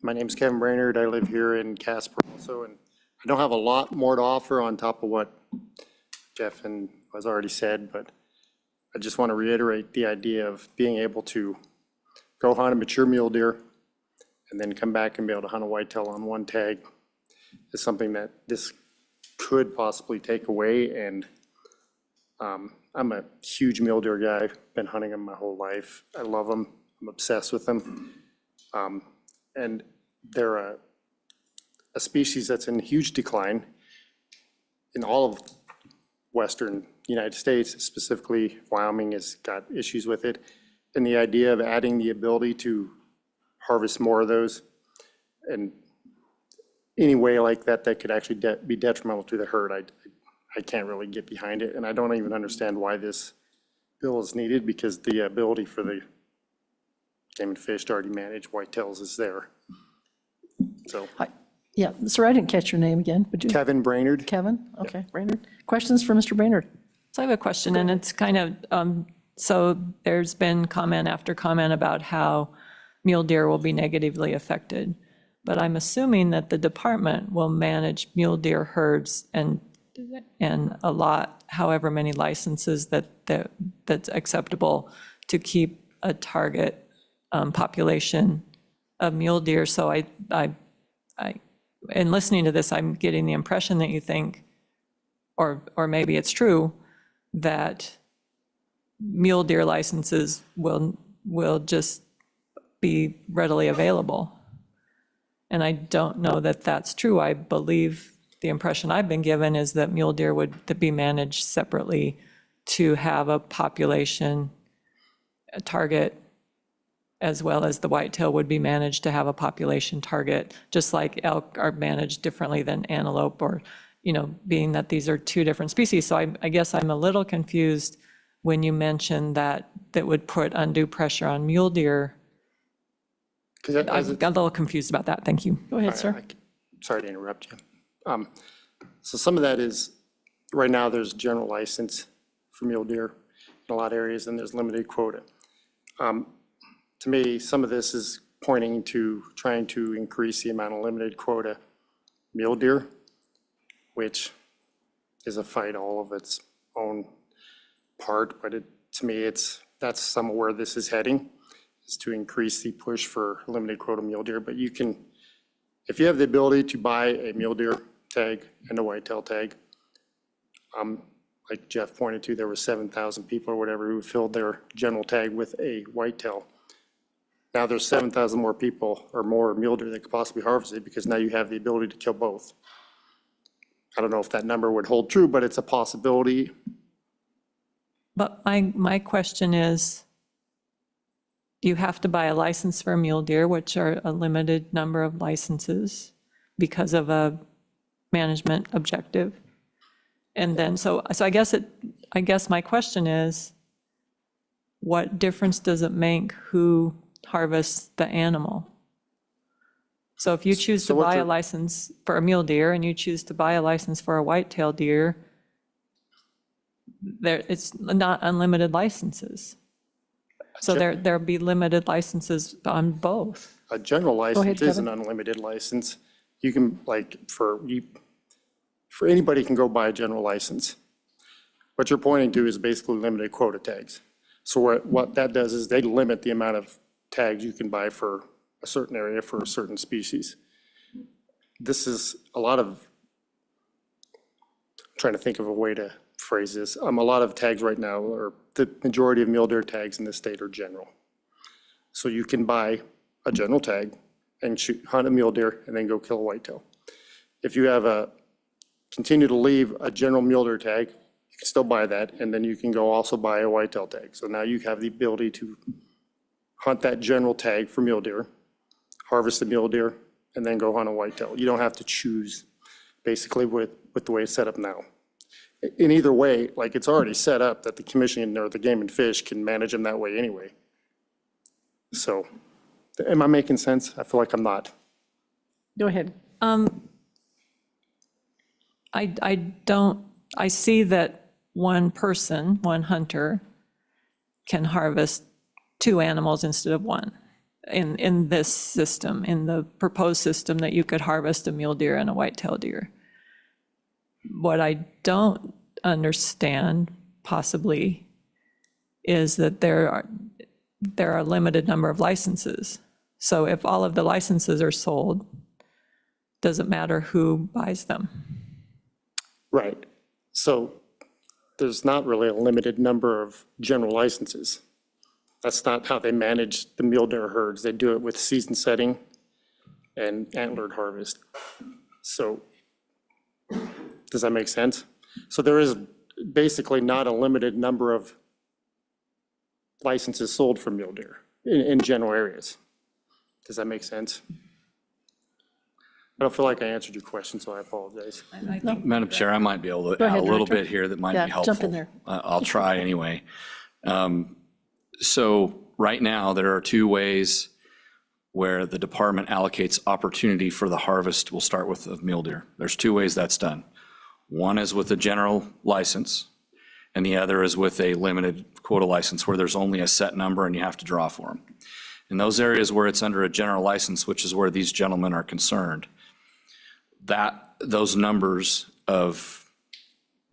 My name's Kevin Brainerd. I live here in Casper also, and I don't have a lot more to offer on top of what Jeff has already said, but I just want to reiterate the idea of being able to go hunt a mature mule deer and then come back and be able to hunt a whitetail on one tag is something that this could possibly take away. And I'm a huge mule deer guy, been hunting them my whole life. I love them, I'm obsessed with them. And they're a species that's in huge decline in all of Western United States, specifically Wyoming has got issues with it. And the idea of adding the ability to harvest more of those and any way like that that could actually be detrimental to the herd, I can't really get behind it. And I don't even understand why this bill is needed, because the ability for the game and fish to already manage whitetails is there. So Hi. Yeah, sorry, I didn't catch your name again. Would you? Kevin Brainerd. Kevin? Okay, Brainerd. Questions for Mr. Brainerd? So I have a question, and it's kind of, so there's been comment after comment about how mule deer will be negatively affected. But I'm assuming that the department will manage mule deer herds and allot however many licenses that's acceptable to keep a target population of mule deer. So in listening to this, I'm getting the impression that you think, or maybe it's true, that mule deer licenses will just be readily available. And I don't know that that's true. I believe the impression I've been given is that mule deer would be managed separately to have a population a target, as well as the whitetail would be managed to have a population target, just like elk are managed differently than antelope, or, being that these are two different species. So I guess I'm a little confused when you mentioned that would put undue pressure on mule deer. I got a little confused about that. Thank you. Go ahead, sir. Sorry to interrupt you. So some of that is, right now, there's general license for mule deer in a lot of areas, and there's limited quota. To me, some of this is pointing to trying to increase the amount of limited quota mule deer, which is a fight all of its own part, but to me, that's some of where this is heading, is to increase the push for limited quota mule deer. But you can, if you have the ability to buy a mule deer tag and a whitetail tag, like Jeff pointed to, there were 7,000 people or whatever who filled their general tag with a whitetail. Now there's 7,000 more people or more mule deer that could possibly harvest it, because now you have the ability to kill both. I don't know if that number would hold true, but it's a possibility. But my question is, do you have to buy a license for a mule deer, which are a limited number of licenses because of a management objective? And then, so I guess my question is, what difference does it make who harvests the animal? So if you choose to buy a license for a mule deer and you choose to buy a license for a whitetail deer, it's not unlimited licenses. So there'll be limited licenses on both. A general license is an Kevin. unlimited license. You can, for anybody can go buy a general license. What you're pointing to is basically limited quota tags. So what that does is they limit the amount of tags you can buy for a certain area for a certain species. This is a lot of, I'm trying to think of a way to phrase this. A lot of tags right now, or the majority of mule deer tags in the state, are general. So you can buy a general tag and hunt a mule deer and then go kill a whitetail. If you continue to leave a general mule deer tag, you can still buy that, and then you can go also buy a whitetail tag. So now you have the ability to hunt that general tag for mule deer, harvest the mule deer, and then go hunt a whitetail. You don't have to choose, basically, with the way it's set up now. In either way, it's already set up that the commission or the Game and Fish can manage them that way anyway. So, am I making sense? I feel like I'm not. Go ahead. I see that one person, one hunter, can harvest 2 animals instead of 1 in this system, in the proposed system that you could harvest a mule deer and a white-tailed deer. What I don't understand possibly is that there are a limited number of licenses. So if all of the licenses are sold, doesn't matter who buys them. Right. So there's not really a limited number of general licenses. That's not how they manage the mule deer herds. They do it with season setting and antlered harvest. So does that make sense? So there is basically not a limited number of licenses sold for mule deer in general areas. Does that make sense? I don't feel like I answered your question, so I apologize. Madam Chair, I might be able to Go add ahead, a little Director. bit here that might Yeah, be helpful. jump in there. I'll try anyway. So right now, there are 2 ways where the department allocates opportunity for the harvest. We'll start with the mule deer. There's 2 ways that's done. One is with a general license, and the other is with a limited quota license where there's only a set number and you have to draw for them. In those areas where it's under a general license, which is where these gentlemen are concerned, those numbers of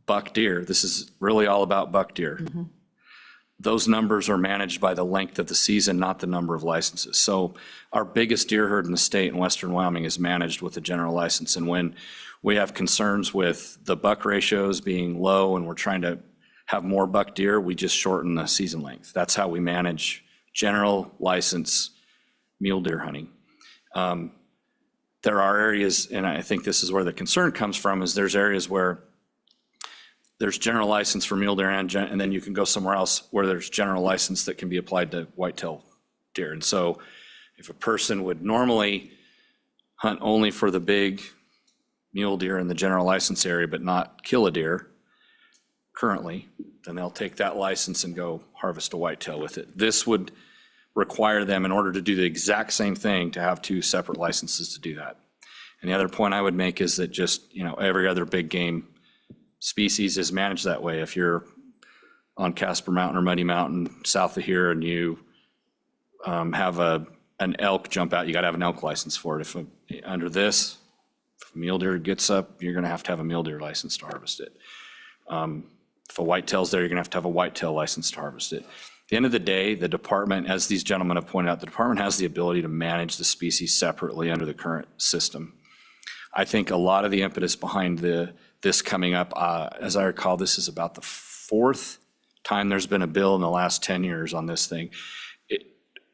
buck deer, this is really all about buck deer. Those numbers are managed by the length of the season, not the number of licenses. So our biggest deer herd in the state in western Wyoming is managed with a general license. And when we have concerns with the buck ratios being low and we're trying to have more buck deer, we just shorten the season length. That's how we manage general license mule deer hunting. There are areas, and I think this is where the concern comes from, is there's areas where there's general license for mule deer and then you can go somewhere else where there's general license that can be applied to whitetail deer. And so if a person would normally hunt only for the big mule deer in the general license area but not kill a deer currently, then they'll take that license and go harvest a whitetail with it. This would require them, in order to do the exact same thing, to have 2 separate licenses to do that. And the other point I would make is that just, every other big game species is managed that way. If you're on Casper Mountain or Muddy Mountain south of here and you have an elk jump out, you got to have an elk license for it. Under this, if a mule deer gets up, you're going to have a mule deer license to harvest it. If a whitetail's there, you're going to have a whitetail license to harvest it. At the end of the day, the department, as these gentlemen have pointed out, the department has the ability to manage the species separately under the current system. I think a lot of the impetus behind this coming up, as I recall, this is about the 4th time there's been a bill in the last 10 years on this thing.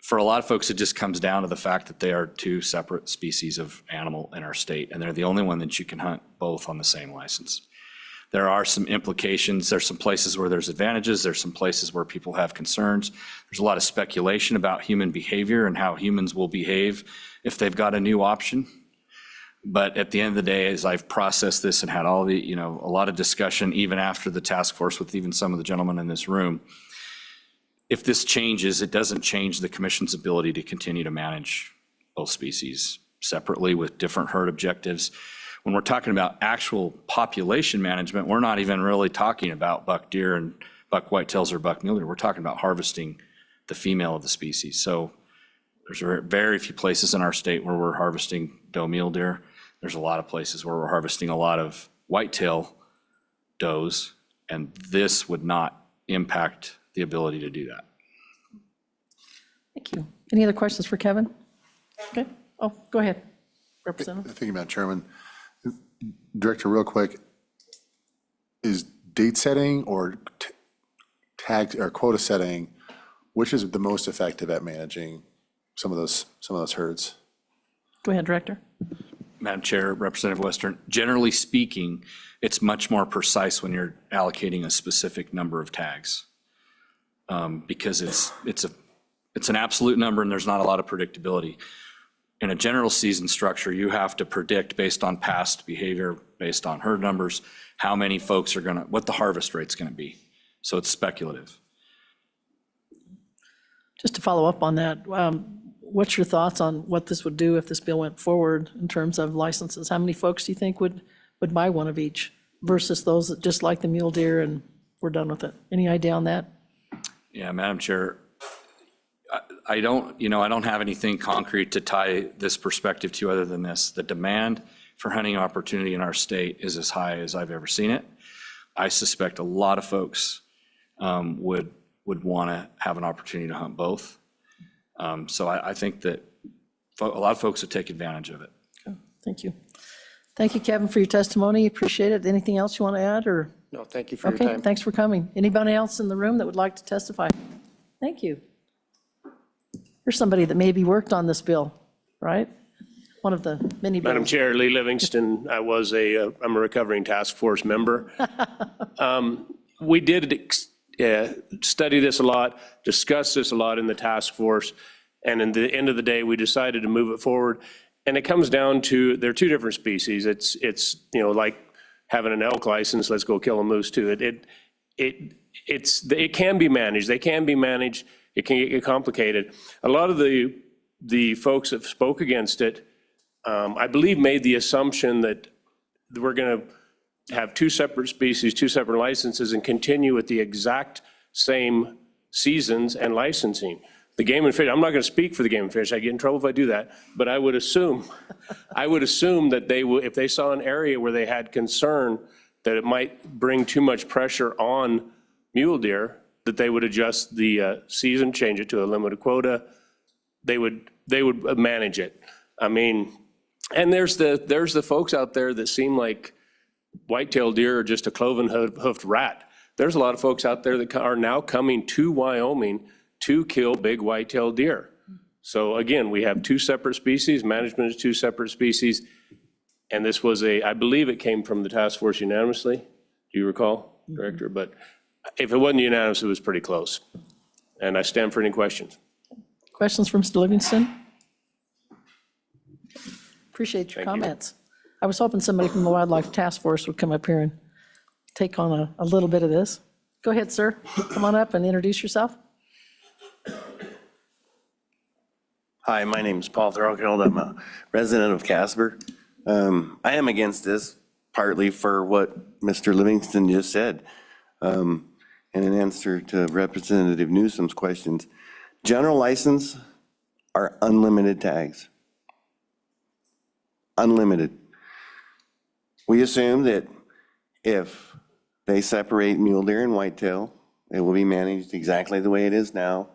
For a lot of folks, it just comes down to the fact that they are 2 separate species of animal in our state, and they're the only one that you can hunt both on the same license. There are some implications. There's some places where there's advantages. There's some places where people have concerns. There's a lot of speculation about human behavior and how humans will behave if they've got a new option. But at the end of the day, as I've processed this and had all the, a lot of discussion, even after the task force with even some of the gentlemen in this room, if this changes, it doesn't change the commission's ability to continue to manage both species separately with different herd objectives. When we're talking about actual population management, we're not even really talking about buck deer and buck whitetails or buck mule deer. We're talking about harvesting the female of the species. So there's very few places in our state where we're harvesting doe mule deer. There's a lot of places where we're harvesting a lot of whitetail does, and this would not impact the ability to do that. Thank you. Any other questions for Kevin? Okay. Oh, go ahead, Representative. Thank you, Madam Chairman. Director, real quick, is date setting or tag or quota setting, which is the most effective at managing some of those herds? Go ahead, Director. Madam Chair, Representative Western, generally speaking, it's much more precise when you're allocating a specific number of tags, because it's an absolute number and there's not a lot of predictability. In a general season structure, you have to predict based on past behavior, based on herd numbers, how many folks are what the harvest rate's gonna be. So it's speculative. Just to follow up on that, what's your thoughts on what this would do if this bill went forward in terms of licenses? How many folks do you think would buy one of each? versus those that just like the mule deer and we're done with it? Any idea on that? Yeah, Madam Chair, I don't have anything concrete to tie this perspective to other than this. The demand for hunting opportunity in our state is as high as I've ever seen it. I suspect a lot of folks would want to have an opportunity to hunt both. So I think that a lot of folks would take advantage of it. Thank you. Thank you, Kevin, for your testimony. Appreciate it. Anything else you want to add, or? No, thank you for your Okay, time. thanks for coming. Anybody else in the room that would like to testify? Thank you. Here's somebody that maybe worked on this bill, right? One of the many bills. Madam Chair, Lee Livingston, I'm a recovering task force member. We did study this a lot, discuss this a lot in the task force, and in the end of the day, we decided to move it forward. And it comes down to, they're two different species. It's like having an elk license, let's go kill a moose too. It can be managed. They can be managed. It can get complicated. A lot of the folks that spoke against it, I believe, made the assumption that we're going to have two separate species, two separate licenses, and continue with the exact same seasons and licensing. The Game and Fish, I'm not going to speak for the Game and Fish, I get in trouble if I do that, but I would assume that they will, if they saw an area where they had concern that it might bring too much pressure on mule deer, that they would adjust the season, change it to a limited quota. They would manage it. I mean, and there's the folks out there that seem like white-tailed deer are just a cloven-hoofed rat. There's a lot of folks out there that are now coming to Wyoming to kill big white-tailed deer. So again, we have two separate species, management is two separate species, and this was I believe it came from the task force unanimously. Do you recall, Director? But if it wasn't unanimous, it was pretty close. And I stand for any questions. Questions from Mr. Livingston? Appreciate your comments. I was hoping somebody from the Wildlife Task Force would come up here and take on a little bit of this. Go ahead, sir. Come on up and introduce yourself. Hi, my name is Paul Threlkeld. I'm a resident of Casper. I am against this partly for what Mr. Livingston just said. And in answer to Representative Newsom's questions, general license are unlimited tags. Unlimited. We assume that if they separate mule deer and whitetail, it will be managed exactly the way it is now.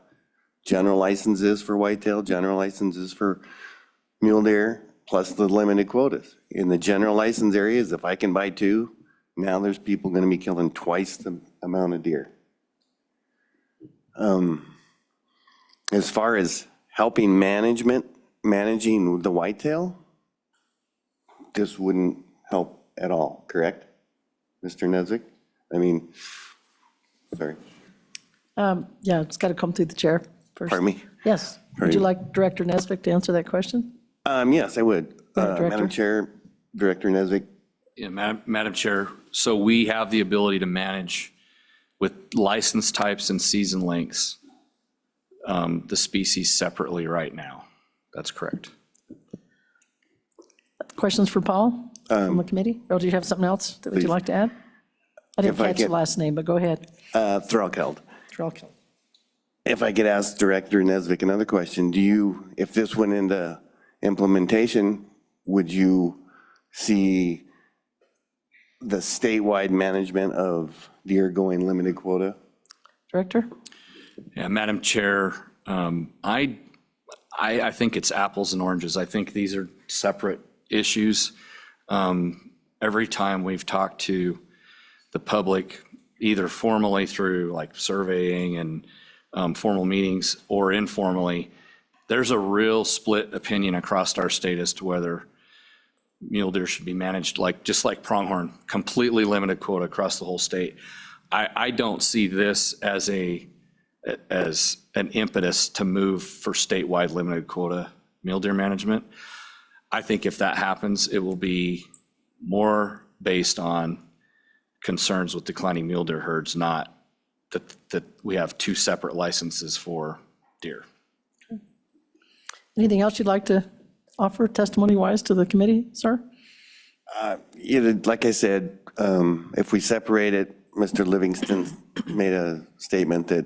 General licenses for whitetail, general licenses for mule deer, plus the limited quotas. In the general license areas, if I can buy two, now there's people going to be killing twice the amount of deer. As far as helping managing the whitetail, this wouldn't help at all, correct, Mr. Nesvik? I mean, sorry. Yeah, it's got to come through the chair first. Pardon me? Yes. Would you like Director Nesvik to answer that question? Yes, I would. Director. Madam Chair, Director Nesvik. Yeah, Madam Chair, so we have the ability to manage with license types and season lengths, the species separately right now. That's correct. Questions for Paul from the committee? Or do you have something else that would you like to add? I didn't If I catch your could- last name, but go ahead. Threlkeld. Trelke. If I could ask Director Nesvik another question, if this went into implementation, would you see the statewide management of deer going limited quota? Director? Yeah, Madam Chair, I think it's apples and oranges. I think these are separate issues. Every time we've talked to the public, either formally through like surveying and formal meetings or informally, there's a real split opinion across our state as to whether mule deer should be managed just like pronghorn, completely limited quota across the whole state. I don't see this as an impetus to move for statewide limited quota mule deer management. I think if that happens, it will be more based on concerns with declining mule deer herds, not that we have two separate licenses for deer. Anything else you'd like to offer testimony-wise to the committee, sir? Like I said, if we separate it, Mr. Livingston made a statement that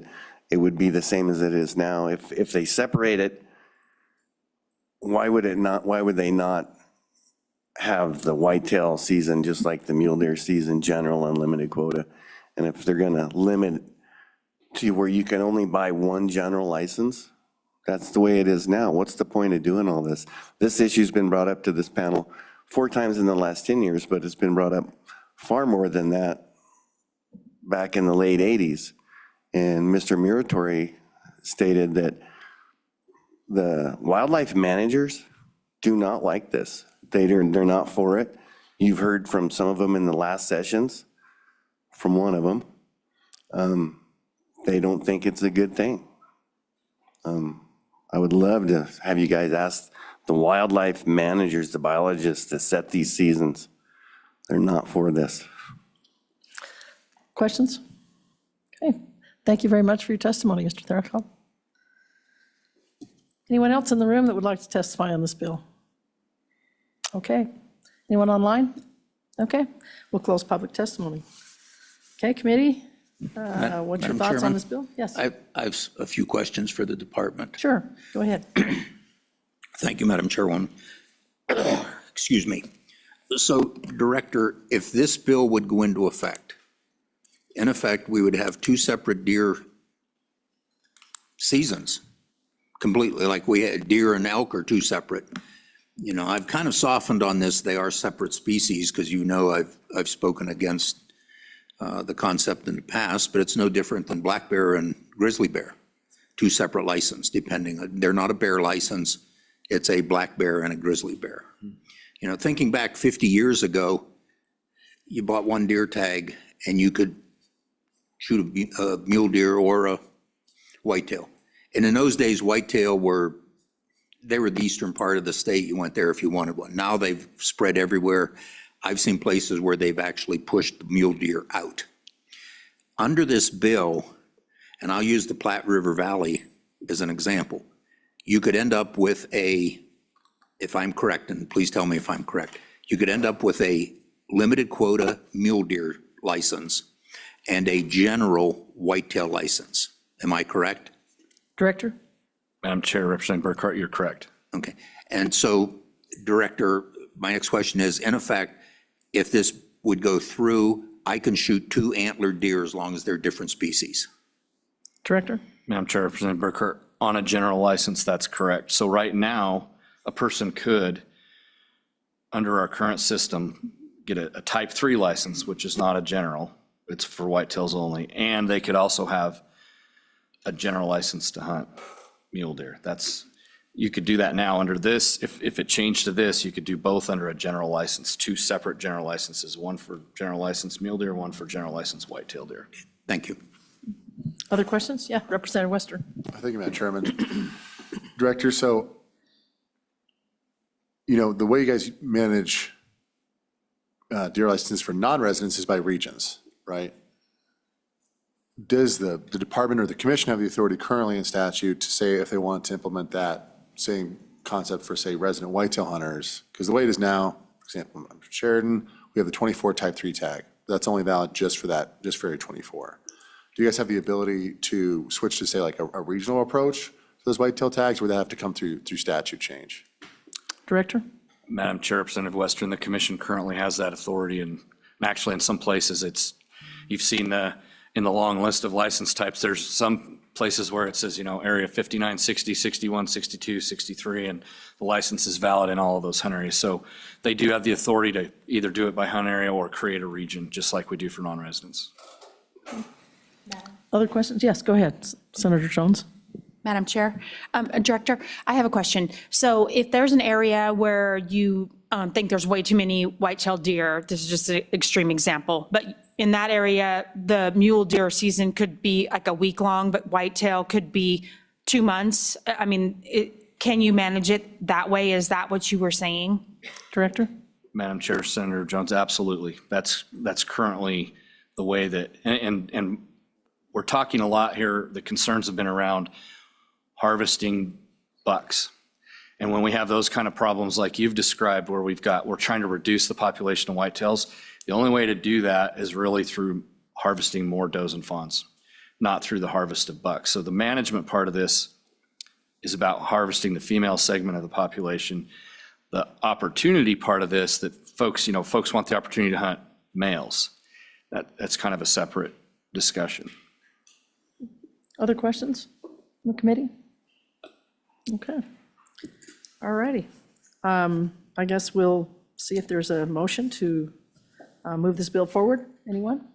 it would be the same as it is now. If they separate it, why would they not have the whitetail season just like the mule deer season, general unlimited quota? And if they're gonna limit to where you can only buy one general license, that's the way it is now. What's the point of doing all this? This issue's been brought up to this panel 4 times in the last 10 years, but it's been brought up far more than that back in the late 80s. And Mr. Muratori stated that the wildlife managers do not like this. They're not for it. You've heard from some of them in the last sessions, from one of them. They don't think it's a good thing. I would love to have you guys ask the wildlife managers, the biologists that set these seasons. They're not for this. Questions? Okay, thank you very much for your testimony, Mr. Tharakow. Anyone else in the room that would like to testify on this bill? Okay, anyone online? Okay, we'll close public testimony. Okay, committee, what's your Madam thoughts on Chairman? this bill? Yes, I have a few questions for the department. sure, go ahead. Thank you, Madam Chairwoman. Excuse me. So, Director, if this bill would go into effect, in effect, we would have 2 separate deer seasons, completely, like we had deer and elk are 2 separate. You know, I've kind of softened on this, they are separate species, because you know I've spoken against the concept in the past, but it's no different than black bear and grizzly bear. 2 separate license, they're not a bear license, it's a black bear and a grizzly bear. You know, thinking back 50 years ago, you bought 1 deer tag and you could shoot a mule deer or a whitetail. And in those days, whitetail they were the eastern part of the state, you went there if you wanted one. Now they've spread everywhere. I've seen places where they've actually pushed the mule deer out. Under this bill, and I'll use the Platte River Valley as an example, you could end up with if I'm correct, and please tell me if I'm correct, you could end up with a limited quota mule deer license and a general whitetail license. Am I correct? Director? Madam Chair, Representative Burkhart, you're correct. Okay. And so, Director, my next question is, in effect, if this would go through, I can shoot 2 antlered deer as long as they're different species. Director? Madam Chair, Representative Burkhart, on a general license, that's correct. So right now, a person could, under our current system, get a type 3 license, which is not a general, it's for whitetails only, and they could also have a general license to hunt mule deer. You could do that now under this. If it changed to this, you could do both under a general license, 2 separate general licenses, one for general license mule deer, one for general license whitetail deer. Thank you. Other questions? Yeah, Representative Wester. Thank you, Madam Chairman. Director, so, you know, the way you guys manage deer licenses for non-residents is by regions, right? Does the department or the commission have the authority currently in statute to say if they want to implement that same concept for, say, resident whitetail hunters? Because the way it is now, for example, in Sheridan, we have the 24 type 3 tag. That's only valid just for area 24. Do you guys have the ability to switch to, say, like a regional approach to those whitetail tags, or would that have to come through statute change? Director? Madam Chair, Representative Western, the commission currently has that authority, and actually in some places you've seen in the long list of license types, there's some places where it says, you know, area 59, 60, 61, 62, 63, and the license is valid in all of those hunt areas. So they do have the authority to either do it by hunt area or create a region, just like we do for non-residents. Other questions? Yes, go ahead, Senator Jones. Madam Chair. Director, I have a question. So if there's an area where you think there's way too many white-tailed deer, this is just an extreme example, but in that area, the mule deer season could be like a week long, but whitetail could be 2 months. I mean, can you manage it that way? Is that what you were saying? Director? Madam Chair, Senator Jones, absolutely. That's currently the way that, and we're talking a lot here, the concerns have been around harvesting bucks. And when we have those kind of problems like you've described, where we're trying to reduce the population of whitetails, the only way to do that is really through harvesting more does and fawns, not through the harvest of bucks. So the management part of this is about harvesting the female segment of the population. The opportunity part of this, that folks want the opportunity to hunt males. That's kind of a separate discussion. Other questions from the committee? Okay. All righty. I guess we'll see if there's a motion to move this bill forward. Anyone?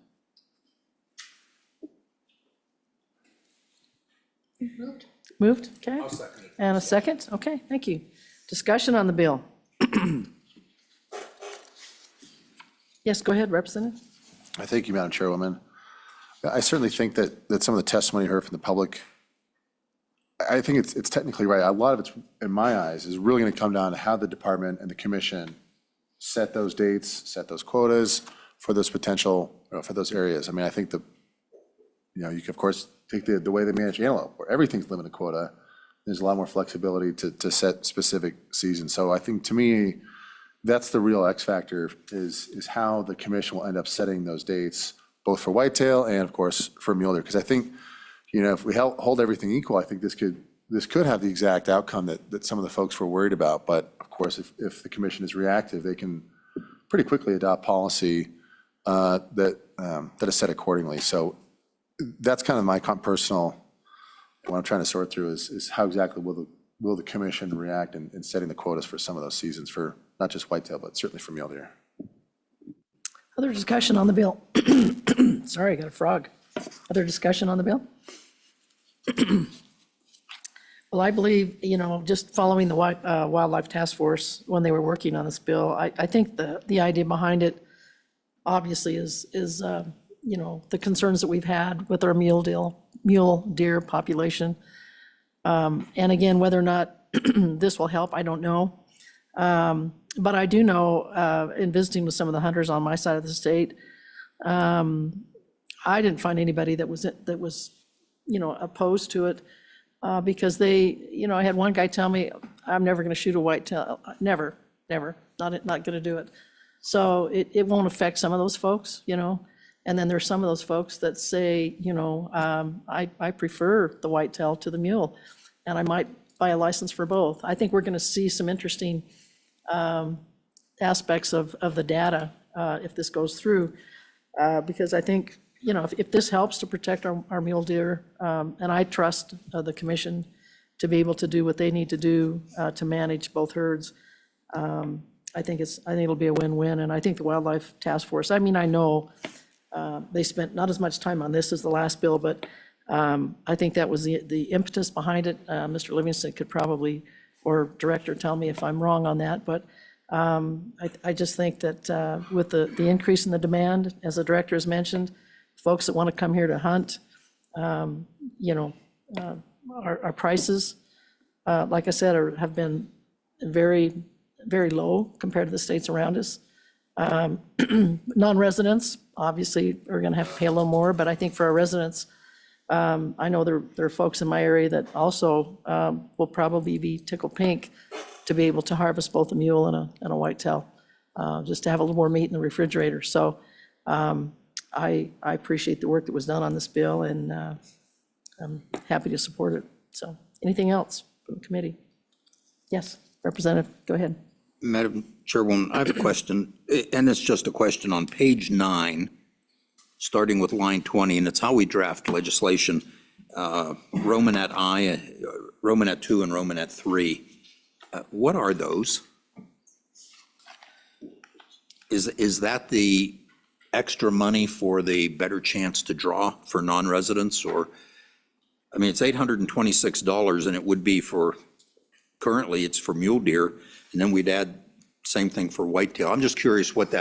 Moved, okay. I'll second it. And a second, okay, thank you. Discussion on the bill. Yes, go ahead, Representative. I thank you, Madam Chairwoman. I certainly think that some of the testimony heard from the public, I think it's technically right. A lot of it's, in my eyes, is really going to come down to how the department and the commission set those dates, set those quotas for those potential, for those areas. I mean, I think you can, of course, take the way they manage antelope, where everything's limited quota. There's a lot more flexibility to set specific seasons. So I think, to me, that's the real X factor, is how the commission will end up setting those dates, both for whitetail and, of course, for mule deer. Because I think, if we hold everything equal, I think this could have the exact outcome that some of the folks were worried about. But of course, if the commission is reactive, they can pretty quickly adopt policy that is set accordingly. So that's kind of my personal, what I'm trying to sort through is how exactly will the commission react in setting the quotas for some of those seasons, for not just whitetail, but certainly for mule deer. Other discussion on the bill? Sorry, I got a frog. Other discussion on the bill? Well, I believe, just following the Wildlife Task Force when they were working on this bill, I think the idea behind it obviously is the concerns that we've had with our mule deer population. And again, whether or not this will help, I don't know. But I do know, in visiting with some of the hunters on my side of the state, I didn't find anybody that was opposed to it, because I had one guy tell me, I'm never going to shoot a whitetail, never, not going to do it. So it won't affect some of those folks, and then there's some of those folks that say, I prefer the whitetail to the mule, and I might buy a license for both. I think we're going to see some interesting aspects of the data if this goes through, because I think, if this helps to protect our mule deer, and I trust the commission to be able to do what they need to do to manage both herds, I think it'll be a win-win. And I think the Wildlife Task Force, I know they spent not as much time on this as the last bill, but I think that was the impetus behind it. Mr. Livingston could probably, or Director, tell me if I'm wrong on that, but I just think that with the increase in the demand, as the Director has mentioned, folks that want to come here to hunt, our prices, like I said, have been very, very low compared to the states around us. Non-residents, obviously, are going to have to pay a little more, but I think for our residents, I know there are folks in my area that also will probably be tickled pink to be able to harvest both a mule and a whitetail, just to have a little more meat in the refrigerator. So I appreciate the work that was done on this bill, and I'm happy to support it. So anything else from the committee? Yes, Representative, go ahead. Madam Chairwoman, I have a question, and it's just a question on page 9, starting with line 20, and it's how we draft legislation. Romanet I, Romanet 2, and Romanet 3. What are those? Is that the extra money for the better chance to draw for non-residents? Or, it's $826, and it would be currently it's for mule deer, and then we'd add same thing for whitetail. I'm just curious what the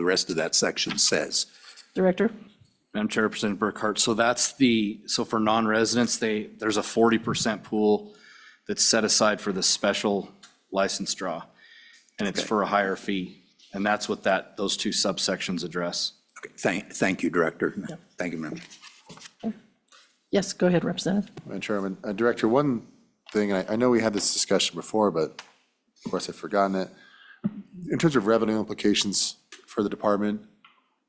rest of that section says. Director? Madam Chair, Representative Burkhart, so for non-residents, there's a 40% pool that's set aside for the special license draw, and it's for a higher fee. And that's what those two subsections address. Okay, thank you, Director. Thank you, Madam. Yes, go ahead, Representative. Madam Chairman, Director, one thing. I know we had this discussion before, but of course I've forgotten it. In terms of revenue implications for the department,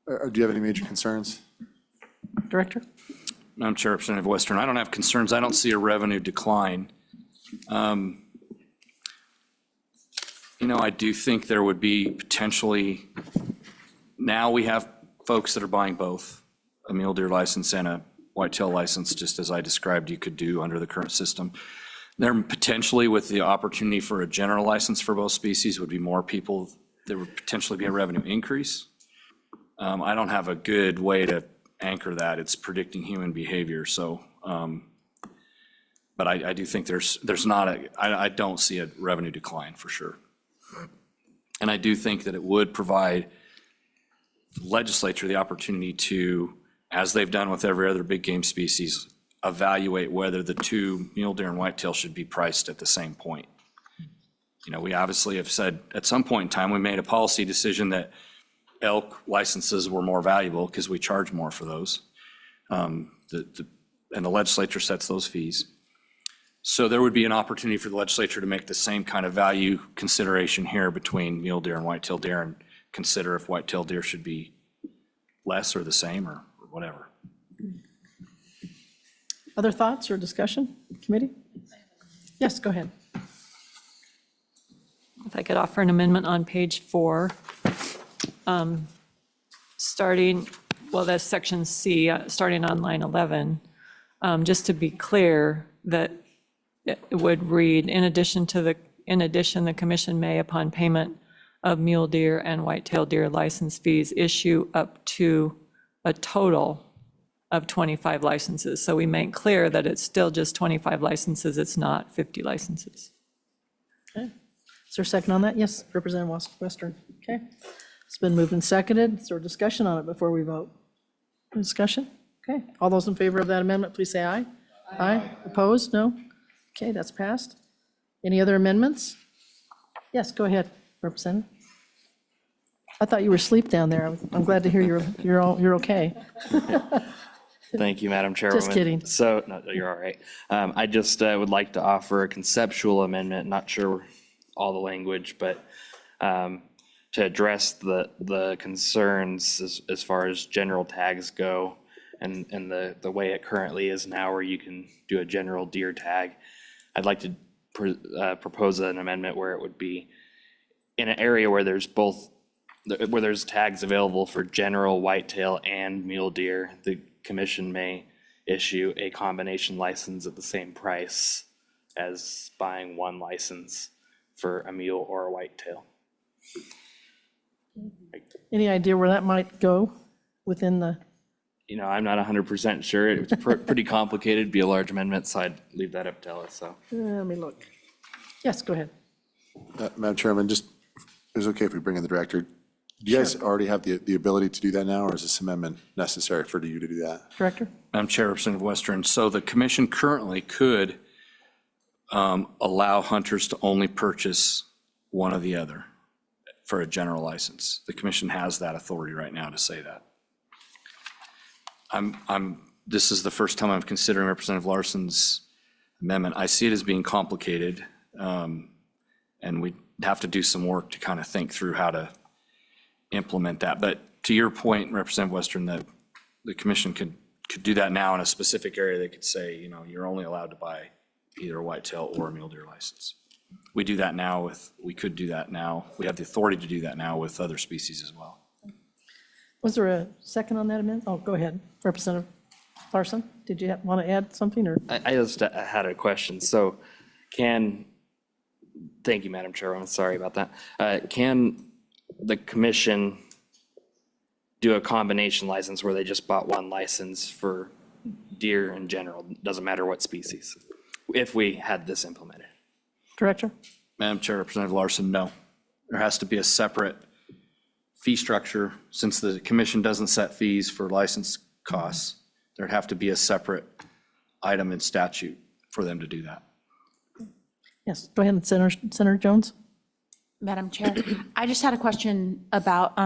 do you have any major concerns? Director? Madam Chair, Representative Western, I don't have concerns. I don't see a revenue decline. I do think there would be potentially, now we have folks that are buying both, a mule deer license and a whitetail license, just as I described you could do under the current system. There potentially, with the opportunity for a general license for both species, would be more people, there would potentially be a revenue increase. I don't have a good way to anchor that. It's predicting human behavior, so, but I do think there's not I don't see a revenue decline for sure. And I do think that it would provide the legislature the opportunity to, as they've done with every other big game species, evaluate whether the two, mule deer and whitetail, should be priced at the same point. We obviously have said at some point in time, we made a policy decision that elk licenses were more valuable because we charge more for those. And the legislature sets those fees. So there would be an opportunity for the legislature to make the same kind of value consideration here between mule deer and whitetail deer and consider if whitetail deer should be less or the same or whatever. Other thoughts or discussion, committee? Yes, go ahead. If I could offer an amendment on page 4, starting, well, that's section C, starting on line 11, just to be clear that it would read, in addition, the commission may, upon payment of mule deer and whitetail deer license fees, issue up to a total of 25 licenses. So we make clear that it's still just 25 licenses, it's not 50 licenses. Okay. Is there a second on that? Yes, Representative Western. Okay. It's been moved and seconded. Is there discussion on it before we vote? Discussion? Okay. All those in favor of that amendment, please say aye. Aye. Opposed? No? Okay, that's passed. Any other amendments? Yes, go ahead, Representative. I thought you were asleep down there. I'm glad to hear you're okay. Thank you, Madam Chairwoman. Just kidding. So, no, you're all right. I just would like to offer a conceptual amendment, not sure all the language, but to address the concerns as far as general tags go and the way it currently is now, where you can do a general deer tag. I'd like to propose an amendment where it would be in an area where there's tags available for general whitetail and mule deer. The commission may issue a combination license at the same price as buying one license for a mule or a whitetail. Any idea where that might go within the? I'm not 100% sure. It's pretty complicated, it'd be a large amendment, so I'd leave that up to Ellis, so. Let me look. Yes, go ahead. Madam Chairman, just, is it okay if we bring in the director? Do you guys already have the ability to do that now, or is this amendment necessary for you to do that? Director? Madam Chair, Representative Western, so the commission currently could allow hunters to only purchase one or the other for a general license. The commission has that authority right now to say that. This is the first time I'm considering Representative Larson's amendment. I see it as being complicated, and we'd have to do some work to kind of think through how to implement that. But to your point, Representative Western, that the commission could do that now in a specific area. They could say, you're only allowed to buy either a whitetail or a mule deer license. We do that now we could do that now. We have the authority to do that now with other species as well. Was there a second on that amendment? Oh, go ahead, Representative Larson. Did you want to add something, or? I just had a question. So thank you, Madam Chairwoman, sorry about that. Can the commission do a combination license where they just bought one license for deer in general, doesn't matter what species, if we had this implemented? Director? Madam Chair, Representative Larson, no. There has to be a separate fee structure. Since the commission doesn't set fees for license costs, there'd have to be a separate item in statute for them to do that. Yes, go ahead, Senator Jones. Madam Chair, I just had a question about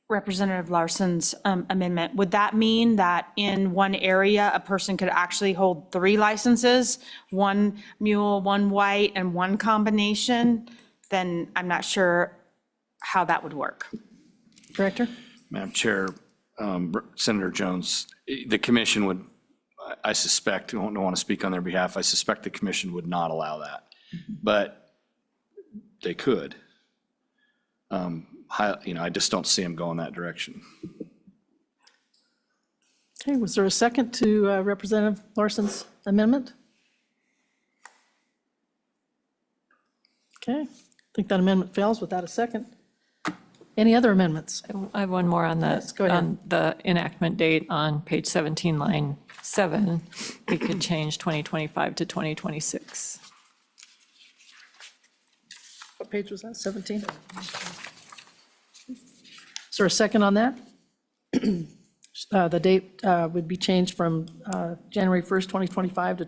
Representative Larson's amendment, would that mean that in one area, a person could actually hold 3 licenses, 1 mule, 1 white, and 1 combination? Then I'm not sure how that would work. Director? Madam Chair, Senator Jones, the commission would, I suspect, I don't want to speak on their behalf, I suspect the commission would not allow that, but they could. I just don't see them going that direction. Okay, was there a second to Representative Larson's amendment? Okay, I think that amendment fails without a second. Any other amendments? I have one more on the, Yes, go ahead. on the enactment date on page 17, line 7. We could change 2025 to 2026. What page was that, 17? Is there a second on that? The date would be changed from January 1st, 2025 to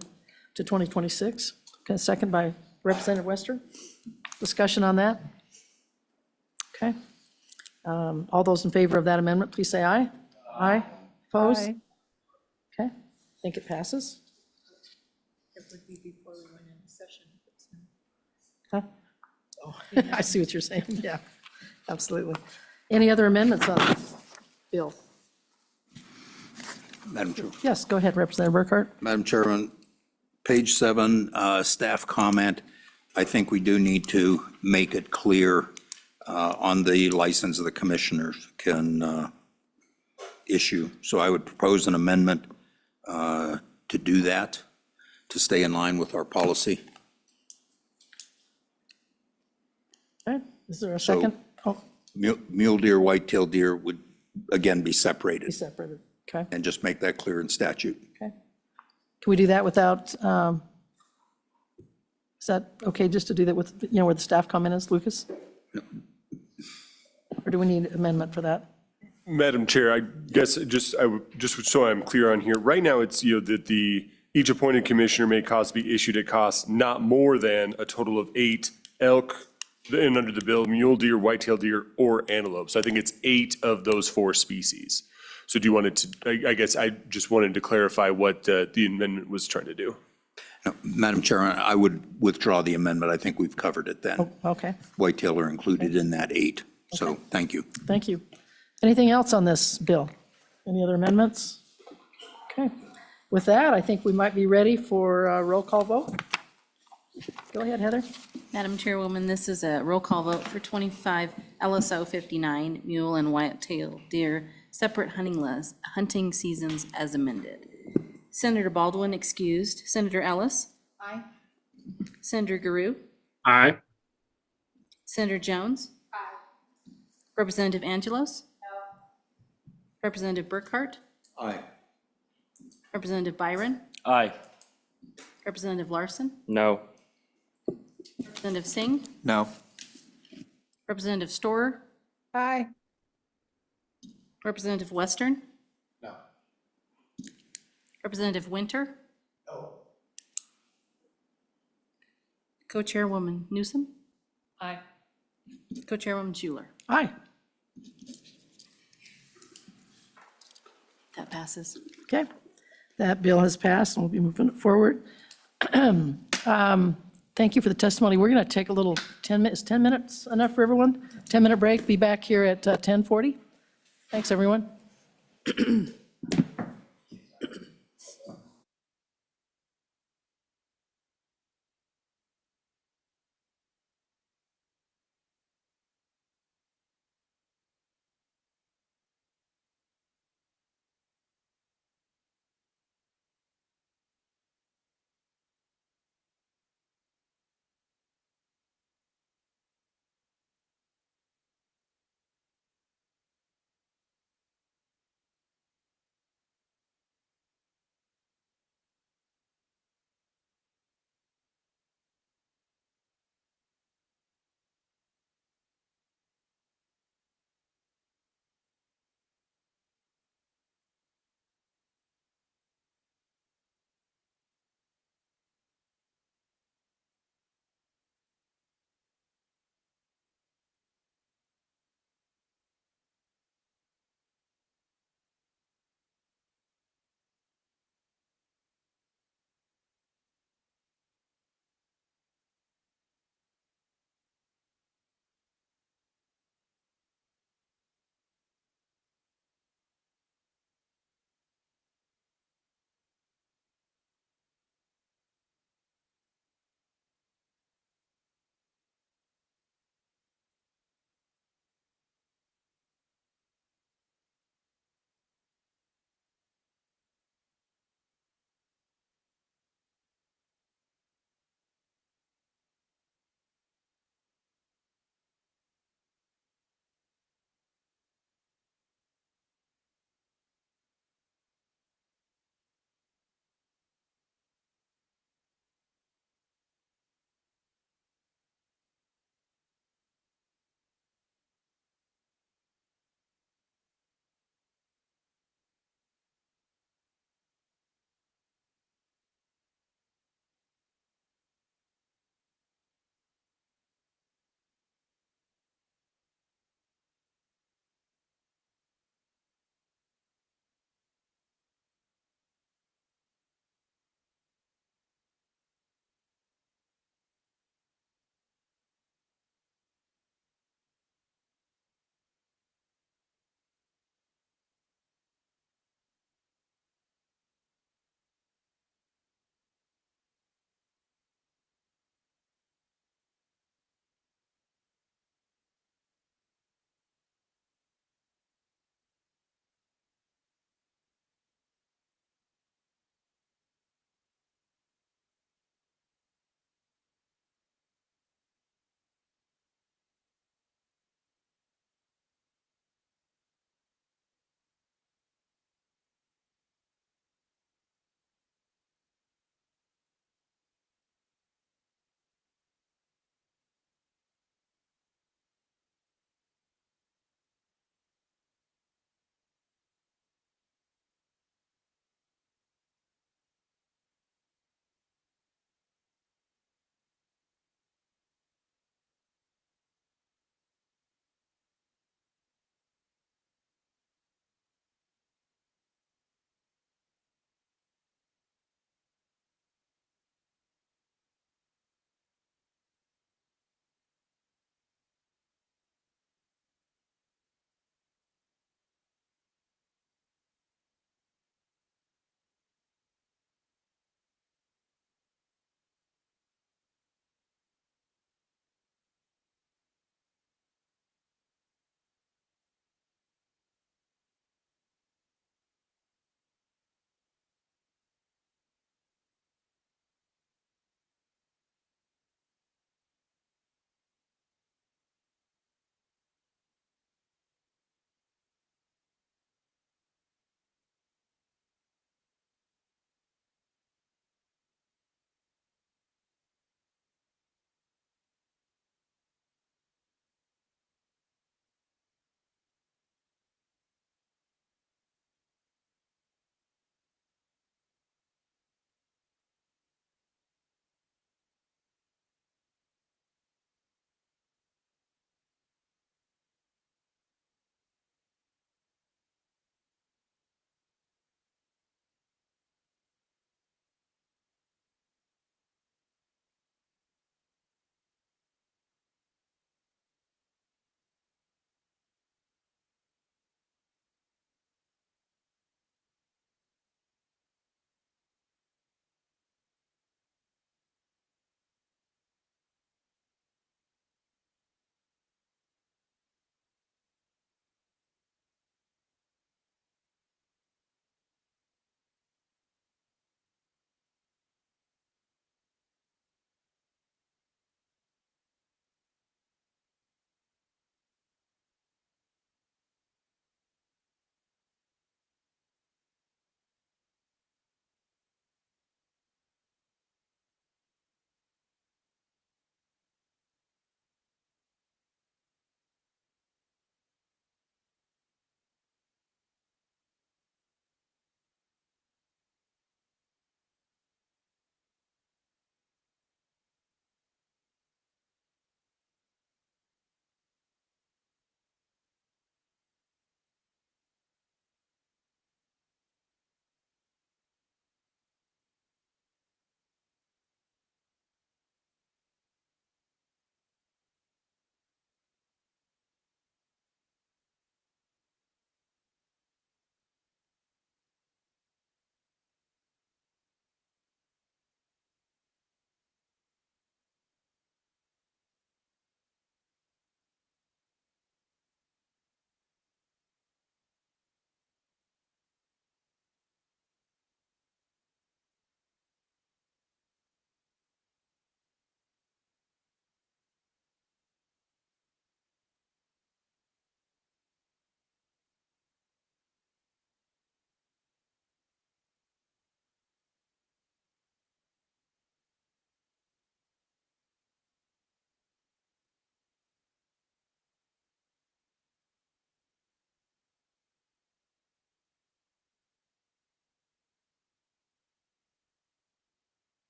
2026. Okay, second by Representative Wester. Discussion on that? Okay. All those in favor of that amendment, please say aye. Aye. Opposed? Aye. Okay, I think it passes. It would be before we went into session. Huh? Oh, I see what you're saying, yeah, absolutely. Any other amendments on this bill? Madam Chair. Yes, go ahead, Representative Burkhart. Madam Chairman, page 7, staff comment, I think we do need to make it clear on the license the commissioners can issue. So I would propose an amendment to do that, to stay in line with our policy. Okay, is there a So- second? Oh, Mule deer, whitetail deer would, again, be be separated, separated, okay, and just make that clear in statute. okay. Can we do that without, is that okay, just to do that with, where the staff comment is, Lucas? Or do we need amendment for that? Madam Chair, I guess just so I'm clear on here, right now it's, that each appointed commissioner may cause to be issued at cost not more than a total of 8 elk, and under the bill, mule deer, whitetail deer, or antelope. So I think it's 8 of those 4 species. So do you want it to, I guess I just wanted to clarify what the amendment was trying to do. No, Madam Chairman, I would withdraw the amendment. I think we've covered it then. Okay, Whitetail are included in that 8, so thank you. thank you. Anything else on this bill? Any other amendments? Okay, with that, I think we might be ready for a roll call vote. Go ahead, Heather. Madam Chairwoman, this is a roll call vote for 25 LSO 59, mule and whitetail deer, separate hunting seasons as amended. Senator Baldwin excused. Senator Ellis? Aye. Senator Guru? Aye. Senator Jones? Aye. Representative Angelos? No. Representative Burkhart? Aye. Representative Byron? Aye. Representative Larson? No. Representative Singh? No. Representative Storer? Aye. Representative Western? No. Representative Winter? No. Co-Chairwoman Newsom? Aye. Co-Chairwoman Schuler? Aye. That passes. Okay, that bill has passed, and we'll be moving it forward. Thank you for the testimony. We're going to take a little 10 minutes, 10 minutes enough for everyone? 10-minute break, be back here at 10:40. Thanks, everyone.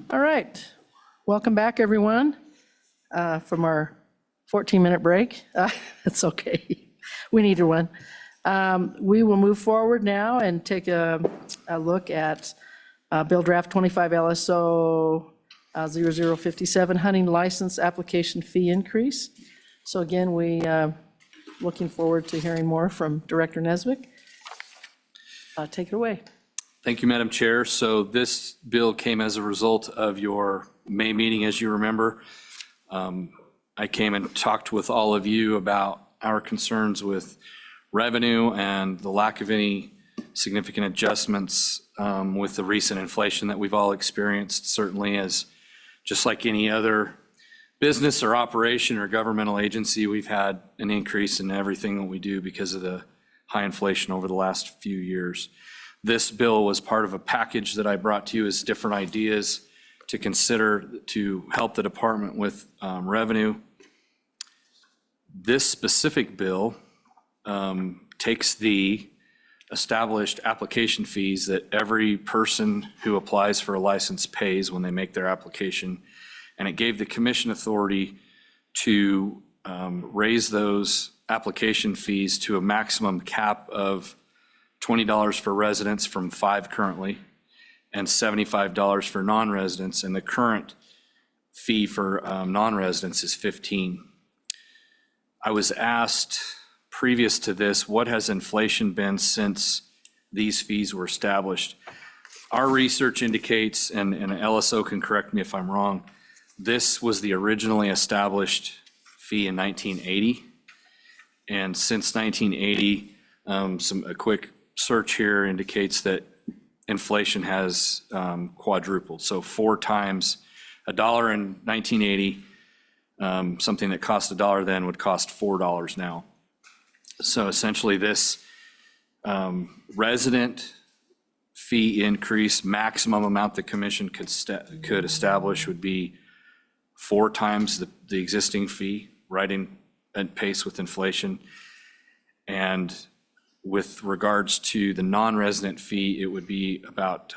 All right. Welcome back, everyone, from our 14-minute break. It's okay. We needed one. We will move forward now and take a look at Bill Draft 25 LSO 0057, hunting license application fee increase. So again, we looking forward to hearing more from Director Nesbitt. Take it away. Thank you, Madam Chair. So this bill came as a result of your May meeting, as you remember. I came and talked with all of you about our concerns with revenue and the lack of any significant adjustments with the recent inflation that we've all experienced, certainly as just like any other business or operation or governmental agency, we've had an increase in everything that we do because of the high inflation over the last few years. This bill was part of a package that I brought to you as different ideas to consider to help the department with revenue. This specific bill takes the established application fees that every person who applies for a license pays when they make their application, and it gave the commission authority to raise those application fees to a maximum cap of $20 for residents from $5 currently, and $75 for non-residents, and the current fee for non-residents is $15. I was asked previous to this, what has inflation been since these fees were established? Our research indicates, and LSO can correct me if I'm wrong, this was the originally established fee in 1980. And since 1980, a quick search here indicates that inflation has quadrupled. So 4 times $1 in 1980, something that cost $1 then would cost $4 now. So essentially this resident fee increase, maximum amount the commission could establish would be 4 times the existing fee, right in pace with inflation. And with regards to the non-resident fee, it would be about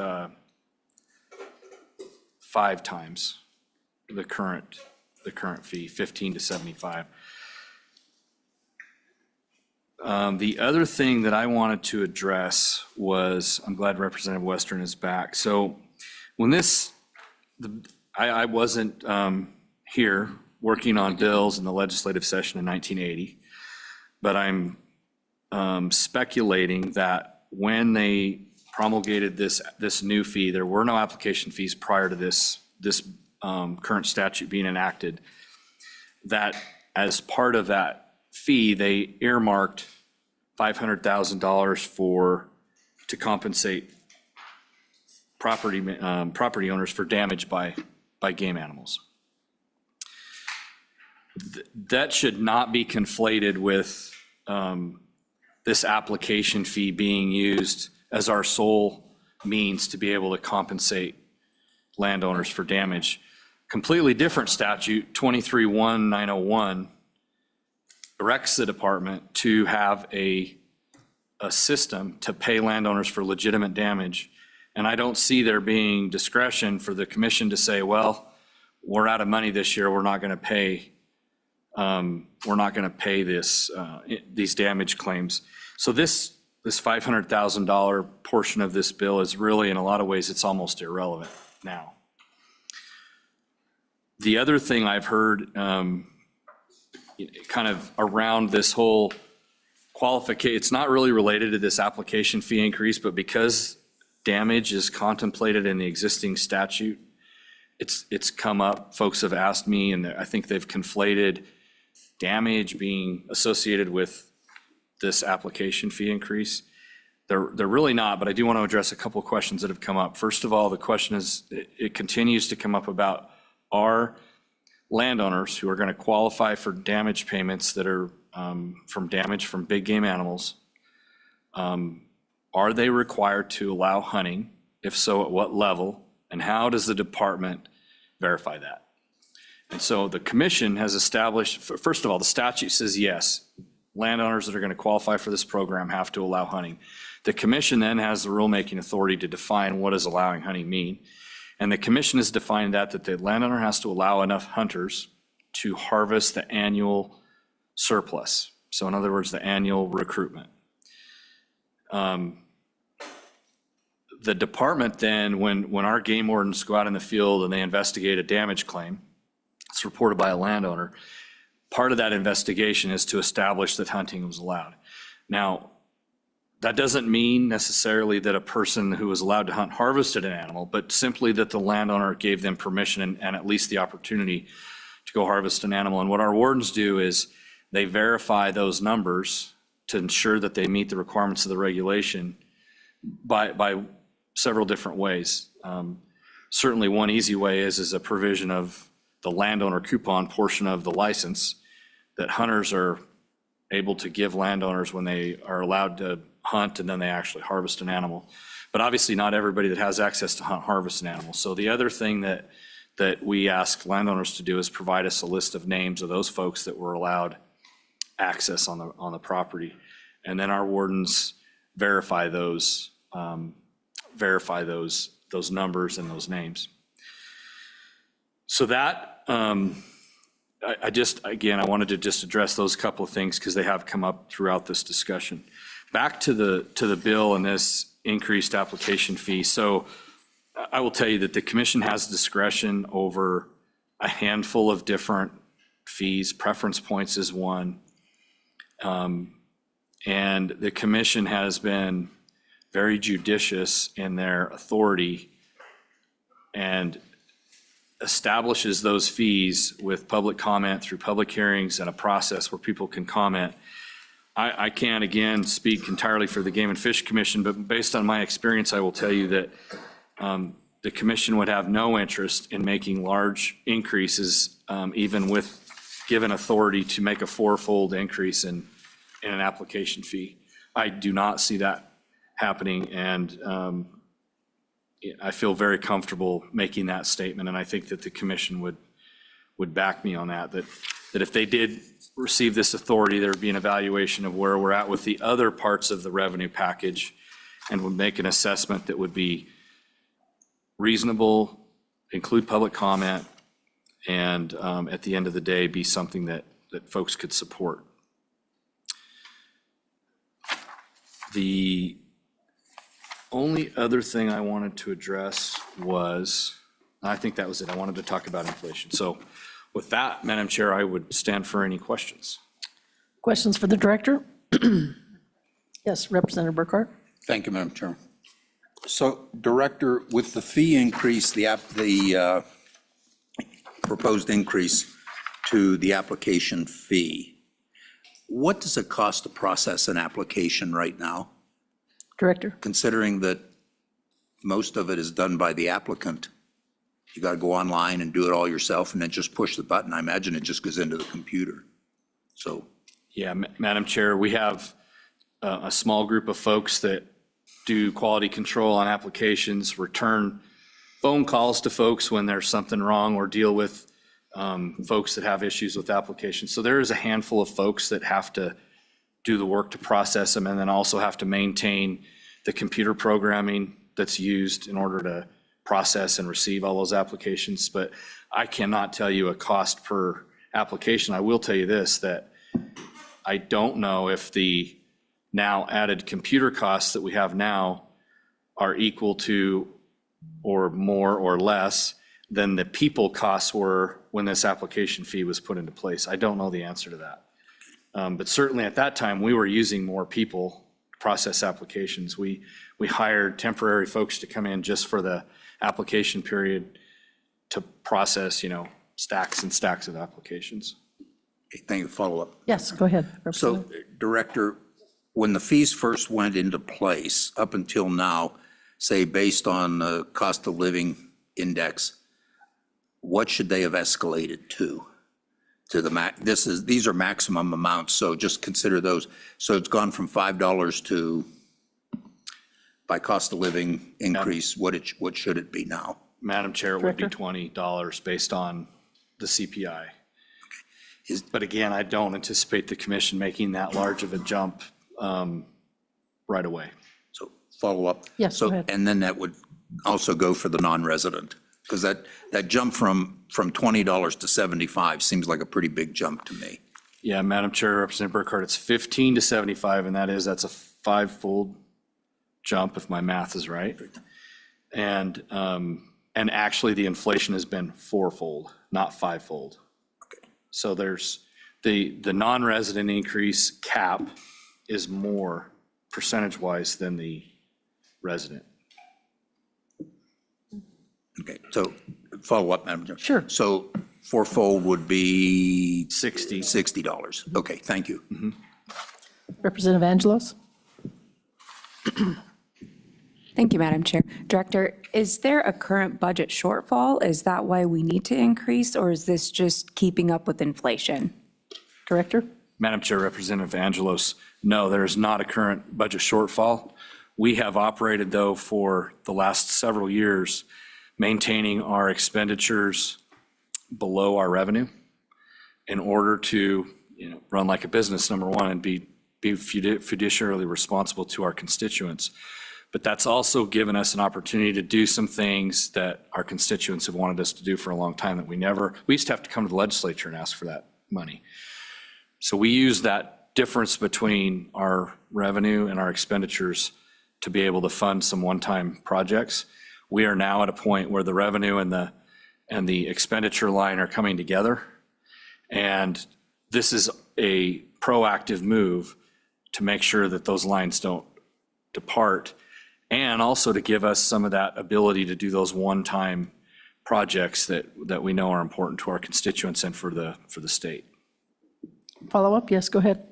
5 times the current fee, 15 to 75. The other thing that I wanted to address was, I'm glad Representative Western is back. So when I wasn't here working on bills in the legislative session in 1980, but I'm speculating that when they promulgated this new fee, there were no application fees prior to this current statute being enacted, that as part of that fee, they earmarked $500,000 to compensate property owners for damage by game animals. That should not be conflated with this application fee being used as our sole means to be able to compensate landowners for damage. Completely different statute, 23-1901, directs the department to have a system to pay landowners for legitimate damage. And I don't see there being discretion for the commission to say, well, we're out of money this year, we're not going to pay these damage claims. So this $500,000 portion of this bill is really, in a lot of ways, it's almost irrelevant now. The other thing I've heard kind of around this whole qualification, it's not really related to this application fee increase, but because damage is contemplated in the existing statute, it's come up. Folks have asked me, and I think they've conflated damage being associated with this application fee increase. They're really not, but I do want to address a couple of questions that have come up. First of all, the question is, it continues to come up about are landowners who are going to qualify for damage payments that are from damage from big game animals, are they required to allow hunting? If so, at what level? And how does the department verify that? And so the commission has established, first of all, the statute says yes, landowners that are going to qualify for this program have to allow hunting. The commission then has the rulemaking authority to define what does allowing hunting mean. And the commission has defined that the landowner has to allow enough hunters to harvest the annual surplus. So in other words, the annual recruitment. The department then, when our game wardens go out in the field and they investigate a damage claim, it's reported by a landowner, part of that investigation is to establish that hunting was allowed. Now, that doesn't mean necessarily that a person who was allowed to hunt harvested an animal, but simply that the landowner gave them permission and at least the opportunity to go harvest an animal. And what our wardens do is they verify those numbers to ensure that they meet the requirements of the regulation by several different ways. Certainly one easy way is a provision of the landowner coupon portion of the license that hunters are able to give landowners when they are allowed to hunt and then they actually harvest an animal. But obviously not everybody that has access to hunt harvests an animal. So the other thing that we ask landowners to do is provide us a list of names of those folks that were allowed access on the property. And then our wardens verify those numbers and those names. So that, I wanted to just address those couple of things because they have come up throughout this discussion. Back to the bill and this increased application fee. So I will tell you that the commission has discretion over a handful of different fees. Preference points is one. And the commission has been very judicious in their authority and establishes those fees with public comment through public hearings and a process where people can comment. I can't, again, speak entirely for the Game and Fish Commission, but based on my experience, I will tell you that the commission would have no interest in making large increases, even with given authority to make a fourfold increase in an application fee. I do not see that happening, and I feel very comfortable making that statement, and I think that the commission would back me on that if they did receive this authority, there would be an evaluation of where we're at with the other parts of the revenue package and would make an assessment that would be reasonable, include public comment, and at the end of the day, be something that folks could support. The only other thing I wanted to address was, I think that was it. I wanted to talk about inflation. So with that, Madam Chair, I would stand for any questions. Questions for the director? Yes, Representative Burkhart. Thank you, Madam Chair. So, Director, with the fee increase, the proposed increase to the application fee, what does it cost to process an application right now? Director. Considering that most of it is done by the applicant, you got to go online and do it all yourself and then just push the button. I imagine it just goes into the computer. So. Yeah, Madam Chair, we have a small group of folks that do quality control on applications, return phone calls to folks when there's something wrong, or deal with folks that have issues with applications. So there is a handful of folks that have to do the work to process them, and then also have to maintain the computer programming that's used in order to process and receive all those applications. But I cannot tell you a cost per application. I will tell you this, that I don't know if the now added computer costs that we have now are equal to or more or less than the people costs were when this application fee was put into place. I don't know the answer to that. But certainly at that time, we were using more people to process applications. We hired temporary folks to come in just for the application period to process, stacks and stacks of applications. Thank you. Follow up. Yes, go ahead. So, Director, when the fees first went into place, up until now, say based on the cost of living index, what should they have escalated to? To the max, these are maximum amounts, so just consider those. So it's gone from $5 to, by cost of living increase, what should it be now? Madam Chair, it would be $20 based on the CPI. But again, I don't anticipate the commission making that large of a jump right away. So follow up. Yes, go ahead. And then that would also go for the non-resident. Because that jump from $20 to 75 seems like a pretty big jump to me. Yeah, Madam Chair, Representative Burkhardt, it's 15 to 75, and that's a five-fold jump if my math is right. And actually, the inflation has been fourfold, not fivefold. So there's the non-resident increase cap is more percentage-wise than the resident. Okay, so follow up, Madam Chair. Sure. So fourfold would be? 60. $60. Okay, thank you. Representative Angelos? Thank you, Madam Chair. Director, is there a current budget shortfall? Is that why we need to increase, or is this just keeping up with inflation? Director? Madam Chair, Representative Angelos, no, there is not a current budget shortfall. We have operated, though, for the last several years, maintaining our expenditures below our revenue in order to, run like a business, number one, and be fiduciarily responsible to our constituents. But that's also given us an opportunity to do some things that our constituents have wanted us to do for a long time that we used to have to come to the legislature and ask for that money. So we use that difference between our revenue and our expenditures to be able to fund some one-time projects. We are now at a point where the revenue and the expenditure line are coming together. And this is a proactive move to make sure that those lines don't depart, and also to give us some of that ability to do those one-time projects that we know are important to our constituents and for the state. Follow-up? Yes, go ahead.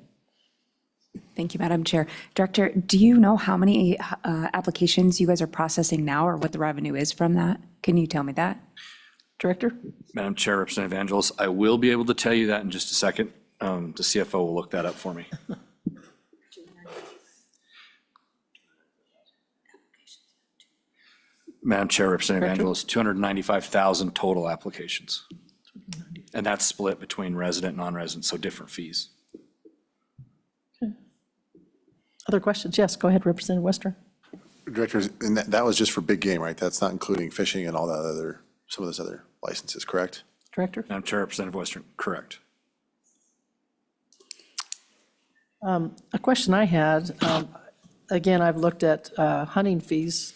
Thank you, Madam Chair. Director, do you know how many applications you guys are processing now, or what the revenue is from that? Can you tell me that? Director? Madam Chair, Representative Angelos, I will be able to tell you that in just a second. The CFO will look that up for me. Madam Chair, Representative Angelos, 295,000 total applications. And that's split between resident and non-resident, so different fees. Other questions? Yes, go ahead, Representative Western. Director, and that was just for big game, right? That's not including fishing and all that some of those other licenses, correct? Director? Madam Chair, Representative Western, correct. A question I had, again, I've looked at hunting fees,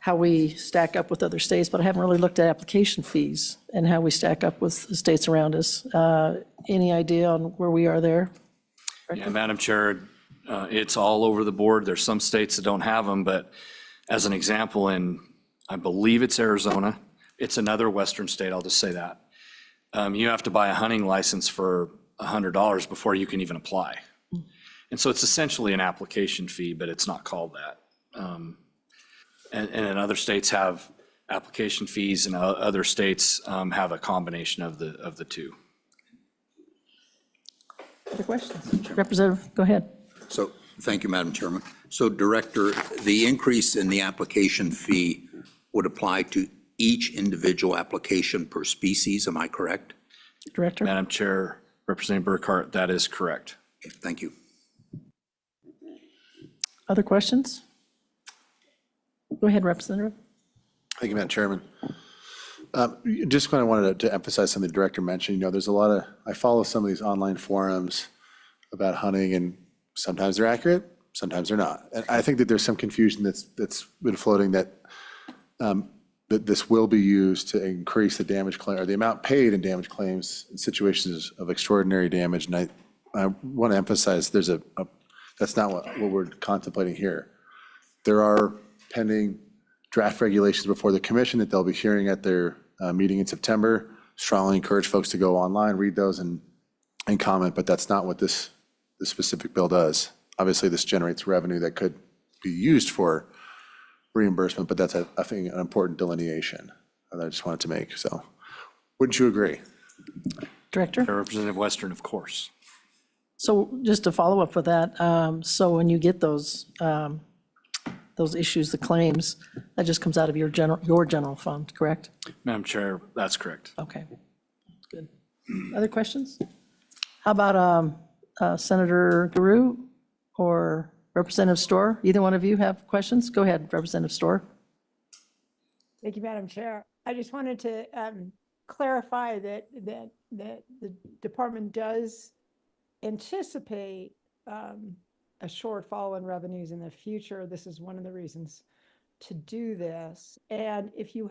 how we stack up with other states, but I haven't really looked at application fees and how we stack up with the states around us. Any idea on where we are there? Yeah, Madam Chair, it's all over the board. There's some states that don't have them, but as an example, I believe it's Arizona, it's another Western state, I'll just say that. You have to buy a hunting license for $100 before you can even apply. And so it's essentially an application fee, but it's not called that. And other states have application fees, and other states have a combination of the two. Other questions? Representative, go ahead. So, thank you, Madam Chairman. So, Director, the increase in the application fee would apply to each individual application per species, am I correct? Director? Madam Chair, Representative Burkhardt, that is correct. Okay, thank you. Other questions? Go ahead, Representative. Thank you, Madam Chairman. Just kind of wanted to emphasize something the director mentioned. There's a lot I follow some of these online forums about hunting, and sometimes they're accurate, sometimes they're not. And I think that there's some confusion that's been floating that this will be used to increase the damage claim, or the amount paid in damage claims in situations of extraordinary damage. And I want to emphasize that's not what we're contemplating here. There are pending draft regulations before the commission that they'll be hearing at their meeting in September. Strongly encourage folks to go online, read those, and comment, but that's not what this specific bill does. Obviously, this generates revenue that could be used for reimbursement, but that's, I think, an important delineation that I just wanted to make. So wouldn't you agree? Director? Representative Western, of course. So just to follow up with that, so when you get those issues, the claims, that just comes out of your general fund, correct? Madam Chair, that's correct. Okay, good. Other questions? How about Senator Guru or Representative Storr? Either one of you have questions? Go ahead, Representative Storr. Thank you, Madam Chair. I just wanted to clarify that the department does anticipate a shortfall in revenues in the future. This is one of the reasons to do this. And if you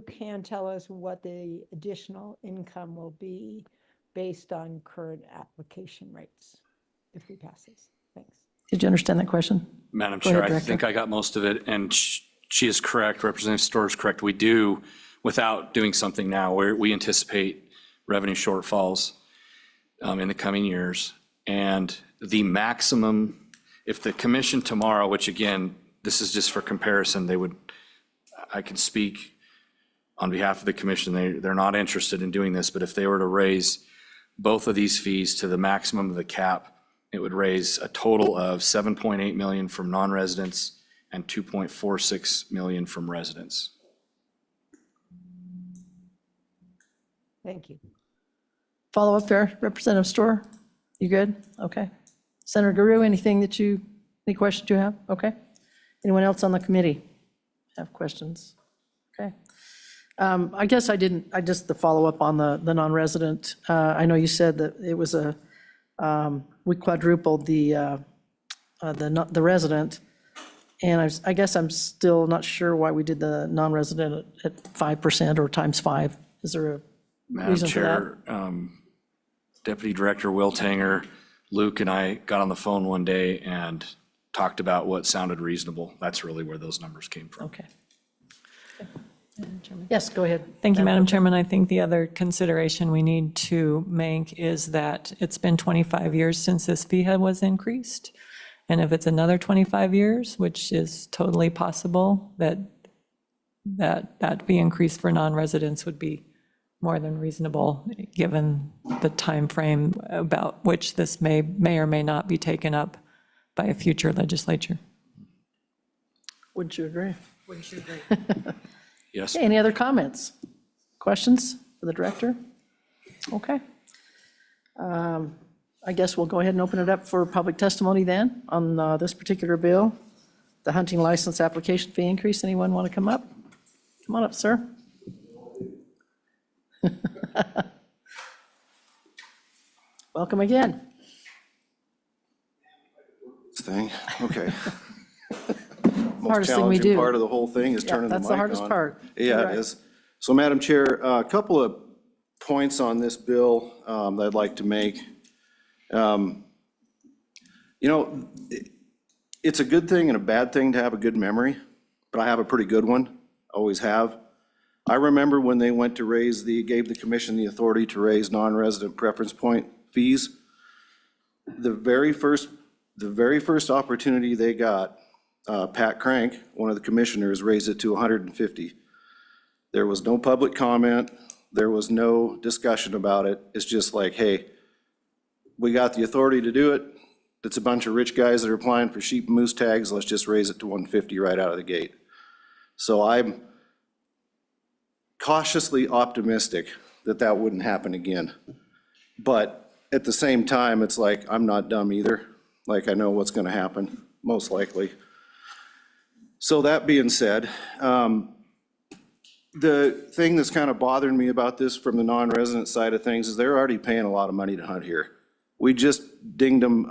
can tell us what the additional income will be based on current application rates, if we pass this. Thanks. Did you understand that question? Madam Go Chair, ahead, I Director. think I got most of it, and she is correct, Representative Storr is correct. We do, without doing something now, we anticipate revenue shortfalls in the coming years. And the maximum, if the commission tomorrow, which again, this is just for comparison, I can speak on behalf of the commission, they're not interested in doing this, but if they were to raise both of these fees to the maximum of the cap, it would raise a total of $7.8 million from non-residents and $2.46 million from residents. Thank you. Follow up there, Representative Storr? You good? Okay. Senator Guru, any questions you have? Okay. Anyone else on the committee have questions? Okay. I guess just the follow up on the non-resident. I know you said that it was we quadrupled the resident. And I guess I'm still not sure why we did the non-resident at 5% or times 5. Is there a Madam reason for that? Chair, Deputy Director Wiltanger, Luke and I got on the phone one day and talked about what sounded reasonable. That's really where those numbers came from. Okay. Yes, go ahead. Thank you, Madam Chairman. I think the other consideration we need to make is that it's been 25 years since this fee was increased. And if it's another 25 years, which is totally possible, that fee increase for non-residents would be more than reasonable, given the time frame about which this may or may not be taken up by a future legislature. Wouldn't you agree? Yes. Okay, any other comments? Questions for the director? Okay. I guess we'll go ahead and open it up for public testimony then on this particular bill, the hunting license application fee increase. Anyone want to come up? Come on up, sir. Welcome again. Thing, okay. Hardest thing we do. Challenging part of the whole thing is Yeah, turning the mic on. that's the hardest part. You're Yeah, right. it is. So, Madam Chair, a couple of points on this bill that I'd like to make. It's a good thing and a bad thing to have a good memory, but I have a pretty good one, always have. I remember when they went to gave the commission the authority to raise non-resident preference point fees. The very first opportunity they got, Pat Crank, one of the commissioners, raised it to 150. There was no public comment. There was no discussion about it. It's just like, hey, we got the authority to do it. It's a bunch of rich guys that are applying for sheep and moose tags. Let's just raise it to 150 right out of the gate. So I'm cautiously optimistic that that wouldn't happen again. But at the same time, it's like, I'm not dumb either. Like, I know what's going to happen, most likely. So that being said, the thing that's kind of bothering me about this from the non-resident side of things is they're already paying a lot of money to hunt here. We just dinged them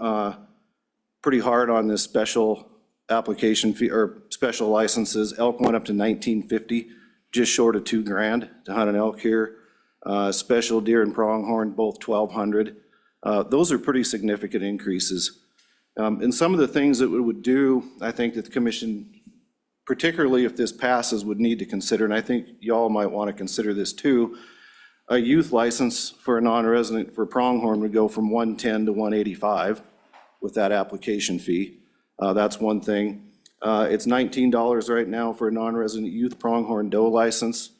pretty hard on this special application fee or special licenses. Elk went up to $1,950, just short of $2,000 to hunt an elk here. Special deer and pronghorn, both $1,200. Those are pretty significant increases. And some of the things that it would do, I think that the commission, particularly if this passes, would need to consider, and I think y'all might want to consider this too. A youth license for a non-resident for pronghorn would go from $110 to $185 with that application fee. That's one thing. It's $19 right now for a non-resident youth pronghorn doe license.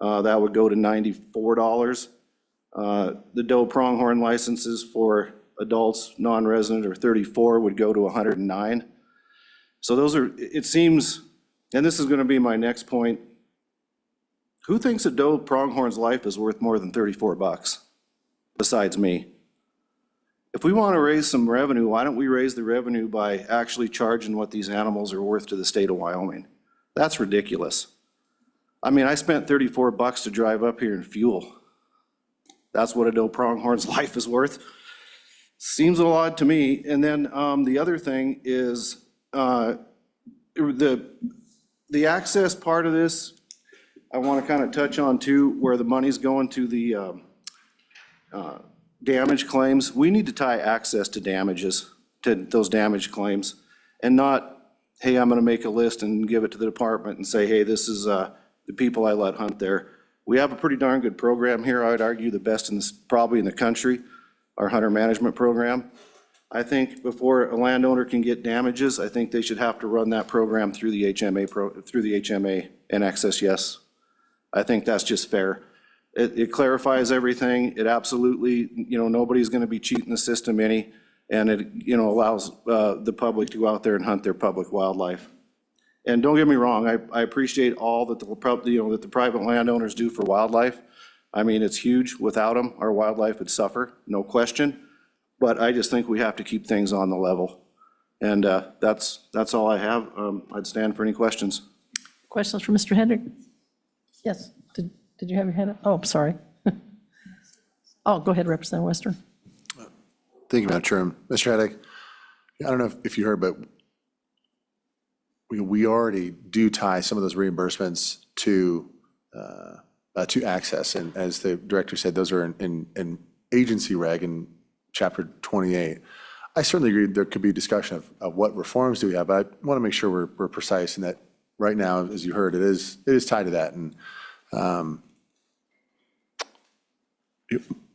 That would go to $94. The doe pronghorn licenses for adults, non-resident, or 34 would go to $109. So those are, it seems, and this is going to be my next point. Who thinks a doe pronghorn's life is worth more than $34 besides me? If we want to raise some revenue, why don't we raise the revenue by actually charging what these animals are worth to the state of Wyoming? That's ridiculous. I mean, I spent $34 to drive up here in fuel. That's what a doe pronghorn's life is worth. Seems a lot to me. And then the other thing is the access part of this, I want to kind of touch on too, where the money's going to the damage claims. We need to tie access to damages, to those damage claims, and not, hey, I'm going to make a list and give it to the department and say, hey, this is the people I let hunt there. We have a pretty darn good program here. I would argue the best in this, probably in the country, our hunter management program. I think before a landowner can get damages, I think they should have to run that program through the HMA and access yes. I think that's just fair. It clarifies everything. It absolutely, nobody's going to be cheating the system any, and it, allows the public to go out there and hunt their public wildlife. And don't get me wrong, I appreciate all that that the private landowners do for wildlife. I mean, it's huge. Without them, our wildlife would suffer, no question. But I just think we have to keep things on the level. And that's all I have. I'd stand for any questions. Questions for Mr. Hendrick? Yes, did you have your hand up? Oh, sorry. Oh, go ahead, Representative Western. Thank you, Madam Chairman. Mr. Haddock, I don't know if you heard, but we already do tie some of those reimbursements to access. And as the director said, those are in agency reg in chapter 28. I certainly agree there could be discussion of what reforms do we have, but I want to make sure we're precise in that right now, as you heard, it is tied to that. And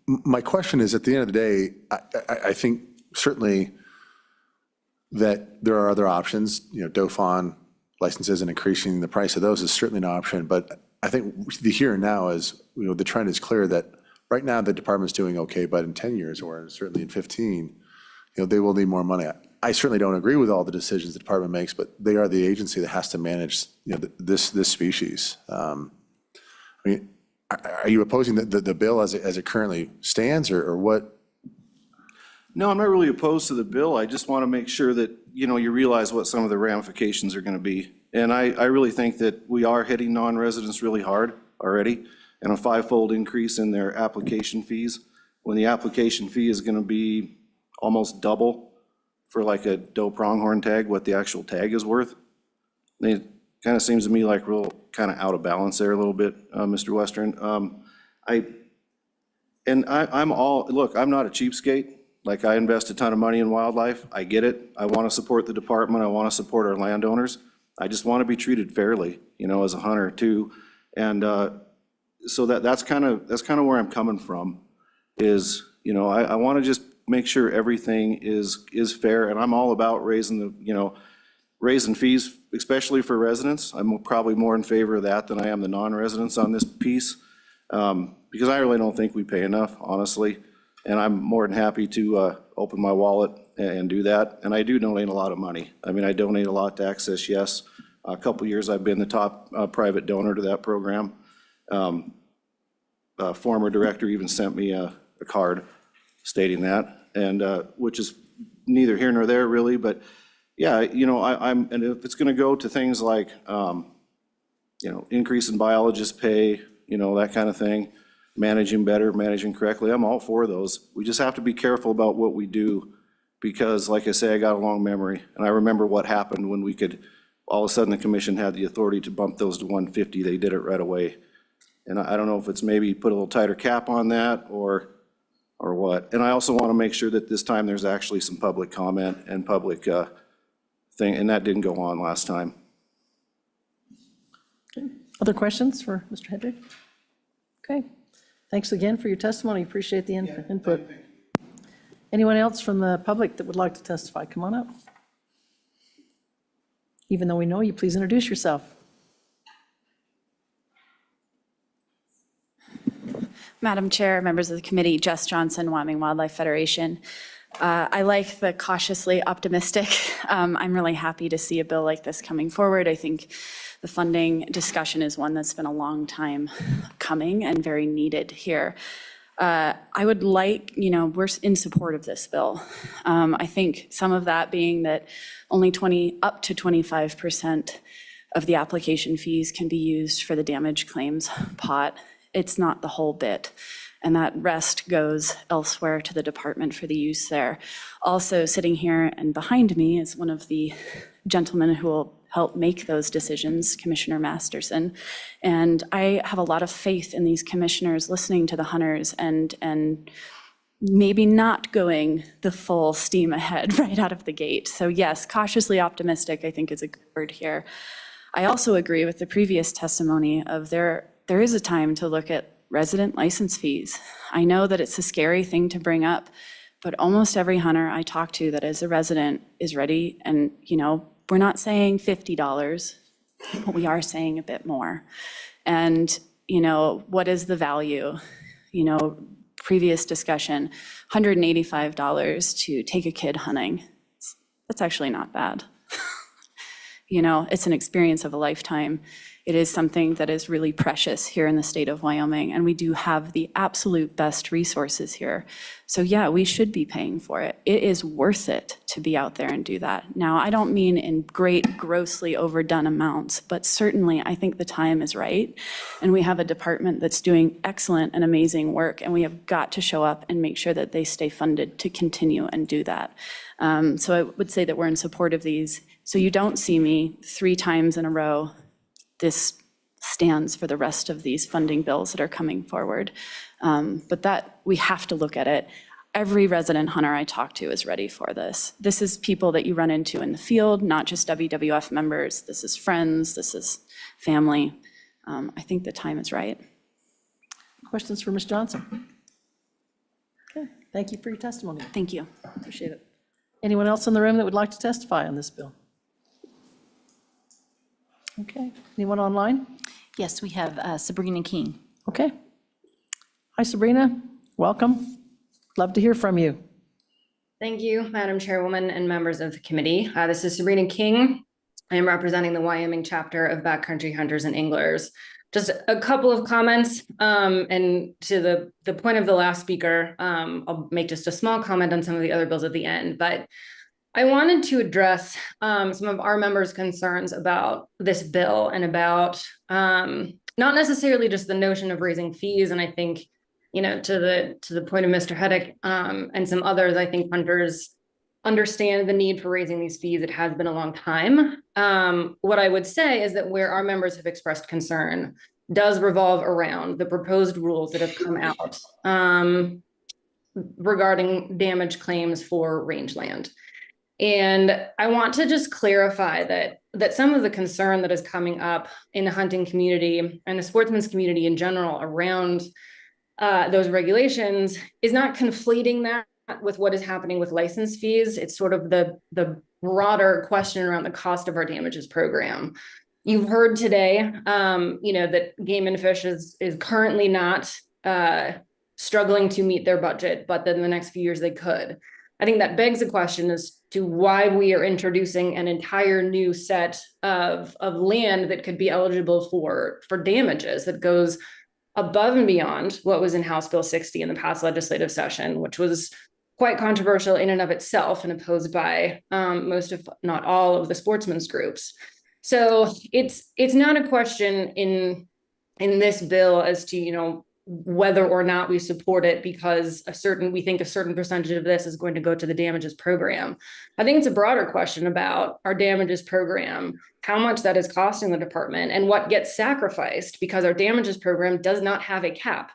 my question is, at the end of the day, I think certainly that there are other options, doe fawn licenses and increasing the price of those is certainly an option. But I think the here and now is, the trend is clear that right now the department's doing okay, but in 10 years or certainly in 15, they will need more money. I certainly don't agree with all the decisions the department makes, but they are the agency that has to manage, this species. I mean, are you opposing the bill as it currently stands, or what? No, I'm not really opposed to the bill. I just want to make sure that, you realize what some of the ramifications are going to be. And I really think that we are hitting non-residents really hard already, and a 5-fold increase in their application fees, when the application fee is going to be almost double for like a doe pronghorn tag, what the actual tag is worth. It kind of seems to me like real kind of out of balance there a little bit, Mr. Western. Look, I'm not a cheapskate. Like, I invest a ton of money in wildlife. I get it. I want to support the department. I want to support our landowners. I just want to be treated fairly, as a hunter too. And so that's kind of where I'm coming from is, I want to just make sure everything is fair. And I'm all about raising fees, especially for residents. I'm probably more in favor of that than I am the non-residents on this piece. Because I really don't think we pay enough, honestly. And I'm more than happy to open my wallet and do that. And I do donate a lot of money. I mean, I donate a lot to Access Yes. A couple of years I've been the top private donor to that program. Former director even sent me a card stating that, and which is neither here nor there really, but yeah, and if it's gonna go to things like, increase in biologist pay, that kind of thing, managing better, managing correctly, I'm all for those. We just have to be careful about what we do, because like I say, I got a long memory, and I remember what happened when we could, all of a sudden the commission had the authority to bump those to 150, they did it right away. And I don't know if it's maybe put a little tighter cap on that or what. And I also want to make sure that this time there's actually some public comment and public thing, and that didn't go on last time. Okay. Other questions for Mr. Hendrick? Okay. Thanks again for your testimony. Appreciate the input. Anyone else from the public that would like to testify? Come on up. Even though we know you, please introduce yourself. Madam Chair, members of the committee, Jess Johnson, Wyoming Wildlife Federation. I like the cautiously optimistic. I'm really happy to see a bill like this coming forward. I think the funding discussion is one that's been a long time coming and very needed here. I would like, we're in support of this bill. I think some of that being that only up to 25% of the application fees can be used for the damage claims pot. It's not the whole bit. And that rest goes elsewhere to the department for the use there. Also, sitting here and behind me is one of the gentlemen who will help make those decisions, Commissioner Masterson. And I have a lot of faith in these commissioners listening to the hunters and maybe not going the full steam ahead right out of the gate. So yes, cautiously optimistic, I think, is a good word here. I also agree with the previous testimony of there is a time to look at resident license fees. I know that it's a scary thing to bring up, but almost every hunter I talk to that is a resident is ready. And, we're not saying $50, but we are saying a bit more. And, what is the value? Previous discussion, $185 to take a kid hunting. That's actually not bad. It's an experience of a lifetime. It is something that is really precious here in the state of Wyoming, and we do have the absolute best resources here. So yeah, we should be paying for it. It is worth it to be out there and do that. Now, I don't mean in great, grossly overdone amounts, but certainly I think the time is right. And we have a department that's doing excellent and amazing work, and we have got to show up and make sure that they stay funded to continue and do that. So I would say that we're in support of these. So you don't see me 3 times in a row. This stands for the rest of these funding bills that are coming forward. But that, we have to look at it. Every resident hunter I talk to is ready for this. This is people that you run into in the field, not just WWF members. This is friends, this is family. I think the time is right. Questions for Ms. Johnson? Okay, thank you for your testimony. Thank you. Appreciate it. Anyone else in the room that would like to testify on this bill? Okay, anyone online? Yes, we have Sabrina King. Okay. Hi, Sabrina, welcome. Love to hear from you. Thank you, Madam Chairwoman and members of the committee. This is Sabrina King. I am representing the Wyoming chapter of Backcountry Hunters and Anglers. Just a couple of comments, and to the point of the last speaker, I'll make just a small comment on some of the other bills at the end, but I wanted to address some of our members' concerns about this bill and about not necessarily just the notion of raising fees. And I think, to the point of Mr. Heddick and some others, I think hunters understand the need for raising these fees. It has been a long time. What I would say is that where our members have expressed concern does revolve around the proposed rules that have come out regarding damage claims for rangeland. And I want to just clarify that some of the concern that is coming up in the hunting community and the sportsman's community in general around those regulations is not conflating that with what is happening with license fees. It's sort of the broader question around the cost of our damages program. You've heard today, that Game and Fish is currently not struggling to meet their budget, but then the next few years they could. I think that begs the question as to why we are introducing an entire new set of land that could be eligible for damages that goes above and beyond what was in House Bill 60 in the past legislative session, which was quite controversial in and of itself and opposed by most, if not all, of the sportsmen's groups. So it's not a question in this bill as to, whether or not we support it because we think a certain percentage of this is going to go to the damages program. I think it's a broader question about our damages program, how much that is costing the department and what gets sacrificed because our damages program does not have a cap.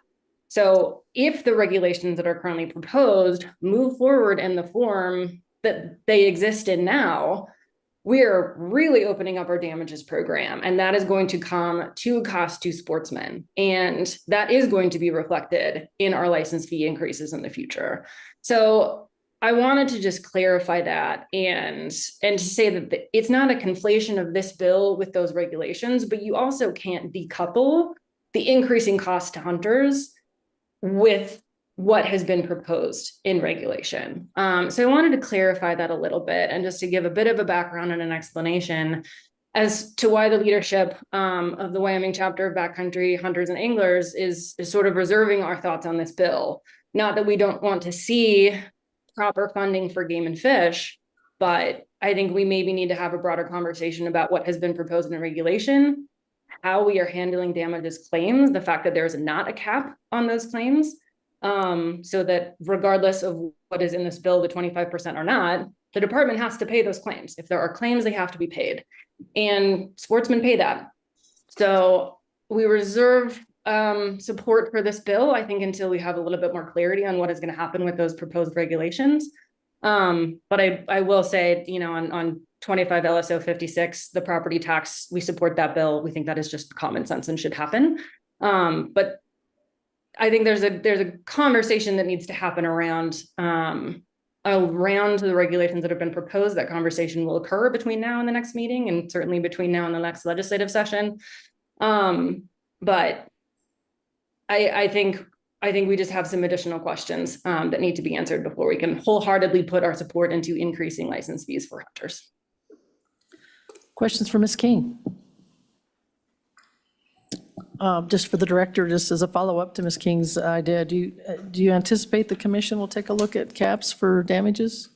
So if the regulations that are currently proposed move forward in the form that they exist in now, we're really opening up our damages program, and that is going to come to a cost to sportsmen. And that is going to be reflected in our license fee increases in the future. So I wanted to just clarify that and to say that it's not a conflation of this bill with those regulations, but you also can't decouple the increasing cost to hunters with what has been proposed in regulation. So I wanted to clarify that a little bit and just to give a bit of a background and an explanation as to why the leadership of the Wyoming chapter of Backcountry Hunters and Anglers is sort of reserving our thoughts on this bill. Not that we don't want to see proper funding for Game and Fish, but I think we maybe need to have a broader conversation about what has been proposed in the regulation, how we are handling damages claims, the fact that there's not a cap on those claims. So that regardless of what is in this bill, the 25% or not, the department has to pay those claims. If there are claims, they have to be paid. And sportsmen pay that. So we reserve support for this bill, I think, until we have a little bit more clarity on what is going to happen with those proposed regulations. But I will say, you know, on 25 LSO 56, the property tax, we support that bill. We think that is just common sense and should happen. But I think there's a conversation that needs to happen around the regulations that have been proposed. That conversation will occur between now and the next meeting, and certainly between now and the next legislative session. But I think we just have some additional questions that need to be answered before we can wholeheartedly put our support into increasing license fees for hunters. Questions for Ms. King? Just for the director, just as a follow-up to Ms. King's idea, do you anticipate the commission will take a look at caps for damages?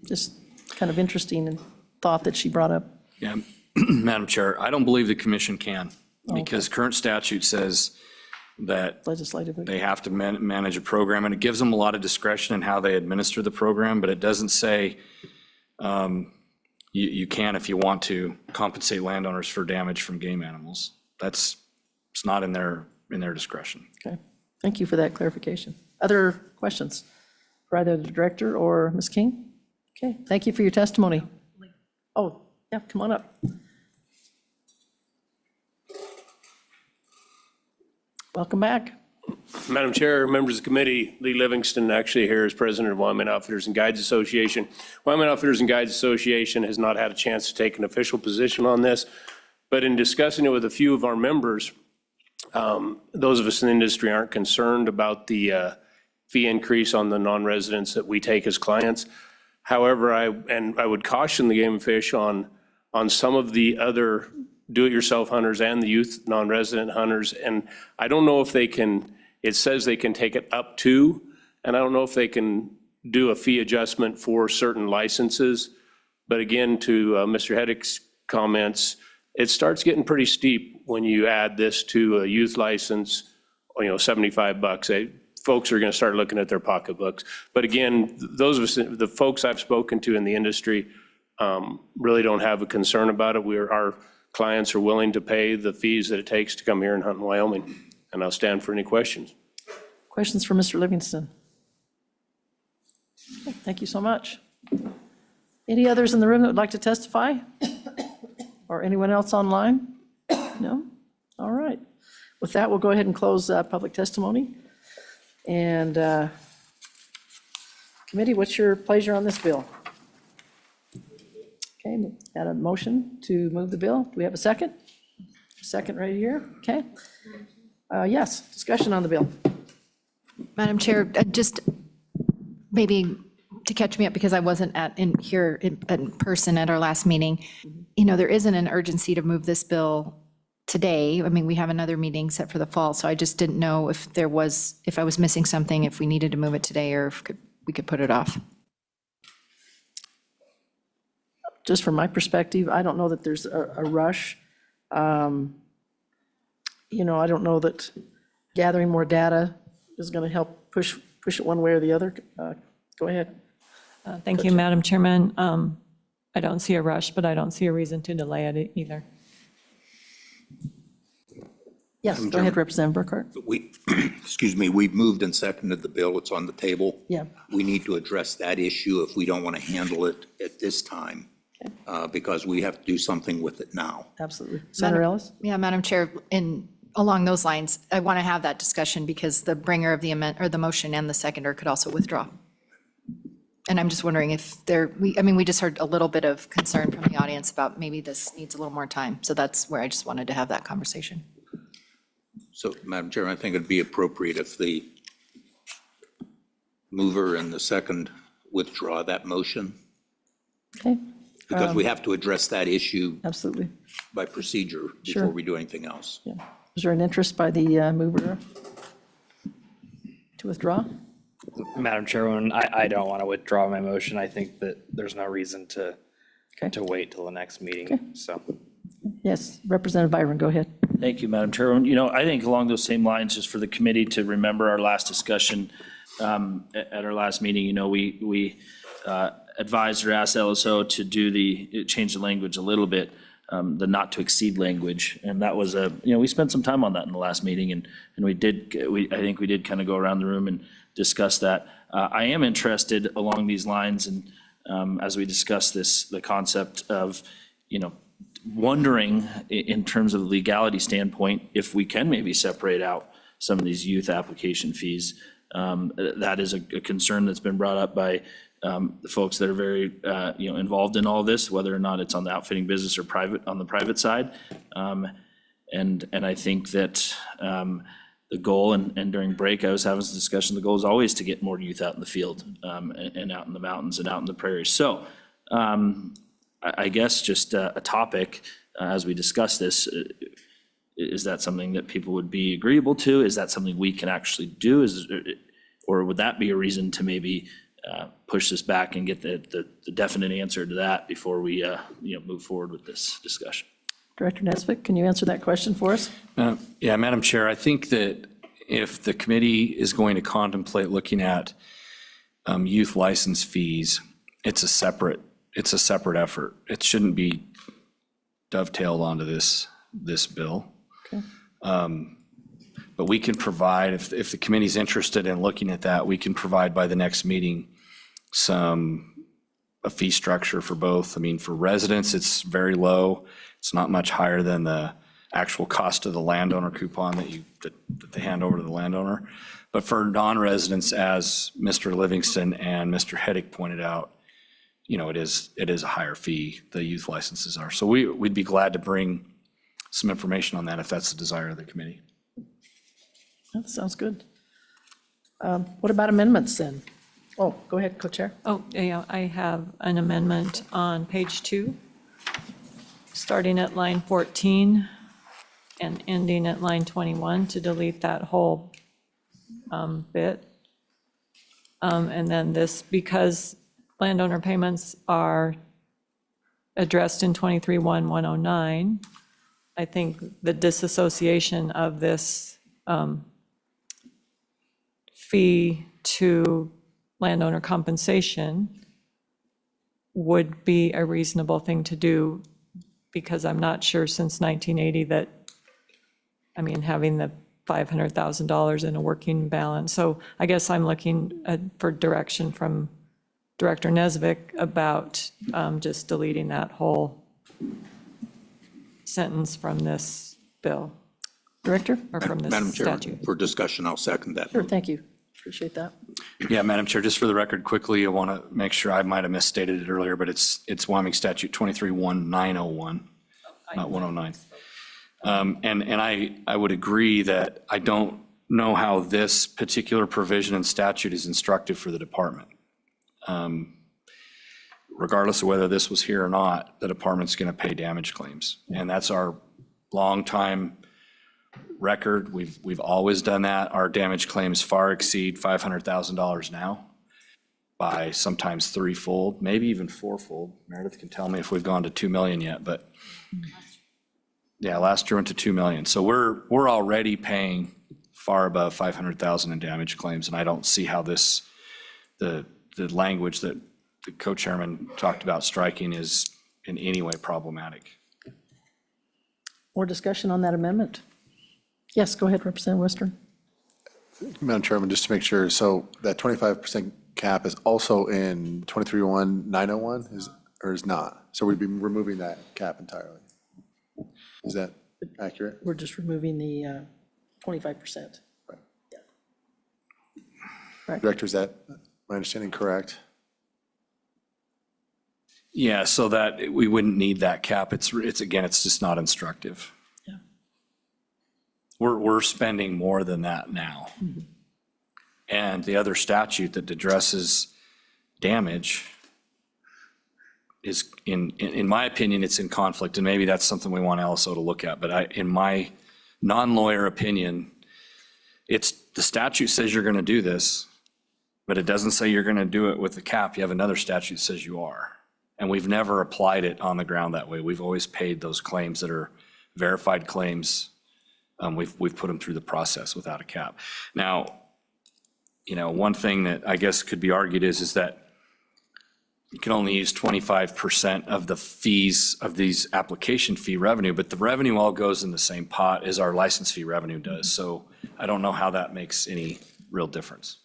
Just kind of interesting and thought that she brought up. Yeah, Madam Chair, I don't believe the commission can, because current statute says that Legislatively. they have to manage a program, and it gives them a lot of discretion in how they administer the program, but it doesn't say you can, if you want to, compensate landowners for damage from game animals. It's not in their discretion. Okay, thank you for that clarification. Other questions for either the director or Ms. King? Okay, thank you for your testimony. Oh, yeah, come on up. Welcome back. Madam Chair, members of the committee, Lee Livingston, actually here as president of Wyoming Outfitters and Guides Association. Wyoming Outfitters and Guides Association has not had a chance to take an official position on this, but in discussing it with a few of our members, those of us in the industry aren't concerned about the fee increase on the non-residents that we take as clients. However, I would caution the Game and Fish on some of the other do-it-yourself hunters and the youth non-resident hunters. And I don't know if they can, it says they can take it up to, and I don't know if they can do a fee adjustment for certain licenses. But again, to Mr. Heddick's comments, it starts getting pretty steep when you add this to a youth license, you know, $75. Folks are going to start looking at their pocketbooks. But again, those of us, the folks I've spoken to in the industry, really don't have a concern about it. Our clients are willing to pay the fees that it takes to come here and hunt in Wyoming. And I'll stand for any questions. Questions for Mr. Livingston? Okay, thank you so much. Any others in the room that would like to testify? Or anyone else online? No? All right. With that, we'll go ahead and close public testimony. And committee, what's your pleasure on this bill? Okay, got a motion to move the bill. Do we have a second? Second right here. Okay. Yes, discussion on the bill. Madam Chair, just maybe to catch me up, because I wasn't here in person at our last meeting, you know, there isn't an urgency to move this bill today. I mean, we have another meeting set for the fall, so I just didn't know if I was missing something, if we needed to move it today, or if we could put it off. Just from my perspective, I don't know that there's a rush. You know, I don't know that gathering more data is going to help push it one way or the other. Go ahead. Thank you, Madam Chairman. I don't see a rush, but I don't see a reason to delay it either. Yes, go ahead, Representative Burkhart. Excuse me, we've moved and seconded the bill. It's on the table. Yeah. We need to address that issue if we don't want to handle it at this time, because we have to do something with it now. Absolutely. Senator Ellis? Yeah, Madam Chair, along those lines, I want to have that discussion because the bringer of the amendment, or the motion, and the seconder could also withdraw. And I'm just wondering if we just heard a little bit of concern from the audience about maybe this needs a little more time. So that's where I just wanted to have that conversation. So, Madam Chair, I think it'd be appropriate if the mover and the second withdraw that motion. Okay. Because we have to address that issue. Absolutely. By procedure Sure. before we do anything else. Yeah. Is there an interest by the mover to withdraw? Madam Chairwoman, I don't want to withdraw my motion. I think that there's no reason to wait till the next meeting, so. Yes, Representative Byron, go ahead. Thank you, Madam Chairwoman. I think along those same lines, just for the committee to remember our last discussion at our last meeting, we advised or asked LSO to change the language a little bit, the not to exceed language. And that was we spent some time on that in the last meeting, and I think we did kind of go around the room and discuss that. I am interested along these lines, and as we discuss the concept of, wondering in terms of the legality standpoint, if we can maybe separate out some of these youth application fees. That is a concern that's been brought up by the folks that are very, involved in all this, whether or not it's on the outfitting business or on the private side. And I think that the goal, and during break, I was having this discussion, the goal is always to get more youth out in the field and out in the mountains and out in the prairies. So I guess just a topic as we discuss this, is that something that people would be agreeable to? Is that something we can actually do? Or would that be a reason to maybe push this back and get the definite answer to that before we move forward with this discussion? Director Nesbitt, can you answer that question for us? Yeah, Madam Chair, I think that if the committee is going to contemplate looking at youth license fees, it's a separate effort. It shouldn't be dovetailed onto this bill. Okay. But we can provide, if the committee's interested in looking at that, we can provide by the next meeting a fee structure for both. I mean, for residents, it's very low. It's not much higher than the actual cost of the landowner coupon that they hand over to the landowner. But for non-residents, as Mr. Livingston and Mr. Heddick pointed out, it is a higher fee, the youth licenses are. So we'd be glad to bring some information on that if that's the desire of the committee. That sounds good. What about amendments then? Oh, go ahead, Co-Chair. Oh, yeah, I have an amendment on page 2, starting at line 14 and ending at line 21 to delete that whole bit. And then this, because landowner payments are addressed in 23-1-109, I think the disassociation of this fee to landowner compensation would be a reasonable thing to do, because I'm not sure since 1980 that, having the $500,000 in a working balance. So I guess I'm looking for direction from Director Nesvik about just deleting that whole sentence from this bill. Director? Or from this Madam Chair, statute. for discussion, I'll second that. Sure, thank you. Appreciate that. Yeah, Madam Chair, just for the record, quickly, I want to make sure, I might have misstated it earlier, but it's Wyoming Statute 23-1901, not 109. And I would agree that I don't know how this particular provision in statute is instructive for the department. Regardless of whether this was here or not, the department's going to pay damage claims. And that's our longtime record. We've always done that. Our damage claims far exceed $500,000 now by sometimes threefold, maybe even fourfold. Meredith can tell me if we've gone to 2 million yet, but yeah, last year went to 2 million. So we're already paying far above 500,000 in damage claims, and I don't see how the language that the co-chairman talked about striking is in any way problematic. More discussion on that amendment? Yes, go ahead, Representative Western. Madam Chairman, just to make sure, so that 25% cap is also in 23-1-901, or is not? So we'd be removing that cap entirely. Is that accurate? We're just removing the 25%. Right. Director, is that my understanding correct? Yeah, so that we wouldn't need that cap. It's again, it's just not instructive. Yeah. We're spending more than that now. Mm-hmm. And the other statute that addresses damage is, in my opinion, it's in conflict, and maybe that's something we want LSO to look at. But in my non-lawyer opinion, the statute says you're going to do this, but it doesn't say you're going to do it with the cap. You have another statute that says you are. And we've never applied it on the ground that way. We've always paid those claims that are verified claims. We've put them through the process without a cap. Now, one thing that I guess could be argued is that you can only use 25% of the fees of these application fee revenue, but the revenue all goes in the same pot as our license fee revenue does. So I don't know how that makes any real difference.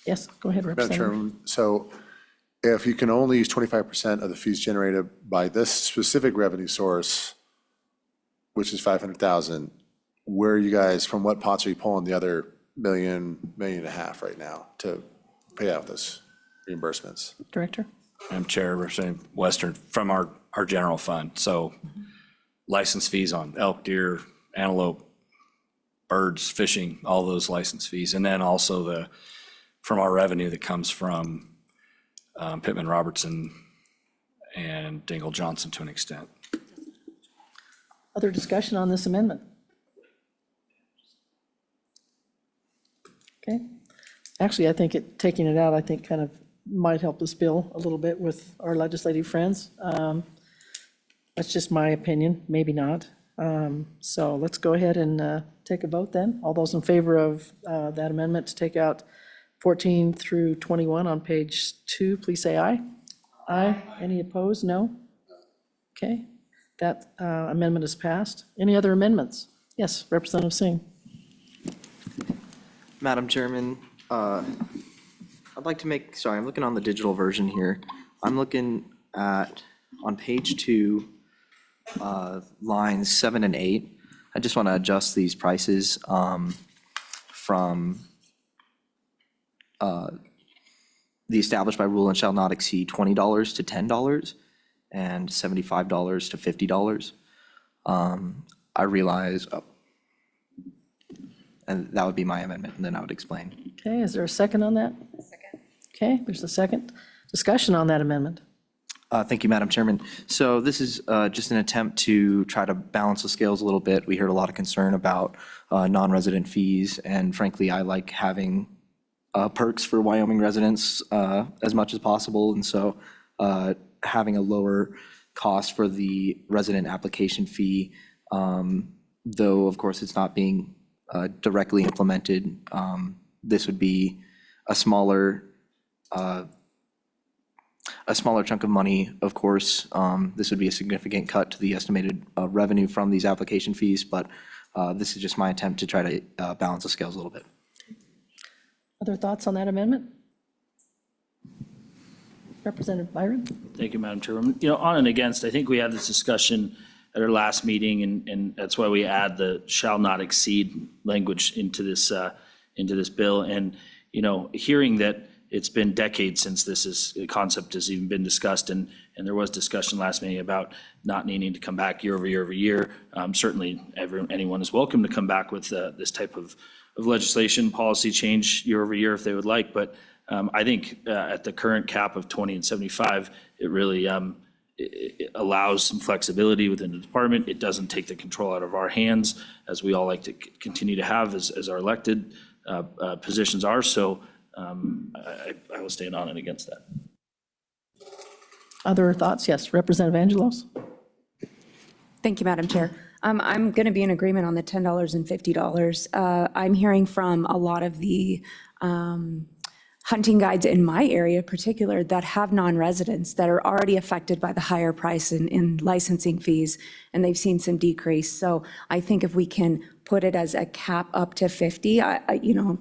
Yes, go ahead, Madam Representative. Chairman, so if you can only use 25% of the fees generated by this specific revenue source, which is 500,000, where are you guys, from what pots are you pulling the other million and a half right now to pay out those reimbursements? Director? I'm Chair, Representative Western, from our general fund. So license fees on elk, deer, antelope, birds, fishing, all those license fees. And then also from our revenue that comes from Pittman Robertson and Dingle Johnson to an extent. Other discussion on this amendment? Okay. Actually, I think taking it out, I think kind of might help this bill a little bit with our legislative friends. That's just my opinion, maybe not. So let's go ahead and take a vote then. All those in favor of that amendment to take out 14 through 21 on page 2, please say aye. Aye. Any opposed? No? Okay. That amendment is passed. Any other amendments? Yes, Representative Singh. Madam Chairman, I'd like to sorry, I'm looking on the digital version here. I'm looking at, on page 2, lines 7 and 8. I just want to adjust these prices from the established by rule and shall not exceed $20 to $10 and $75 to $50. I realize, and that would be my amendment, and then I would explain. Okay, is there a second on that? Second. Okay, there's a second. Discussion on that amendment. Thank you, Madam Chairman. So this is just an attempt to try to balance the scales a little bit. We heard a lot of concern about non-resident fees, and frankly, I like having perks for Wyoming residents as much as possible, and so having a lower cost for the resident application fee, though of course it's not being directly implemented, this would be a smaller chunk of money, of course. This would be a significant cut to the estimated revenue from these application fees, but this is just my attempt to try to balance the scales a little bit. Other thoughts on that amendment? Representative Byron? Thank you, Madam Chairwoman. On and against, I think we had this discussion at our last meeting, and that's why we add the shall not exceed language into this bill. And, hearing that it's been decades since this concept has even been discussed, and there was discussion last meeting about not needing to come back year over year over year. Certainly, anyone is welcome to come back with this type of legislation, policy change year over year if they would like. But I think at the current cap of 20 and 75, it really it allows some flexibility within the department. It doesn't take the control out of our hands, as we all like to continue to have as our elected positions are. So I will stand on and against that. Other thoughts? Yes, Representative Angelos? Thank you, Madam Chair. I'm going to be in agreement on the $10 and $50. I'm hearing from a lot of the hunting guides in my area in particular that have non-residents that are already affected by the higher price in licensing fees, and they've seen some decrease. So I think if we can put it as a cap up to 50,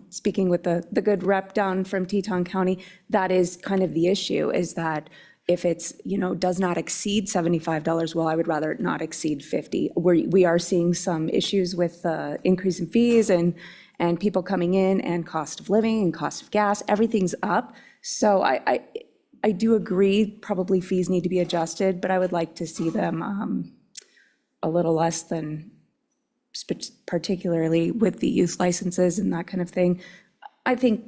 speaking with the good rep down from Teton County, that is kind of the issue, is that if it's, does not exceed $75, well, I would rather not exceed 50. We are seeing some issues with increase in fees and people coming in, and cost of living and cost of gas, everything's up. So I do agree, probably fees need to be adjusted, but I would like to see them a little less than, particularly with the youth licenses and that kind of thing. I think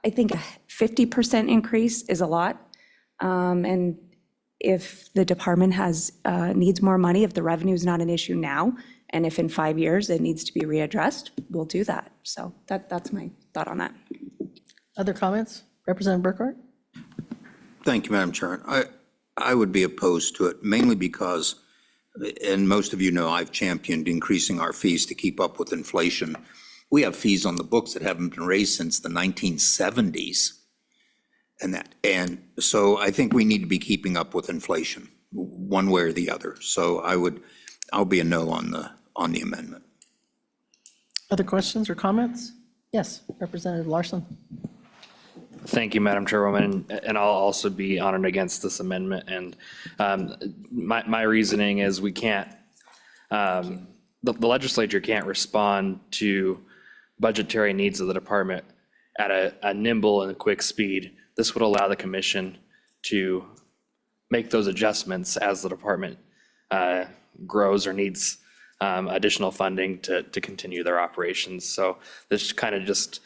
a 50% increase is a lot. And if the department needs more money, if the revenue is not an issue now, and if in 5 years it needs to be readdressed, we'll do that. So that's my thought on that. Other comments? Representative Burkhart? Thank you, Madam Chair. I would be opposed to it mainly because, and most of you know, I've championed increasing our fees to keep up with inflation. We have fees on the books that haven't been raised since the 1970s. And so I think we need to be keeping up with inflation, one way or the other. So I'll be a no on the amendment. Other questions or comments? Yes, Representative Larson. Thank you, Madam Chairwoman, and I'll also be on and against this amendment. And my reasoning is we can't, the legislature can't respond to budgetary needs of the department at a nimble and quick speed. This would allow the commission to make those adjustments as the department grows or needs additional funding to continue their operations. So this kind of just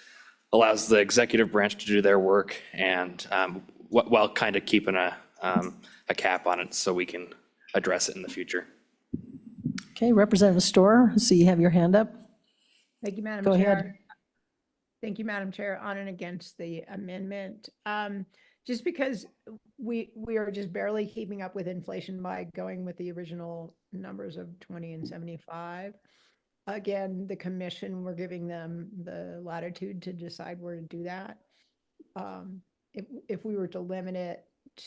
allows the executive branch to do their work and while kind of keeping a cap on it so we can address it in the future. Okay, Representative Storer, I see you have your hand up. Thank you, Madam Go Chair. ahead. Thank you, Madam Chair. On and against the amendment. Just because we are just barely keeping up with inflation by going with the original numbers of 20 and 75. Again, the commission, we're giving them the latitude to decide where to do that. If we were to limit it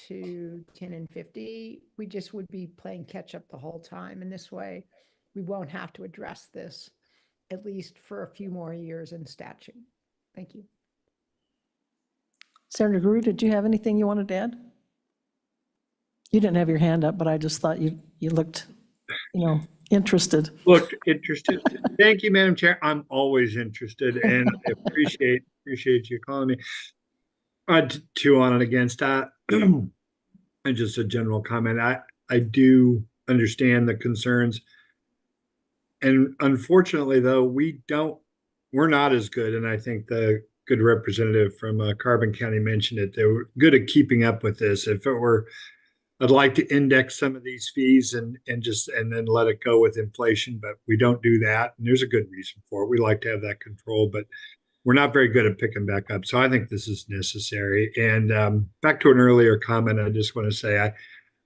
to 10 and 50, we just would be playing catch up the whole time. And this way, we won't have to address this, at least for a few more years in statute. Thank you. Senator Guru, did you have anything you wanted to add? You didn't have your hand up, but I just thought you looked, interested. Looked interested. Thank you, Madam Chair. I'm always interested and I appreciate you calling me. Two on and against that. And just a general comment. I do understand the concerns. And unfortunately, though, we're not as good. And I think the good representative from Carbon County mentioned it. They were good at keeping up with this. If it were, I'd like to index some of these fees and then let it go with inflation, but we don't do that. And there's a good reason for it. We like to have that control, but we're not very good at picking back up. So I think this is necessary. And back to an earlier comment, I just want to say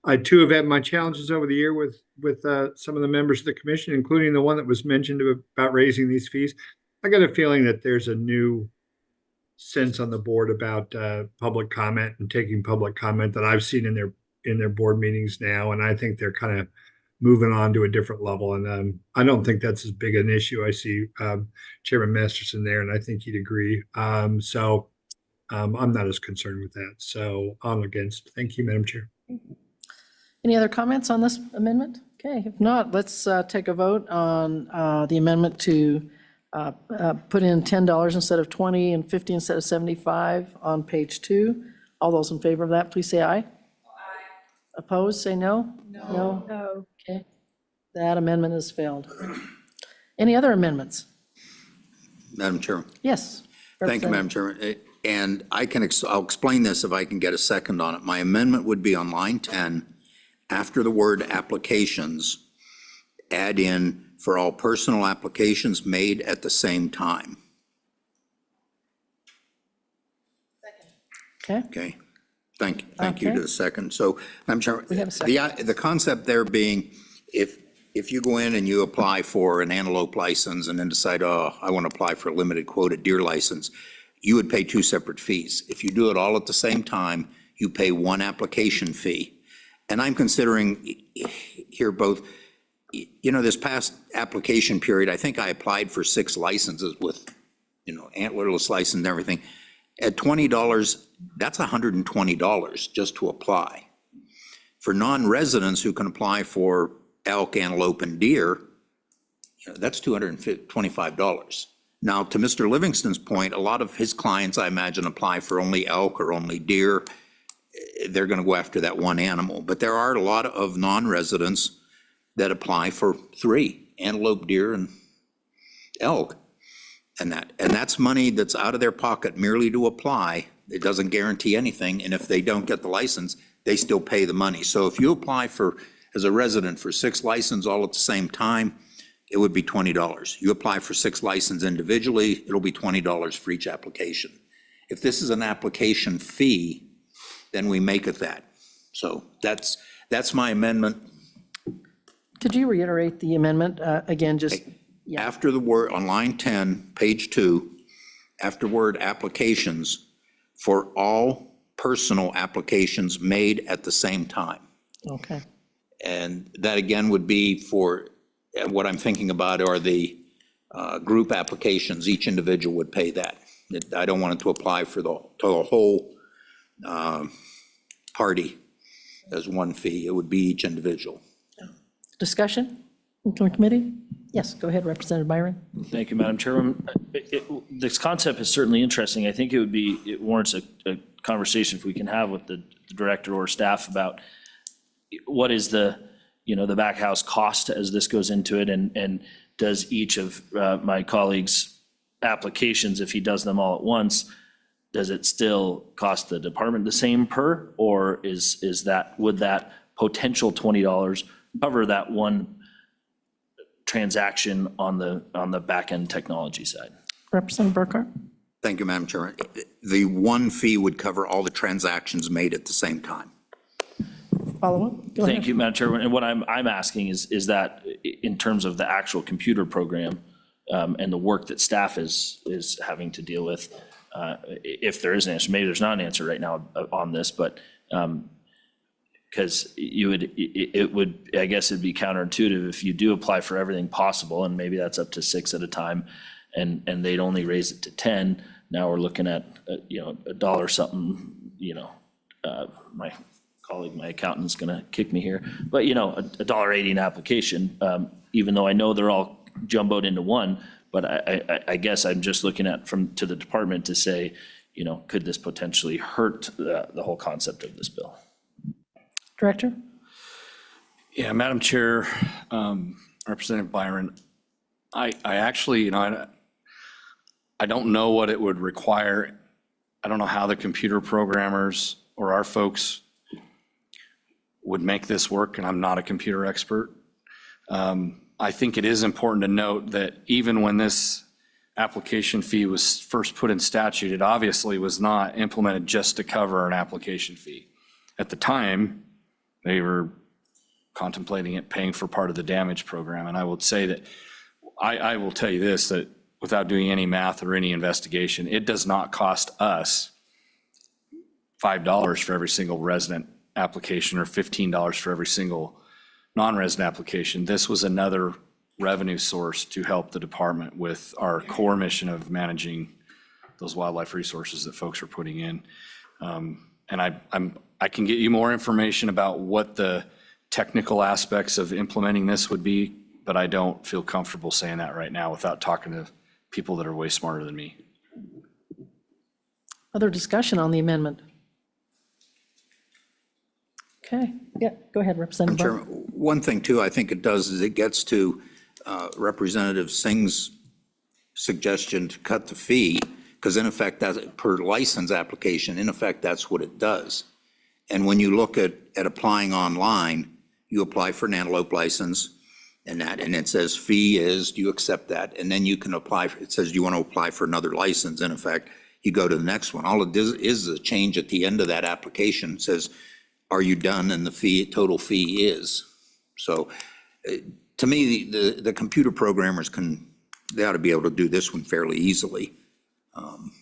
I too have had my challenges over the year with some of the members of the commission, including the one that was mentioned about raising these fees. I got a feeling that there's a new sense on the board about public comment and taking public comment that I've seen in their board meetings now, and I think they're kind of moving on to a different level. And I don't think that's as big an issue. I see Chairman Masterson there, and I think he'd agree. So I'm not as concerned with that. So I'm against. Thank you, Madam Chair. Any other comments on this amendment? Okay, if not, let's take a vote on the amendment to put in $10 instead of 20 and 50 instead of 75 on page 2. All those in favor of that, please say aye. Aye. Opposed, say no. No. No. Okay, that amendment has failed. Any other amendments? Madam Chair. Yes. Thank you, Madam Chairman. And I'll explain this if I can get a second on it. My amendment would be on line 10, after the word applications, add in for all personal applications made at the same time. Okay. Okay. Thank you to the second. So, Madam Chair, We have a second. the concept there being, if you go in and you apply for an antelope license and then decide, oh, I want to apply for a limited quota deer license, you would pay 2 separate fees. If you do it all at the same time, you pay 1 application fee. And I'm considering here both, this past application period, I think I applied for 6 licenses with, antlerless license and everything. At $20, that's $120 just to apply. For non-residents who can apply for elk, antelope, and deer, that's $225. Now, to Mr. Livingston's point, a lot of his clients, I imagine, apply for only elk or only deer. They're going to go after that one animal. But there are a lot of non-residents that apply for 3, antelope, deer, and elk. And that's money that's out of their pocket merely to apply. It doesn't guarantee anything. And if they don't get the license, they still pay the money. So if you apply as a resident for 6 licenses all at the same time, it would be $20. You apply for 6 licenses individually, it'll be $20 for each application. If this is an application fee, then we make it that. So that's my amendment. Could you reiterate the amendment again, just? After the word, on line 10, page 2, after word applications, for all personal applications made at the same time. Okay. And that again would be for, what I'm thinking about are the group applications, each individual would pay that. I don't want it to apply for the whole party as one fee, it would be each individual. Discussion from committee? Yes, go ahead, Representative Byron. Thank you, Madam Chairwoman. This concept is certainly interesting. I think it warrants a conversation if we can have with the director or staff about what is the back house cost as this goes into it, and does each of my colleagues' applications, if he does them all at once, does it still cost the department the same per, or would that potential $20 cover that one transaction on the back end technology side? Representative Burkhart? Thank you, Madam Chairman. The one fee would cover all the transactions made at the same time. Follow-up? Go ahead. Thank you, Madam Chairman. And what I'm asking is that in terms of the actual computer program and the work that staff is having to deal with, if there is an answer, maybe there's not an answer right now on this, but because it would, I guess it'd be counterintuitive if you do apply for everything possible, and maybe that's up to 6 at a time, and they'd only raise it to 10. Now we're looking at, $1 something, my colleague, my accountant's gonna kick me here, but $1.80 an application, even though I know they're all jumboed into one, but I guess I'm just looking at to the department to say, could this potentially hurt the whole concept of this bill? Director? Yeah, Madam Chair, Representative Byron, I actually, I don't know what it would require. I don't know how the computer programmers or our folks would make this work, and I'm not a computer expert. I think it is important to note that even when this application fee was first put in statute, it obviously was not implemented just to cover an application fee. At the time, they were contemplating it paying for part of the damage program. And I will say that, I will tell you this, that without doing any math or any investigation, it does not cost us $5 for every single resident application or $15 for every single non-resident application. This was another revenue source to help the department with our core mission of managing those wildlife resources that folks are putting in. And I can get you more information about what the technical aspects of implementing this would be, but I don't feel comfortable saying that right now without talking to people that are way smarter than me. Other discussion on the amendment? Okay, yeah, go ahead, Representative Burke. One thing too, I think it does is it gets to Representative Singh's suggestion to cut the fee, because in effect, that's per license application, in effect, that's what it does. And when you look at applying online, you apply for an antelope license and it says fee is, do you accept that? And then you can apply, it says you want to apply for another license. In effect, you go to the next one. All it is a change at the end of that application. It says, are you done? And the total fee is. So to me, the computer programmers they ought to be able to do this one fairly easily.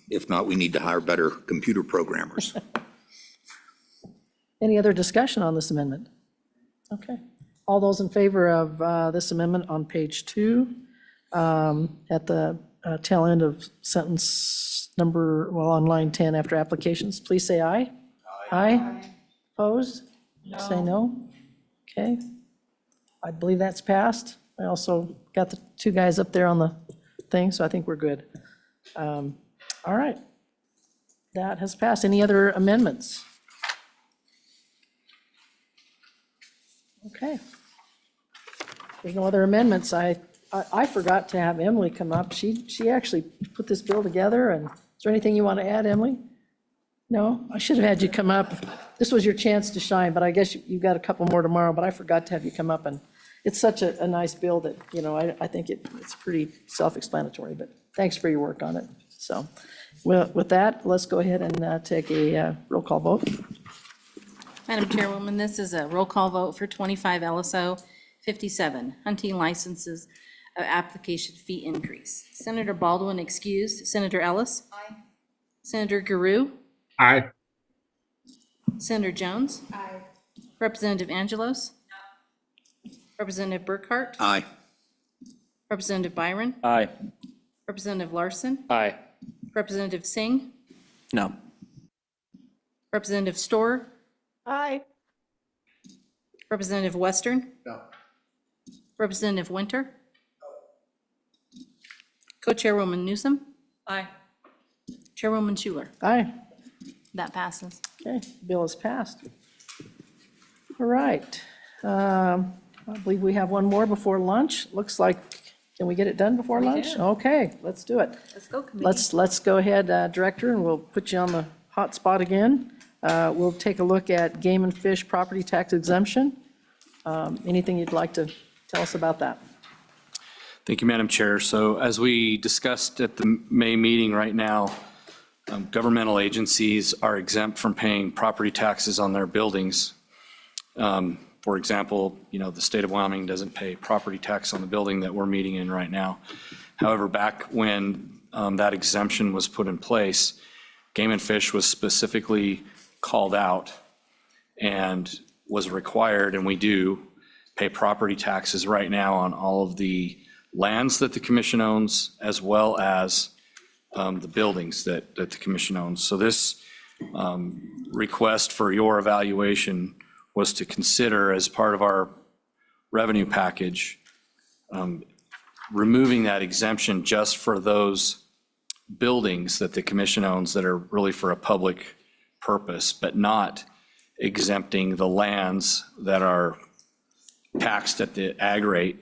If not, we need to hire better computer programmers. Any other discussion on this amendment? Okay. All those in favor of this amendment on page 2, at the tail end of sentence on line 10 after applications, please say aye. Aye. Opposed? Say no. Okay. I believe that's passed. I also got the 2 guys up there on the thing, so I think we're good. All right. That has passed. Any other amendments? Okay. There's no other amendments. I forgot to have Emily come up. She actually put this bill together, and is there anything you want to add, Emily? No? I should have had you come up. This was your chance to shine, but I guess you've got a couple more tomorrow, but I forgot to have you come up, and it's such a nice bill that, I think it's pretty self-explanatory, but thanks for your work on it. So, Well, with that, let's go ahead and take a roll call vote. Madam Chairwoman, this is a roll call vote for 25 LSO 57, hunting licenses application fee increase. Senator Baldwin excused. Senator Ellis? Aye. Senator Guru? Aye. Senator Jones? Aye. Representative Angelos? No. Representative Burkhart? Aye. Representative Byron? Aye. Representative Larson? Aye. Representative Singh? No. Representative Storer? Aye. Representative Western? No. Representative Winter? Co-Chairwoman Newsom? Aye. Chairwoman Schuler? Aye. That passes. Okay, bill is passed. All right. I believe we have one more before lunch. Looks like, can we get it done before lunch? can. Okay, let's do it. Let's go, committee. Let's go ahead, Director, and we'll put you on the hot spot again. We'll take a look at game and fish property tax exemption. Anything you'd like to tell us about that? Thank you, Madam Chair. So as we discussed at the May meeting right now, governmental agencies are exempt from paying property taxes on their buildings. For example, the state of Wyoming doesn't pay property tax on the building that we're meeting in right now. However, back when that exemption was put in place, game and fish was specifically called out and was required, and we do pay property taxes right now on all of the lands that the commission owns, as well as the buildings that the commission owns. So this request for your evaluation was to consider, as part of our revenue package, removing that exemption just for those buildings that the commission owns that are really for a public purpose, but not exempting the lands that are taxed at the ag rate,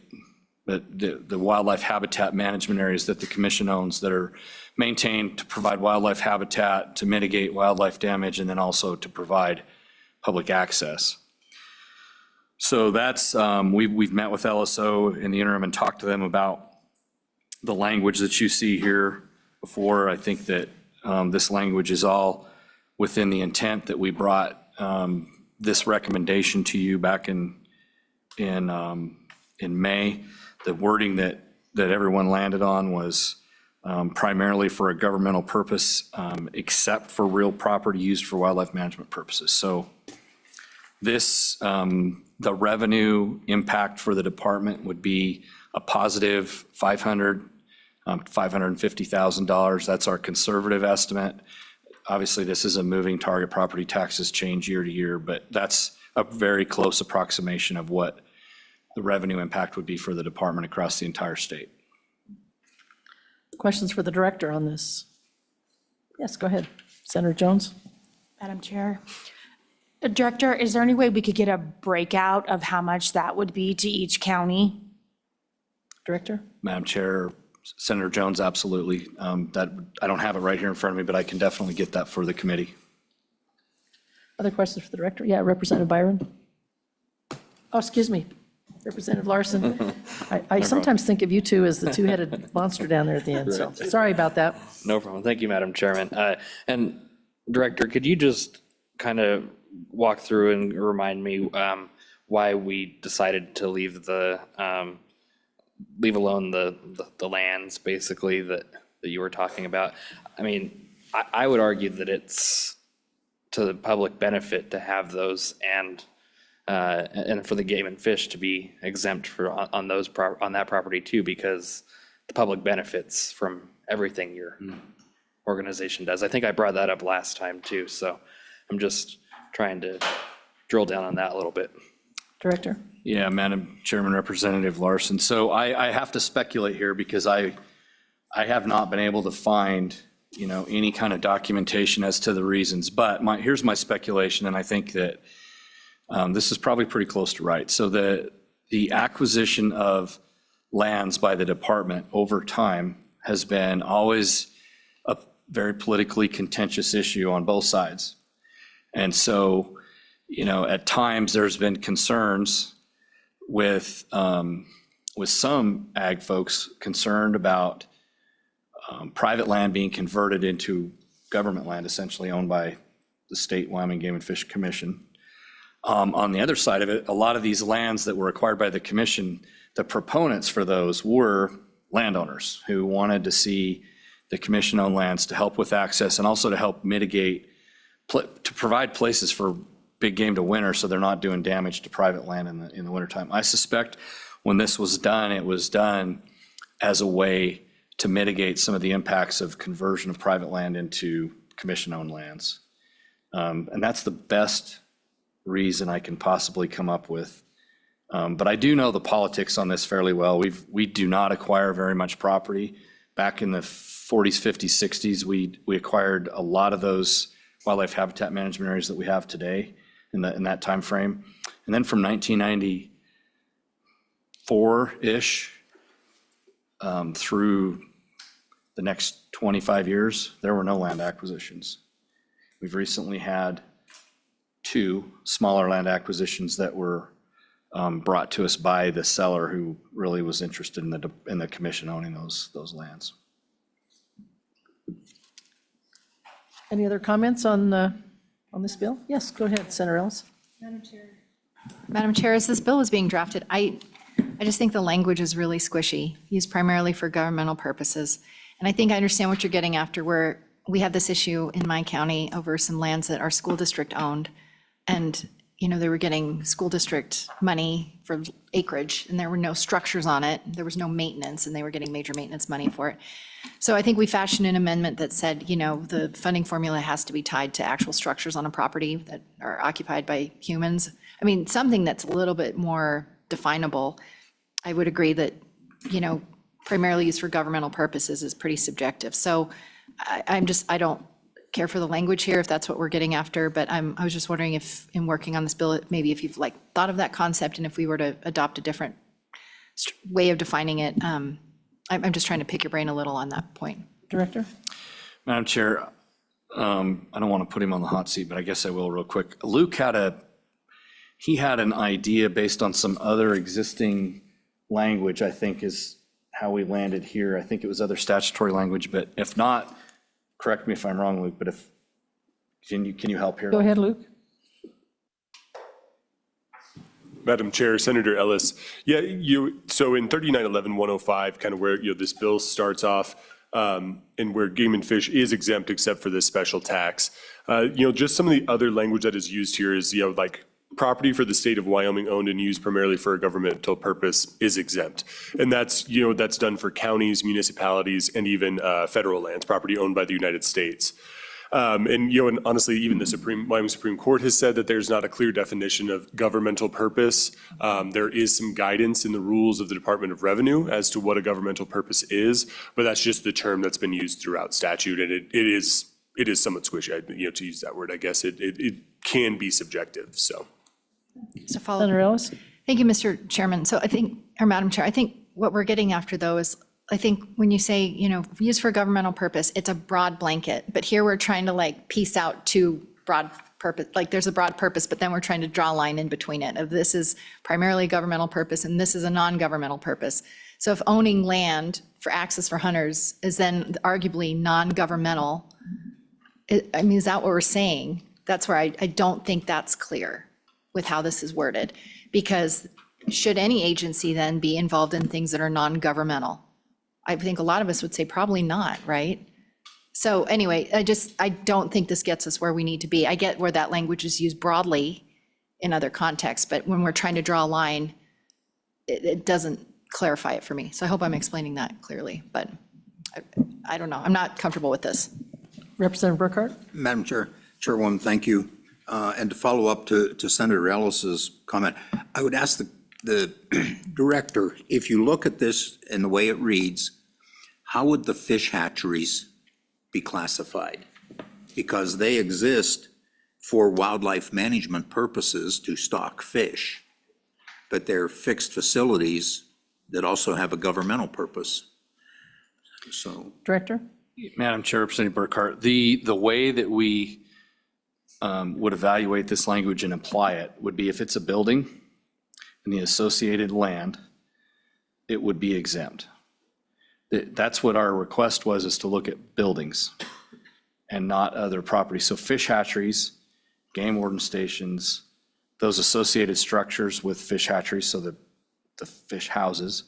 but the wildlife habitat management areas that the commission owns that are maintained to provide wildlife habitat, to mitigate wildlife damage, and then also to provide public access. So that's, we've met with LSO in the interim and talked to them about the language that you see here before. I think that this language is all within the intent that we brought this recommendation to you back in May. The wording that everyone landed on was primarily for a governmental purpose, except for real property used for wildlife management purposes. So this, the revenue impact for the department would be a positive $550,000. That's our conservative estimate. Obviously, this is a moving target. Property taxes change year to year, but that's a very close approximation of what the revenue impact would be for the department across the entire state. Questions for the director on this? Yes, go ahead. Senator Jones? Madam Chair. Director, is there any way we could get a breakout of how much that would be to each county? Director? Madam Chair, Senator Jones, absolutely. That, I don't have it right here in front of me, but I can definitely get that for the committee. Other questions for the director? Yeah, Representative Byron? Oh, excuse me, Representative Larson. I sometimes think of you two as the two-headed monster down there at the end, so sorry about that. No problem. Thank you, Madam Chairman. And Director, could you just kind of walk through and remind me why we decided to leave alone the lands basically that you were talking about? I mean, I would argue that it's to the public benefit to have those and for the game and fish to be exempt on that property too, because the public benefits from everything your organization does. I think I brought that up last time too, so I'm just trying to drill down on that a little bit. Director? Yeah, Madam Chairman, Representative Larson. So I have to speculate here because I have not been able to find, any kind of documentation as to the reasons. But here's my speculation, and I think that this is probably pretty close to right. So the acquisition of lands by the department over time has been always a very politically contentious issue on both sides. And so, at times there's been concerns with some ag folks concerned about private land being converted into government land, essentially owned by the state Wyoming Game and Fish Commission. On the other side of it, a lot of these lands that were acquired by the commission, the proponents for those were landowners who wanted to see the commission-owned lands to help with access and also to help mitigate, to provide places for big game to winter so they're not doing damage to private land in the wintertime. I suspect when this was done, it was done as a way to mitigate some of the impacts of conversion of private land into commission-owned lands. And that's the best reason I can possibly come up with. But I do know the politics on this fairly well. We do not acquire very much property. Back in the 40s, 50s, 60s, we acquired a lot of those wildlife habitat management areas that we have today in that time frame. And then from 1994-ish through the next 25 years, there were no land acquisitions. We've recently had 2 smaller land acquisitions that were brought to us by the seller who really was interested in the commission owning those lands. Any other comments on this bill? Yes, go ahead, Senator Ellis. Madam Chair, as this bill was being drafted, I just think the language is really squishy, used primarily for governmental purposes. And I think I understand what you're getting after, where we had this issue in my county over some lands that our school district owned. And, they were getting school district money for acreage, and there were no structures on it. There was no maintenance, and they were getting major maintenance money for it. So I think we fashioned an amendment that said, the funding formula has to be tied to actual structures on a property that are occupied by humans. I mean, something that's a little bit more definable. I would agree that, primarily used for governmental purposes is pretty subjective. So I don't care for the language here, if that's what we're getting after, but I was just wondering if, in working on this bill, maybe if you've thought of that concept, and if we were to adopt a different way of defining it. I'm just trying to pick your brain a little on that point. Director? Madam Chair, I don't want to put him on the hot seat, but I guess I will real quick. Luke had an idea based on some other existing language, I think is how we landed here. I think it was other statutory language, but if not, correct me if I'm wrong, Luke, but can you help here? Go ahead, Luke. Madam Chair, Senator Ellis, so in 3911-105, kind of where, this bill starts off, and where game and fish is exempt except for this special tax. Just some of the other language that is used here is, like property for the state of Wyoming owned and used primarily for a governmental purpose is exempt. And that's, that's done for counties, municipalities, and even federal lands, property owned by the United States. And honestly, even the Wyoming Supreme Court has said that there's not a clear definition of governmental purpose. There is some guidance in the rules of the Department of Revenue as to what a governmental purpose is, but that's just the term that's been used throughout statute, and it is somewhat squishy, to use that word. I guess it can be subjective, so. So follow. Senator Ellis? Thank you, Mr. Chairman. So I think, or Madam Chair, I think what we're getting after, though, is I think when you say, used for governmental purpose, it's a broad blanket, but here we're trying to piece out 2 broad purpose, there's a broad purpose, but then we're trying to draw a line in between it. Of this is primarily a governmental purpose and this is a non-governmental purpose. So if owning land for access for hunters is then arguably non-governmental, is that what we're saying? That's where I don't think that's clear with how this is worded, because should any agency then be involved in things that are non-governmental? I think a lot of us would say probably not, right? So anyway, I don't think this gets us where we need to be. I get where that language is used broadly in other contexts, but when we're trying to draw a line, it doesn't clarify it for me. So I hope I'm explaining that clearly, but I don't know. I'm not comfortable with this. Representative Burkhart? Madam Chair, Chairwoman, thank you. And to follow up to Senator Ellis's comment, I would ask the director, if you look at this and the way it reads, how would the fish hatcheries be classified? Because they exist for wildlife management purposes to stock fish, but they're fixed facilities that also have a governmental purpose. So. Director? Madam Chair, Representative Burkhart, the way that we would evaluate this language and apply it would be if it's a building and the associated land, it would be exempt. That's what our request was, is to look at buildings and not other properties. So fish hatcheries, game warden stations, those associated structures with fish hatcheries, so the fish houses.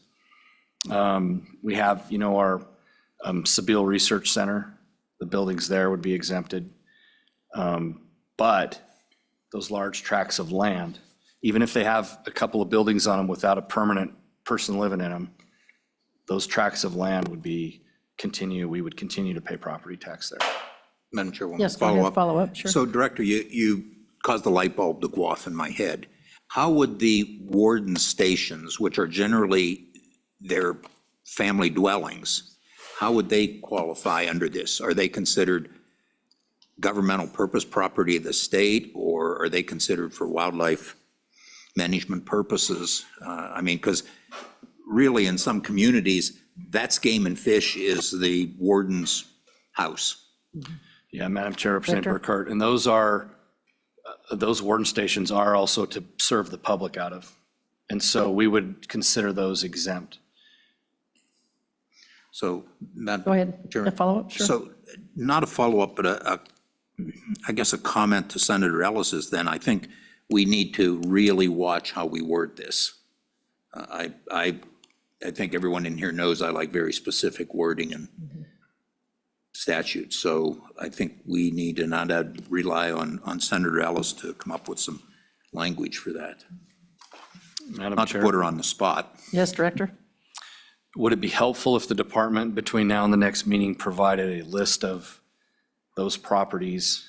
We have, our Sabile Research Center, the buildings there would be exempted. But those large tracts of land, even if they have a couple of buildings on them without a permanent person living in them, those tracts of land would be we would continue to pay property tax there. Madam Chair, one Yes, go ahead, follow-up. follow up, sure. So Director, you caused the light bulb to go off in my head. How would the warden stations, which are generally their family dwellings, how would they qualify under this? Are they considered governmental purpose property of the state, or are they considered for wildlife management purposes? Because really in some communities, that's game and fish is the warden's house. Yeah, Madam Chair, Representative Burkhart, and those warden stations are also to serve the public out of. And so we would consider those exempt. So, Madam Go ahead, Chair. a follow-up, sure. So, not a follow-up, but I guess a comment to Senator Ellis's then. I think we need to really watch how we word this. I think everyone in here knows I like very specific wording and statutes. So I think we need to not rely on Senator Ellis to come up with some language for that. Madam Not Chair. to put her on the spot. Yes, Director? Would it be helpful if the department between now and the next meeting provided a list of those properties?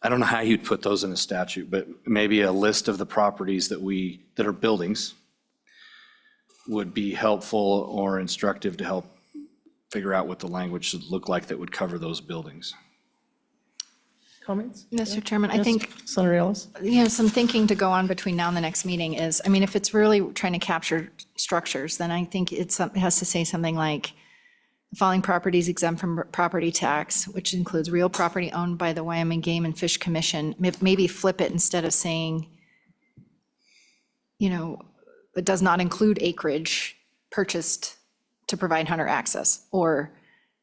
I don't know how you'd put those in a statute, but maybe a list of the properties that are buildings would be helpful or instructive to help figure out what the language should look like that would cover those buildings. Comments? Mr. Chairman, I Yes, think, Senator Ellis? some thinking to go on between now and the next meeting is, if it's really trying to capture structures, then I think it has to say something like, the following properties exempt from property tax, which includes real property owned by the Wyoming Game and Fish Commission. Maybe flip it instead of saying, it does not include acreage purchased to provide hunter access, or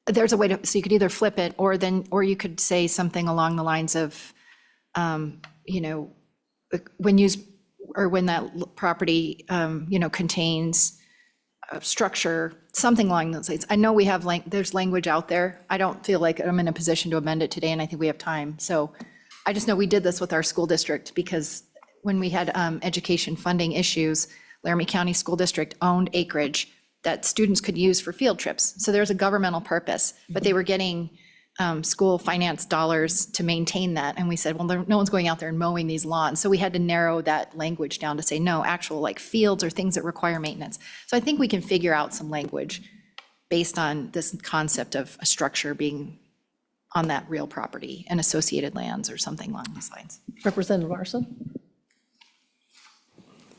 there's a way to, so you could either flip it, or you could say something along the lines of, when used, or when that property, contains a structure, something along those lines. I know we have, there's language out there. I don't feel like I'm in a position to amend it today, and I think we have time. So I just know we did this with our school district, because when we had education funding issues, Laramie County School District owned acreage that students could use for field trips. So there's a governmental purpose, but they were getting school finance dollars to maintain that. And we said, well, no one's going out there and mowing these lawns. So we had to narrow that language down to say, no, actual fields or things that require maintenance. So I think we can figure out some language based on this concept of a structure being on that real property and associated lands or something along those lines. Representative Larson?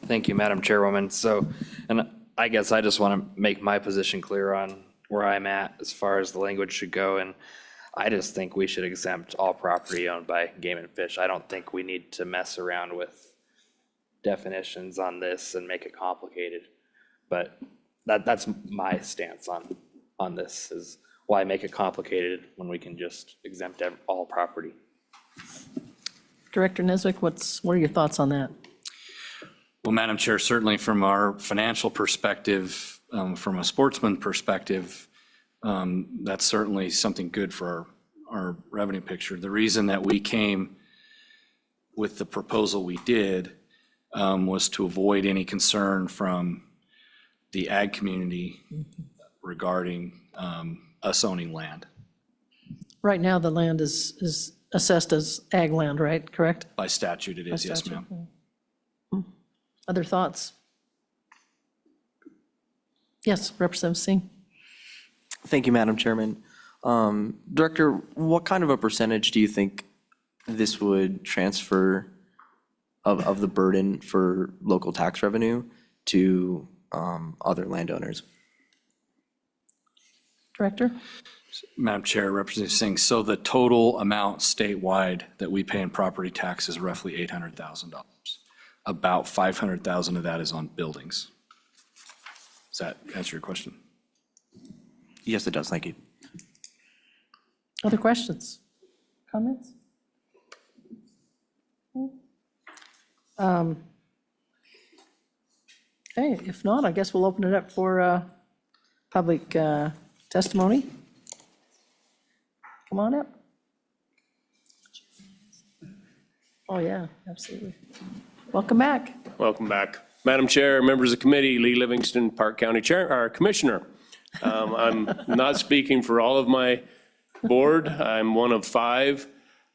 Thank you, Madam Chairwoman. So, and I guess I just want to make my position clear on where I'm at as far as the language should go. And I just think we should exempt all property owned by Game and Fish. I don't think we need to mess around with definitions on this and make it complicated. But that's my stance on this, is why make it complicated when we can just exempt all property. Director Nesbitt, what are your thoughts on that? Well, Madam Chair, certainly from our financial perspective, from a sportsman perspective, that's certainly something good for our revenue picture. The reason that we came with the proposal we did was to avoid any concern from the ag community regarding us owning land. Right now, the land is assessed as ag land, right? Correct? By statute, it is, yes, statute. ma'am. Other thoughts? Yes, Representative Singh. Thank you, Madam Chairman. Director, what kind of a percentage do you think this would transfer of the burden for local tax revenue to other landowners? Director? Madam Chair, Representative Singh, so the total amount statewide that we pay in property tax is roughly $800,000. About 500,000 of that is on buildings. Does that answer your question? Yes, it does. Thank you. Other questions? Comments? Okay, if not, I guess we'll open it up for public testimony. Come on up. Oh, yeah, absolutely. Welcome back. Welcome back. Madam Chair, members of the committee, Lee Livingston, Park County Chair, our Commissioner. I'm not speaking for all of my board. I'm one of 5.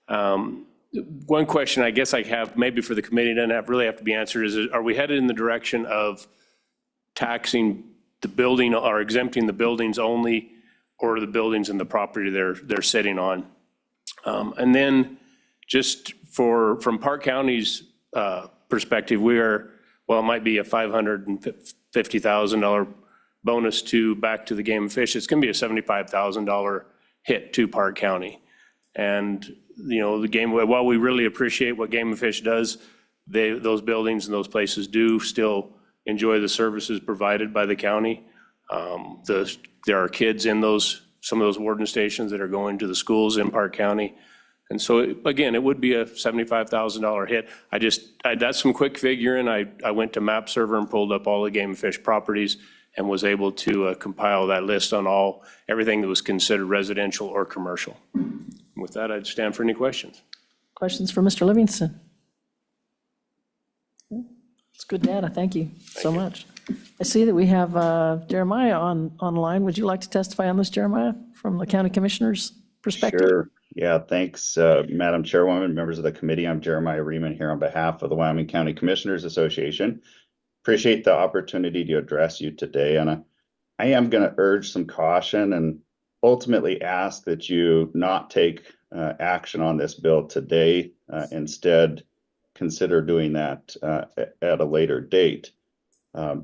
One question I guess I have maybe for the committee doesn't really have to be answered is, are we headed in the direction of taxing the building or exempting the buildings only, or the buildings and the property they're sitting on? And then just from Park County's perspective, we are, well, it might be a $550,000 bonus back to the Game and Fish. It's going to be a $75,000 hit to Park County. And, you know, while we really appreciate what Game and Fish does, those buildings and those places do still enjoy the services provided by the county. There are kids in some of those warden stations that are going to the schools in Park County. And so, again, it would be a $75,000 hit. That's some quick figuring. I went to Map Server and pulled up all the Game and Fish properties and was able to compile that list on everything that was considered residential or commercial. With that, I'd stand for any questions. Questions for Mr. Livingston? It's good data. Thank you so much. I see that we have Jeremiah online. Would you like to testify on this, Jeremiah, from the county commissioner's perspective? Sure. Yeah, thanks, Madam Chairwoman, members of the committee. I'm Jeremiah Riemann here on behalf of the Wyoming County Commissioners Association. Appreciate the opportunity to address you today. And I am going to urge some caution and ultimately ask that you not take action on this bill today. Instead, consider doing that at a later date.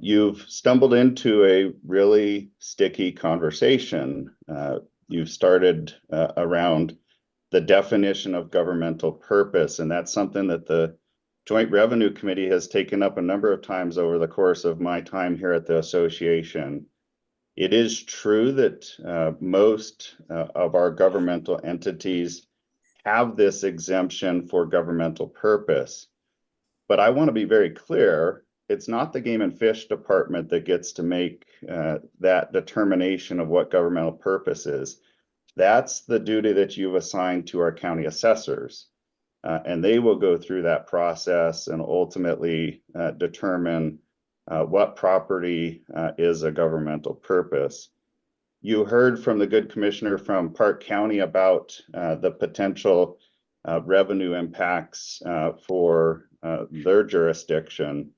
You've stumbled into a really sticky conversation. You've started around the definition of governmental purpose, and that's something that the Joint Revenue Committee has taken up a number of times over the course of my time here at the association. It is true that most of our governmental entities have this exemption for governmental purpose. But I want to be very clear, it's not the Game and Fish Department that gets to make that determination of what governmental purpose is. That's the duty that you've assigned to our county assessors. And they will go through that process and ultimately determine what property is a governmental purpose. You heard from the good commissioner from Park County about the potential revenue impacts for their jurisdiction.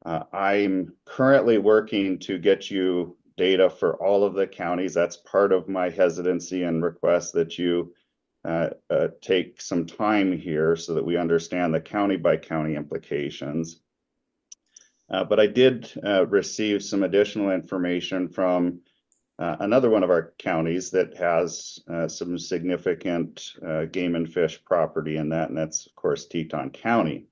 I'm currently working to get you data for all of the counties. That's part of my hesitancy and request that you take some time here so that we understand the county by county implications. But I did receive some additional information from another one of our counties that has some significant game and fish property in that, and that's, of course, Teton County.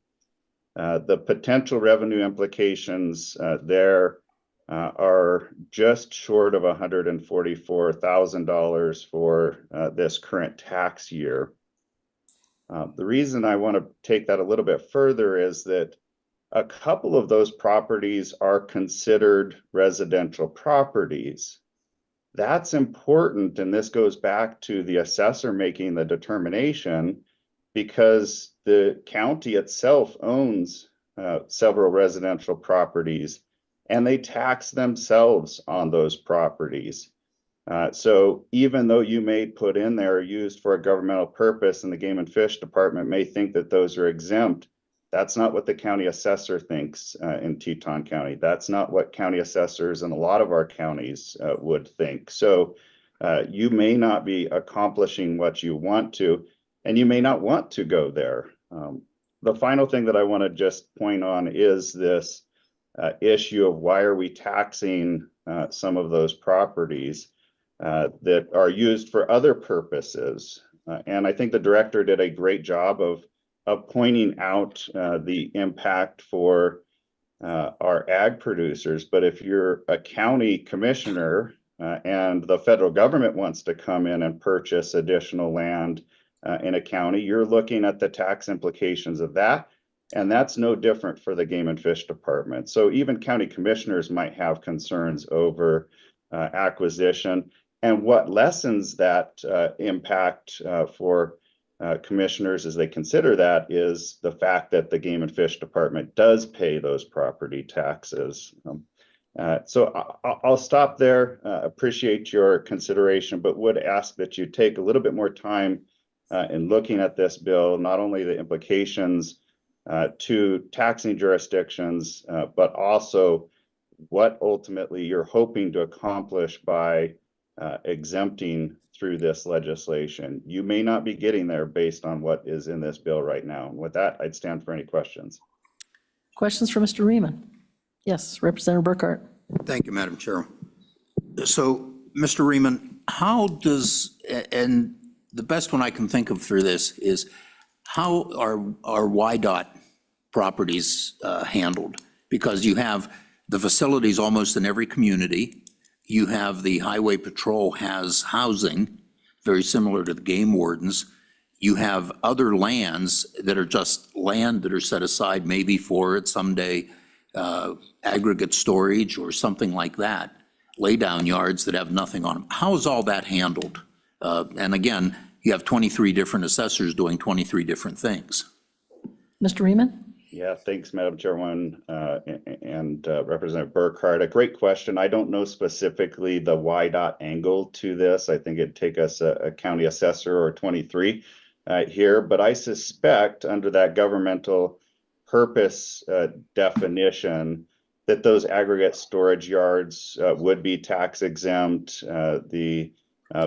The potential revenue implications there are just short of $144,000 for this current tax year. The reason I want to take that a little bit further is that a couple of those properties are considered residential properties. That's important, and this goes back to the assessor making the determination, because the county itself owns several residential properties, and they tax themselves on those properties. So even though you may put in there used for a governmental purpose, and the Game and Fish Department may think that those are exempt, that's not what the county assessor thinks in Teton County. That's not what county assessors in a lot of our counties would think. So you may not be accomplishing what you want to, and you may not want to go there. The final thing that I want to just point on is this issue of why are we taxing some of those properties that are used for other purposes. And I think the director did a great job of pointing out the impact for our ag producers. But if you're a county commissioner and the federal government wants to come in and purchase additional land in a county, you're looking at the tax implications of that. And that's no different for the Game and Fish Department. So even county commissioners might have concerns over acquisition. And what lessens that impact for commissioners as they consider that is the fact that the Game and Fish Department does pay those property taxes. So I'll stop there. Appreciate your consideration, but would ask that you take a little bit more time in looking at this bill, not only the implications to taxing jurisdictions, but also what ultimately you're hoping to accomplish by exempting through this legislation. You may not be getting there based on what is in this bill right now. And with that, I'd stand for any questions. Questions for Mr. Riemann? Yes, Representative Burkhart. Thank you, Madam Chair. So, Mr. Riemann, how does, and the best one I can think of for this is, how are YDOT properties handled? Because you have the facilities almost in every community. You have the Highway Patrol has housing, very similar to the game wardens. You have other lands that are just land that are set aside maybe for it someday, aggregate storage or something like that, laydown yards that have nothing on them. How is all that handled? And again, you have 23 different assessors doing 23 different things. Mr. Riemann? Yeah, thanks, Madam Chairwoman, and Representative Burkhart. A great question. I don't know specifically the YDOT angle to this. I think it'd take us a county assessor or 23 here, but I suspect under that governmental purpose definition that those aggregate storage yards would be tax exempt. The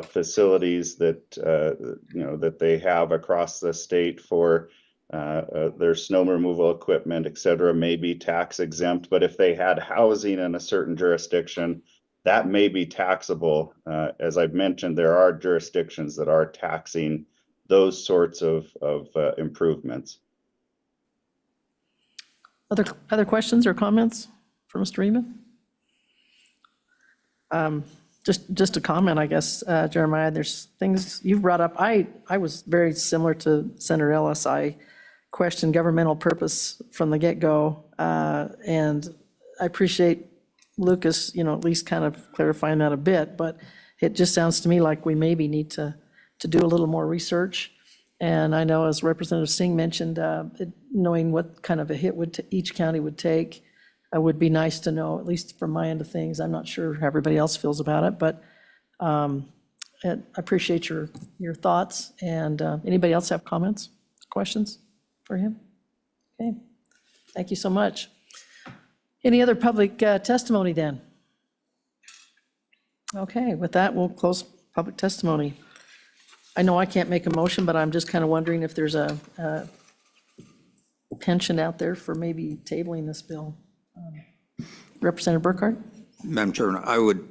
facilities that that they have across the state for their snow removal equipment, et cetera, may be tax exempt. But if they had housing in a certain jurisdiction, that may be taxable. As I've mentioned, there are jurisdictions that are taxing those sorts of improvements. Other questions or comments for Mr. Riemann? Just a comment, I guess, Jeremiah, there's things you've brought up. I was very similar to Senator Ellis. I questioned governmental purpose from the get-go. And I appreciate Lucas, at least kind of clarifying that a bit, but it just sounds to me like we maybe need to do a little more research. And I know, as Representative Singh mentioned, knowing what kind of a hit each county would take would be nice to know, at least from my end of things. I'm not sure how everybody else feels about it, but I appreciate your thoughts. And anybody else have comments, questions for him? Okay, thank you so much. Any other public testimony then? Okay, with that, we'll close public testimony. I know I can't make a motion, but I'm just kind of wondering if there's a penchant out there for maybe tabling this bill. Representative Burkhart? Madam Chairman, I would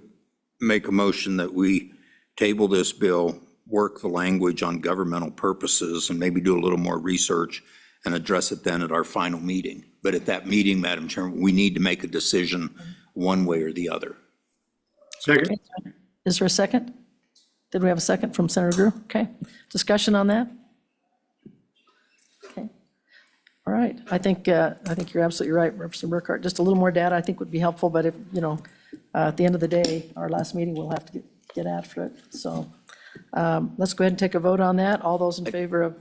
make a motion that we table this bill, work the language on governmental purposes, and maybe do a little more research and address it then at our final meeting. But at that meeting, Madam Chairman, we need to make a decision one way or the other. Second. Is there a second? Did we have a second from Senator Drew? Okay. Discussion on that? Okay. All right. I think you're absolutely right, Representative Burkhart. Just a little more data I think would be helpful, but if, at the end of the day, our last meeting, we'll have to get after it. So let's go ahead and take a vote on that. All those in favor of,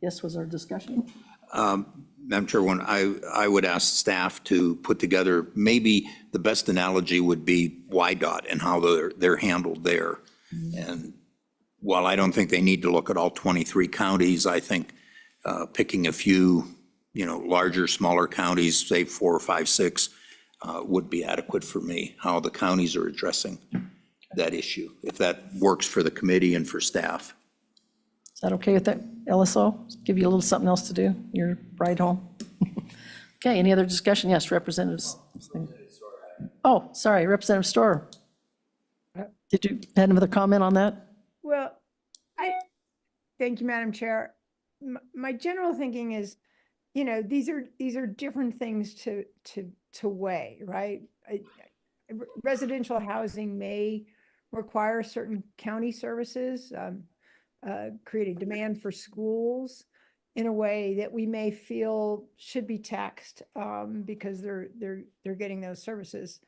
yes, was our discussion? Madam Chairwoman, I would ask staff to put together, maybe the best analogy would be YDOT and how they're handled there. And while I don't think they need to look at all 23 counties, I think picking a few, larger, smaller counties, say 4 or 5, 6, would be adequate for me, how the counties are addressing that issue, if that works for the committee and for staff. Is that okay with that, LSO? Give you a little something else to do, your ride home? Okay, any other discussion? Yes, Representatives. Oh, sorry, Representative Storer. Did you have another comment on that? Well, thank you, Madam Chair. My general thinking is, these are different things to weigh, right? Residential housing may require certain county services, create a demand for schools in a way that we may feel should be taxed because they're getting those services.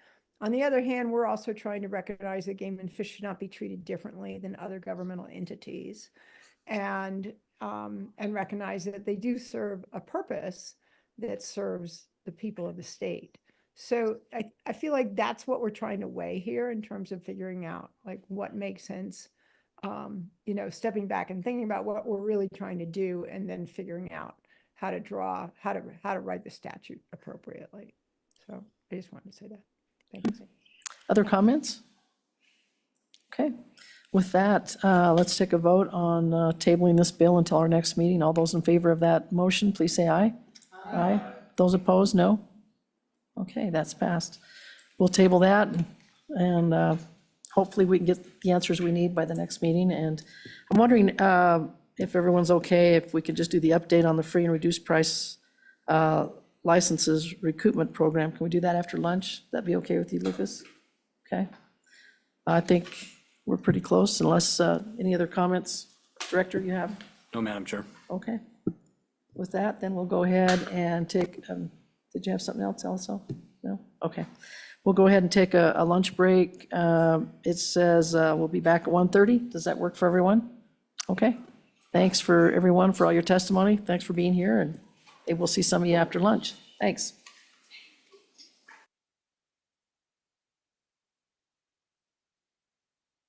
On the other hand, we're also trying to recognize that game and fish should not be treated differently than other governmental entities, and recognize that they do serve a purpose that serves the people of the state. So I feel like that's what we're trying to weigh here in terms of figuring out like what makes sense, stepping back and thinking about what we're really trying to do, and then figuring out how to write the statute appropriately. So I just wanted to say that. Thank you. Other comments? Okay. With that, let's take a vote on tabling this bill until our next meeting. All those in favor of that motion, please say aye. Aye. Those opposed, no? Okay, that's passed. We'll table that, and hopefully we can get the answers we need by the next meeting. And I'm wondering if everyone's okay, if we could just do the update on the free and reduced price licenses recoupment program. Can we do that after lunch? That'd be okay with you, Lucas? Okay. I think we're pretty close, unless any other comments, Director, you have? No, Madam Chair. Okay. With that, then we'll go ahead and take, did you have something else also? No? Okay. We'll go ahead and take a lunch break. It says we'll be back at 1:30. Does that work for everyone? Okay. Thanks for everyone for all your testimony. Thanks for being here, and we'll see some of you after lunch. Thanks.